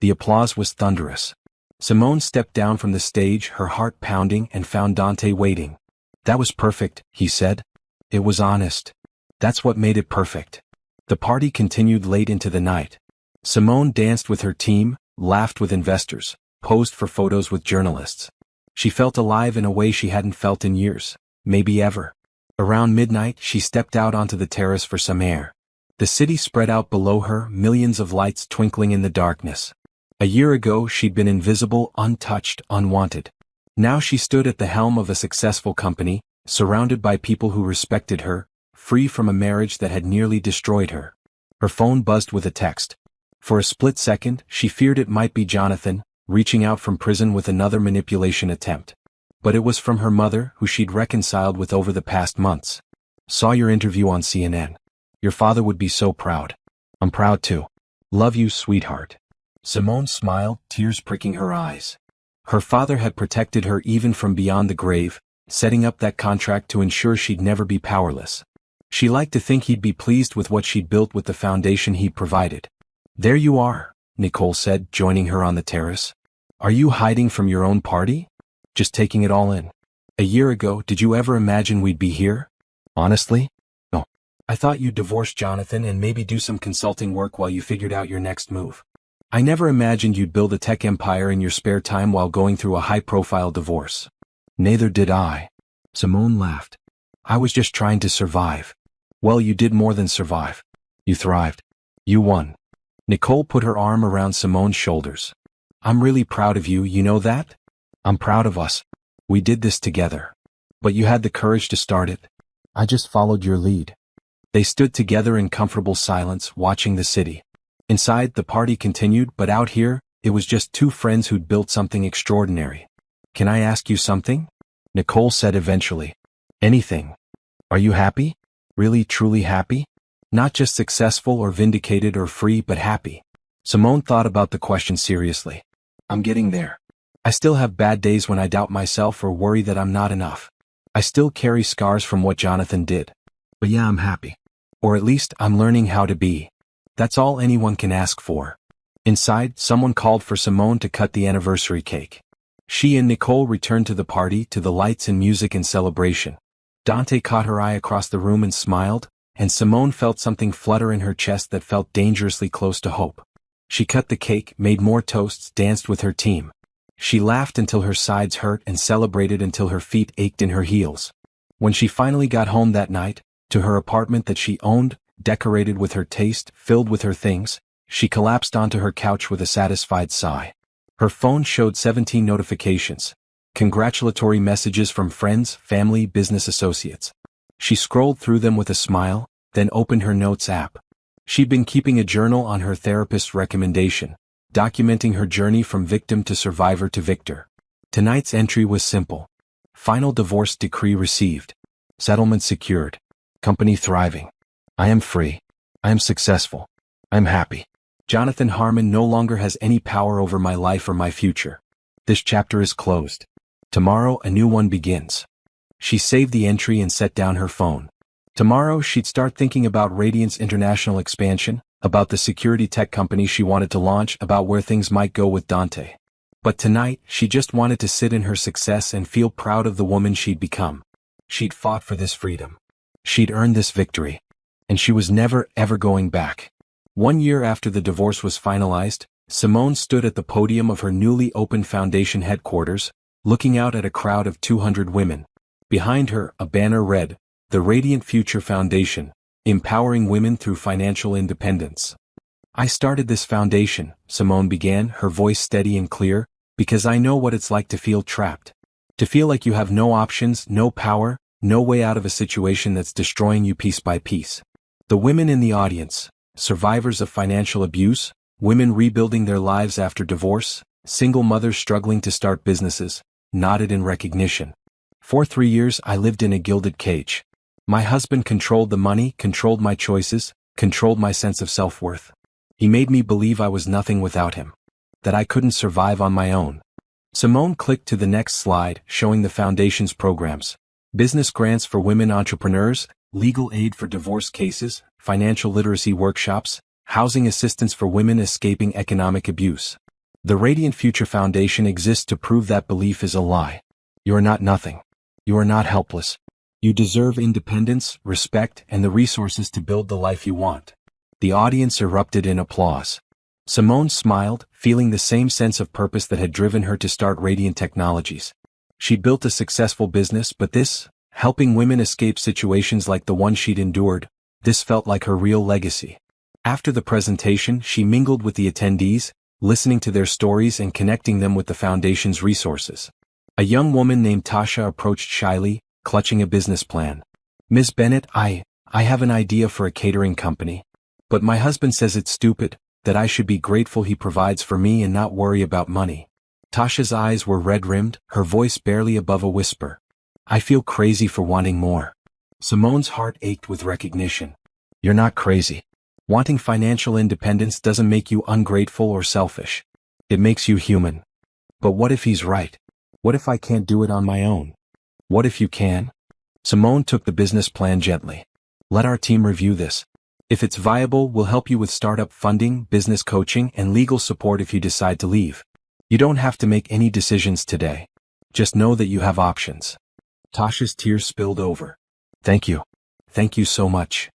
Speaker 1: The applause was thunderous. Simone stepped down from the stage, her heart pounding, and found Dante waiting. That was perfect, he said. It was honest. That's what made it perfect. The party continued late into the night. Simone danced with her team, laughed with investors, posed for photos with journalists. She felt alive in a way she hadn't felt in years, maybe ever. Around midnight, she stepped out onto the terrace for some air. The city spread out below her, millions of lights twinkling in the darkness. A year ago, she'd been invisible, untouched, unwanted. Now she stood at the helm of a successful company, surrounded by people who respected her, free from a marriage that had nearly destroyed her. Her phone buzzed with a text. For a split second, she feared it might be Jonathan, reaching out from prison with another manipulation attempt. But it was from her mother, who she'd reconciled with over the past months. Saw your interview on CNN. Your father would be so proud. I'm proud too. Love you, sweetheart. Simone smiled, tears pricking her eyes. Her father had protected her even from beyond the grave, setting up that contract to ensure she'd never be powerless. She liked to think he'd be pleased with what she'd built with the foundation he'd provided. There you are, Nicole said, joining her on the terrace. Are you hiding from your own party? Just taking it all in. A year ago, did you ever imagine we'd be here? Honestly? No. I thought you'd divorce Jonathan and maybe do some consulting work while you figured out your next move. I never imagined you'd build a tech empire in your spare time while going through a high-profile divorce. Neither did I. Simone laughed. I was just trying to survive. Well, you did more than survive. You thrived. You won. Nicole put her arm around Simone's shoulders. I'm really proud of you, you know that? I'm proud of us. We did this together. But you had the courage to start it. I just followed your lead. They stood together in comfortable silence, watching the city. Inside, the party continued, but out here, it was just two friends who'd built something extraordinary. Can I ask you something? Nicole said eventually. Anything. Are you happy? Really, truly happy? Not just successful or vindicated or free, but happy. Simone thought about the question seriously. I'm getting there. I still have bad days when I doubt myself or worry that I'm not enough. I still carry scars from what Jonathan did. But yeah, I'm happy. Or at least, I'm learning how to be. That's all anyone can ask for. Inside, someone called for Simone to cut the anniversary cake. She and Nicole returned to the party, to the lights and music and celebration. Dante caught her eye across the room and smiled, and Simone felt something flutter in her chest that felt dangerously close to hope. She cut the cake, made more toasts, danced with her team. She laughed until her sides hurt and celebrated until her feet ached in her heels. When she finally got home that night, to her apartment that she owned, decorated with her taste, filled with her things, she collapsed onto her couch with a satisfied sigh. Her phone showed 17 notifications. Congratulatory messages from friends, family, business associates. She scrolled through them with a smile, then opened her notes app. She'd been keeping a journal on her therapist's recommendation, documenting her journey from victim to survivor to victor. Tonight's entry was simple. Final divorce decree received. Settlement secured. Company thriving. I am free. I am successful. I am happy. Jonathan Harmon no longer has any power over my life or my future. This chapter is closed. Tomorrow a new one begins. She saved the entry and set down her phone. Tomorrow she'd start thinking about Radiant's international expansion, about the security tech company she wanted to launch, about where things might go with Dante. But tonight, she just wanted to sit in her success and feel proud of the woman she'd become. She'd fought for this freedom. She'd earned this victory. And she was never, ever going back. 1 year after the divorce was finalized, Simone stood at the podium of her newly opened foundation headquarters, looking out at a crowd of 200 women. Behind her, a banner read, "The Radiant Future Foundation, Empowering Women Through Financial Independence." "I started this foundation," Simone began, her voice steady and clear, "because I know what it's like to feel trapped. To feel like you have no options, no power, no way out of a situation that's destroying you piece by piece." The women in the audience, survivors of financial abuse, women rebuilding their lives after divorce, single mothers struggling to start businesses, nodded in recognition. "For 3 years I lived in a gilded cage. My husband controlled the money, controlled my choices, controlled my sense of self-worth. He made me believe I was nothing without him. That I couldn't survive on my own." Simone clicked to the next slide, showing the foundation's programs. Business grants for women entrepreneurs, legal aid for divorce cases, financial literacy workshops, housing assistance for women escaping economic abuse. The Radiant Future Foundation exists to prove that belief is a lie. You are not nothing. You are not helpless. You deserve independence, respect, and the resources to build the life you want. The audience erupted in applause. Simone smiled, feeling the same sense of purpose that had driven her to start Radiant Technologies. She'd built a successful business, but this, helping women escape situations like the one she'd endured, this felt like her real legacy. After the presentation, she mingled with the attendees, listening to their stories and connecting them with the foundation's resources. A young woman named Tasha approached shyly, clutching a business plan. "Ms. Bennett, I have an idea for a catering company. But my husband says it's stupid, that I should be grateful he provides for me and not worry about money." Tasha's eyes were red-rimmed, her voice barely above a whisper. "I feel crazy for wanting more." Simone's heart ached with recognition. "You're not crazy. Wanting financial independence doesn't make you ungrateful or selfish. It makes you human." "But what if he's right? What if I can't do it on my own?" "What if you can?" Simone took the business plan gently. "Let our team review this. If it's viable, we'll help you with startup funding, business coaching, and legal support if you decide to leave. You don't have to make any decisions today. Just know that you have options." Tasha's tears spilled over. "Thank you. Thank you so much."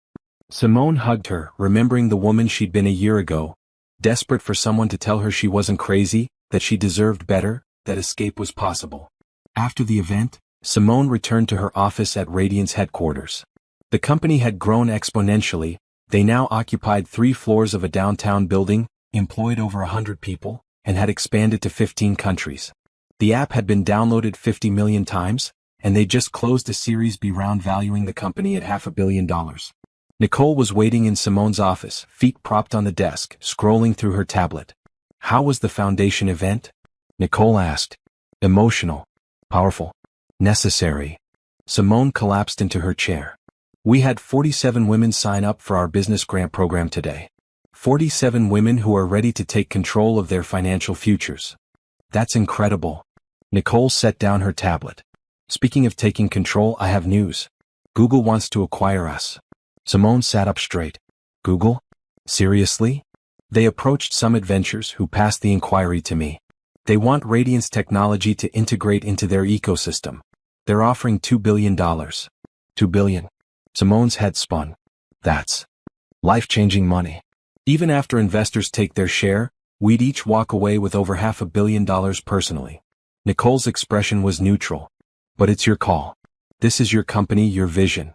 Speaker 1: Simone hugged her, remembering the woman she'd been a year ago, desperate for someone to tell her she wasn't crazy, that she deserved better, that escape was possible. After the event, Simone returned to her office at Radiant's headquarters. The company had grown exponentially. They now occupied 3 floors of a downtown building, employed over 100 people, and had expanded to 15 countries. The app had been downloaded 50 million times, and they just closed a Series B round valuing the company at $500 million. Nicole was waiting in Simone's office, feet propped on the desk, scrolling through her tablet. "How was the foundation event?" Nicole asked. "Emotional. Powerful. Necessary." Simone collapsed into her chair. "We had 47 women sign up for our business grant program today. 47 women who are ready to take control of their financial futures. That's incredible. Nicole set down her tablet. Speaking of taking control, I have news. Google wants to acquire us. Simone sat up straight. Google? Seriously? They approached Summit Ventures, who passed the inquiry to me. They want Radiant's technology to integrate into their ecosystem. They're offering $2 billion. $2 billion. Simone's head spun. That's life-changing money. Even after investors take their share, we'd each walk away with over $500 million personally. Nicole's expression was neutral. But it's your call. This is your company, your vision.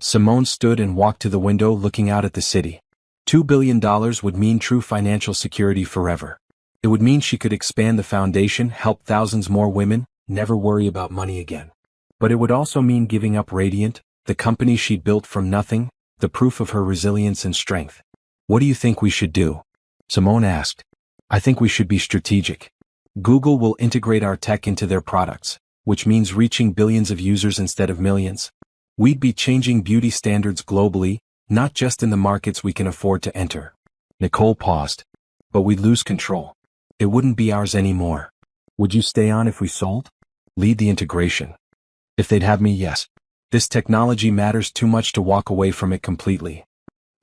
Speaker 1: Simone stood and walked to the window, looking out at the city. $2 billion would mean true financial security forever. It would mean she could expand the foundation, help thousands more women, never worry about money again. But it would also mean giving up Radiant, the company she'd built from nothing, the proof of her resilience and strength. What do you think we should do? Simone asked. I think we should be strategic. Google will integrate our tech into their products, which means reaching billions of users instead of millions. We'd be changing beauty standards globally, not just in the markets we can afford to enter. Nicole paused. But we'd lose control. It wouldn't be ours anymore. Would you stay on if we sold? Lead the integration. If they'd have me, yes. This technology matters too much to walk away from it completely.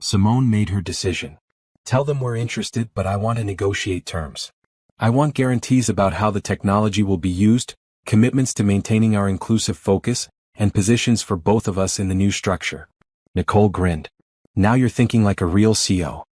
Speaker 1: Simone made her decision. Tell them we're interested, but I want to negotiate terms. I want guarantees about how the technology will be used, commitments to maintaining our inclusive focus, and positions for both of us in the new structure. Nicole grinned. Now you're thinking like a real CEO.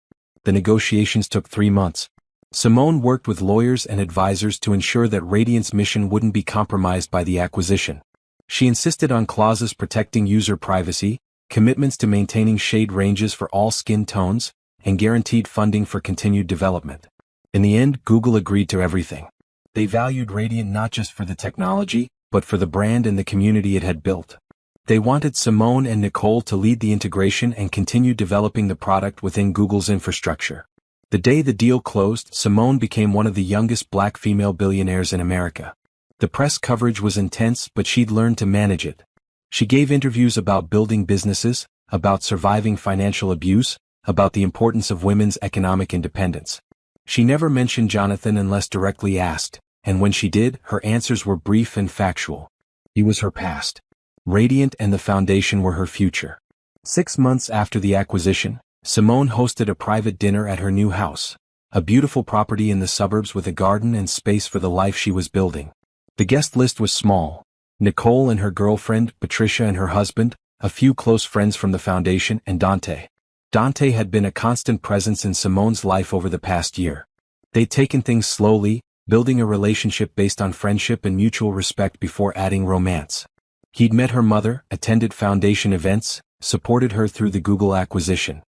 Speaker 1: The negotiations took 3 months. Simone worked with lawyers and advisors to ensure that Radiant's mission wouldn't be compromised by the acquisition. She insisted on clauses protecting user privacy, commitments to maintaining shade ranges for all skin tones, and guaranteed funding for continued development. In the end, Google agreed to everything. They valued Radiant not just for the technology, but for the brand and the community it had built. They wanted Simone and Nicole to lead the integration and continue developing the product within Google's infrastructure. The day the deal closed, Simone became one of the youngest black female billionaires in America. The press coverage was intense, but she'd learned to manage it. She gave interviews about building businesses, about surviving financial abuse, about the importance of women's economic independence. She never mentioned Jonathan unless directly asked, and when she did, her answers were brief and factual. He was her past. Radiant and the foundation were her future. 6 months after the acquisition, Simone hosted a private dinner at her new house, a beautiful property in the suburbs with a garden and space for the life she was building. The guest list was small. Nicole and her girlfriend, Patricia, and her husband, a few close friends from the foundation, and Dante. Dante had been a constant presence in Simone's life over the past year. They'd taken things slowly, building a relationship based on friendship and mutual respect before adding romance. He'd met her mother, attended foundation events, supported her through the Google acquisition.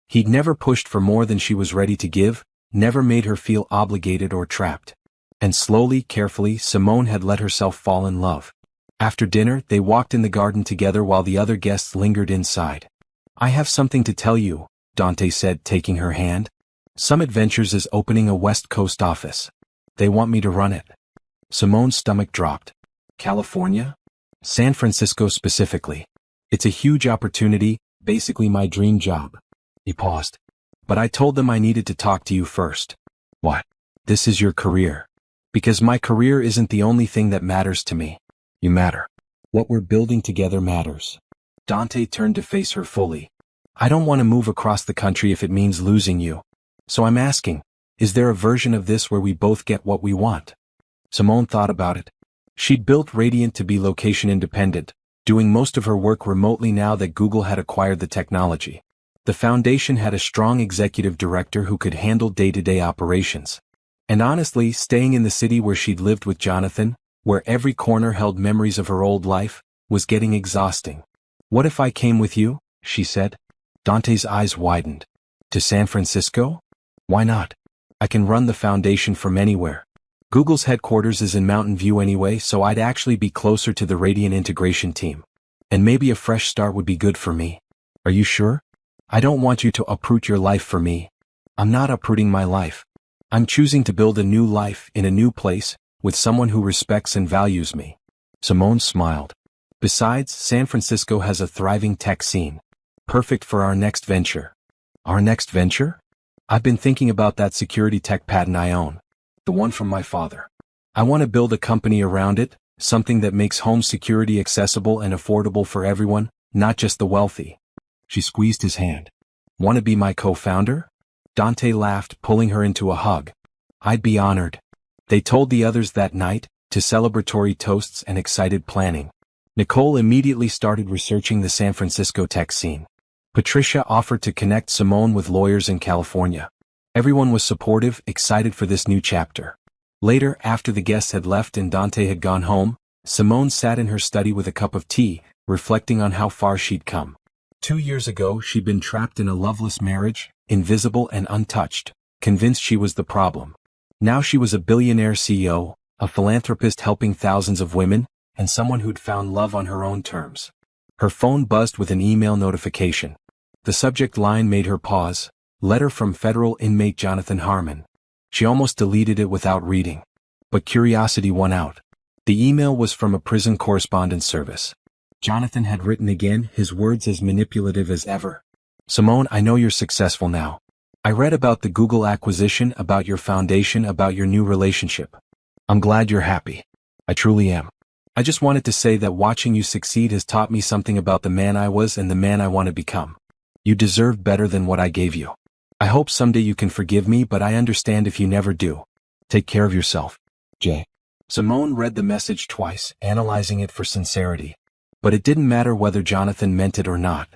Speaker 1: He'd never pushed for more than she was ready to give, never made her feel obligated or trapped. And slowly, carefully, Simone had let herself fall in love. After dinner, they walked in the garden together while the other guests lingered inside. I have something to tell you, Dante said, taking her hand. Summit Ventures is opening a West Coast office. They want me to run it. Simone's stomach dropped. California? San Francisco specifically. It's a huge opportunity, basically my dream job. He paused. But I told them I needed to talk to you first. What? This is your career. Because my career isn't the only thing that matters to me. You matter. What we're building together matters. Dante turned to face her fully. I don't want to move across the country if it means losing you. So I'm asking, is there a version of this where we both get what we want? Simone thought about it. She'd built Radiant to be location independent, doing most of her work remotely now that Google had acquired the technology. The foundation had a strong executive director who could handle day-to-day operations. And honestly, staying in the city where she'd lived with Jonathan, where every corner held memories of her old life, was getting exhausting. What if I came with you? She said. Dante's eyes widened. To San Francisco? Why not? I can run the foundation from anywhere. Google's headquarters is in Mountain View anyway, so I'd actually be closer to the Radiant integration team. And maybe a fresh start would be good for me. Are you sure? I don't want you to uproot your life for me. I'm not uprooting my life. I'm choosing to build a new life in a new place, with someone who respects and values me. Simone smiled. Besides, San Francisco has a thriving tech scene. Perfect for our next venture. Our next venture? I've been thinking about that security tech patent I own. The one from my father. I want to build a company around it, something that makes home security accessible and affordable for everyone, not just the wealthy. She squeezed his hand. Want to be my co-founder? Dante laughed, pulling her into a hug. I'd be honored. They told the others that night, to celebratory toasts and excited planning. Nicole immediately started researching the San Francisco tech scene. Patricia offered to connect Simone with lawyers in California. Everyone was supportive, excited for this new chapter. Later, after the guests had left and Dante had gone home, Simone sat in her study with a cup of tea, reflecting on how far she'd come. 2 years ago, she'd been trapped in a loveless marriage, invisible and untouched, convinced she was the problem. Now she was a billionaire CEO, a philanthropist helping thousands of women, and someone who'd found love on her own terms. Her phone buzzed with an email notification. The subject line made her pause. Letter from federal inmate Jonathan Harmon. She almost deleted it without reading. But curiosity won out. The email was from a prison correspondence service. Jonathan had written again, his words as manipulative as ever. Simone, I know you're successful now. I read about the Google acquisition, about your foundation, about your new relationship. I'm glad you're happy. I truly am. I just wanted to say that watching you succeed has taught me something about the man I was and the man I want to become. You deserved better than what I gave you. I hope someday you can forgive me, but I understand if you never do. Take care of yourself. Jay. Simone read the message twice, analyzing it for sincerity. But it didn't matter whether Jonathan meant it or not.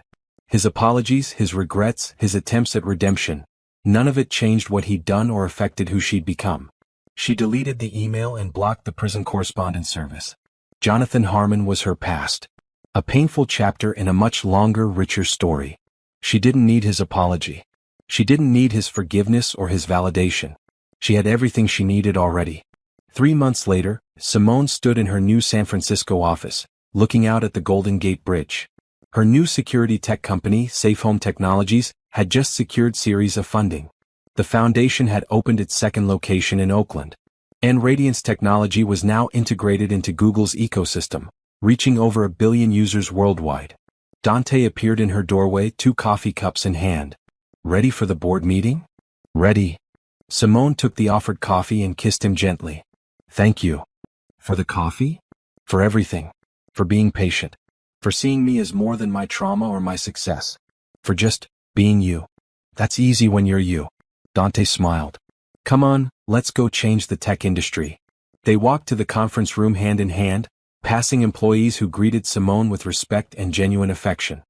Speaker 1: His apologies, his regrets, his attempts at redemption, none of it changed what he'd done or affected who she'd become. She deleted the email and blocked the prison correspondence service. Jonathan Harmon was her past. A painful chapter in a much longer, richer story. She didn't need his apology. She didn't need his forgiveness or his validation. She had everything she needed already. 3 months later, Simone stood in her new San Francisco office, looking out at the Golden Gate Bridge. Her new security tech company, Safe Home Technologies, had just secured series of funding. The foundation had opened its second location in Oakland. And Radiance technology was now integrated into Google's ecosystem, reaching over 1 billion users worldwide. Dante appeared in her doorway, 2 coffee cups in hand. Ready for the board meeting? Ready. Simone took the offered coffee and kissed him gently. Thank you. For the coffee? For everything. For being patient. For seeing me as more than my trauma or my success. For just being you. That's easy when you're you. Dante smiled. Come on, let's go change the tech industry. They walked to the conference room hand in hand, passing employees who greeted Simone with respect and genuine affection.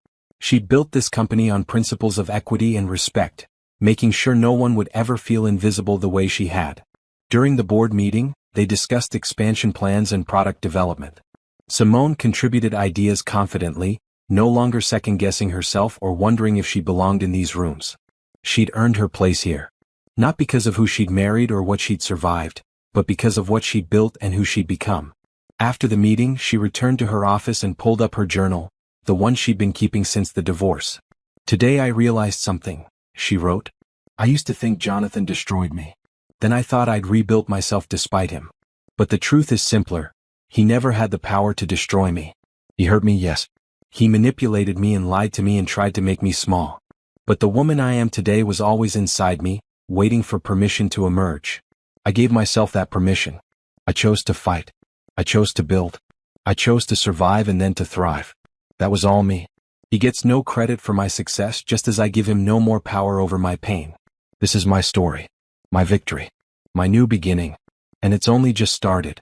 Speaker 1: She'd built this company on principles of equity and respect, making sure no one would ever feel invisible the way she had. During the board meeting, they discussed expansion plans and product development. Simone contributed ideas confidently, no longer second-guessing herself or wondering if she belonged in these rooms. She'd earned her place here. Not because of who she'd married or what she'd survived, but because of what she'd built and who she'd become. After the meeting, she returned to her office and pulled up her journal, the one she'd been keeping since the divorce. Today I realized something, she wrote. I used to think Jonathan destroyed me. Then I thought I'd rebuilt myself despite him. But the truth is simpler. He never had the power to destroy me. He hurt me, yes. He manipulated me and lied to me and tried to make me small. But the woman I am today was always inside me, waiting for permission to emerge. I gave myself that permission. I chose to fight. I chose to build. I chose to survive and then to thrive. That was all me. He gets no credit for my success, just as I give him no more power over my pain. This is my story. My victory. My new beginning. And it's only just started.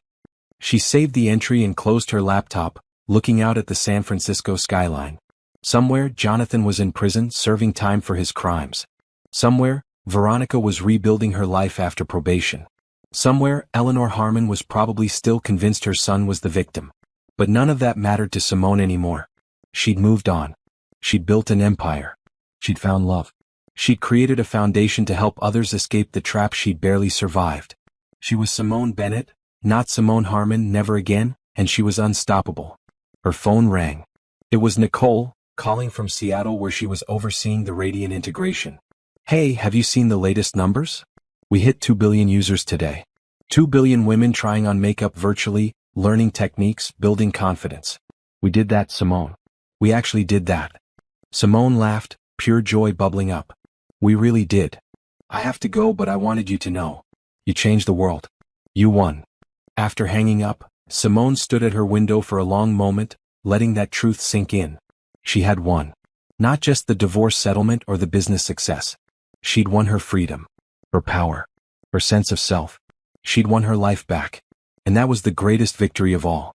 Speaker 1: She saved the entry and closed her laptop, looking out at the San Francisco skyline. Somewhere, Jonathan was in prison, serving time for his crimes. Somewhere, Veronica was rebuilding her life after probation. Somewhere, Eleanor Harmon was probably still convinced her son was the victim. But none of that mattered to Simone anymore. She'd moved on. She'd built an empire. She'd found love. She'd created a foundation to help others escape the trap she'd barely survived. She was Simone Bennett, not Simone Harmon, never again, and she was unstoppable. Her phone rang. It was Nicole, calling from Seattle where she was overseeing the Radiant integration. Hey, have you seen the latest numbers? We hit 2 billion users today. 2 billion women trying on makeup virtually, learning techniques, building confidence. We did that, Simone. We actually did that. Simone laughed, pure joy bubbling up. We really did. I have to go, but I wanted you to know. You changed the world. You won. After hanging up, Simone stood at her window for a long moment, letting that truth sink in. She had won. Not just the divorce settlement or the business success. She'd won her freedom, her power, her sense of self. She'd won her life back. And that was the greatest victory of all.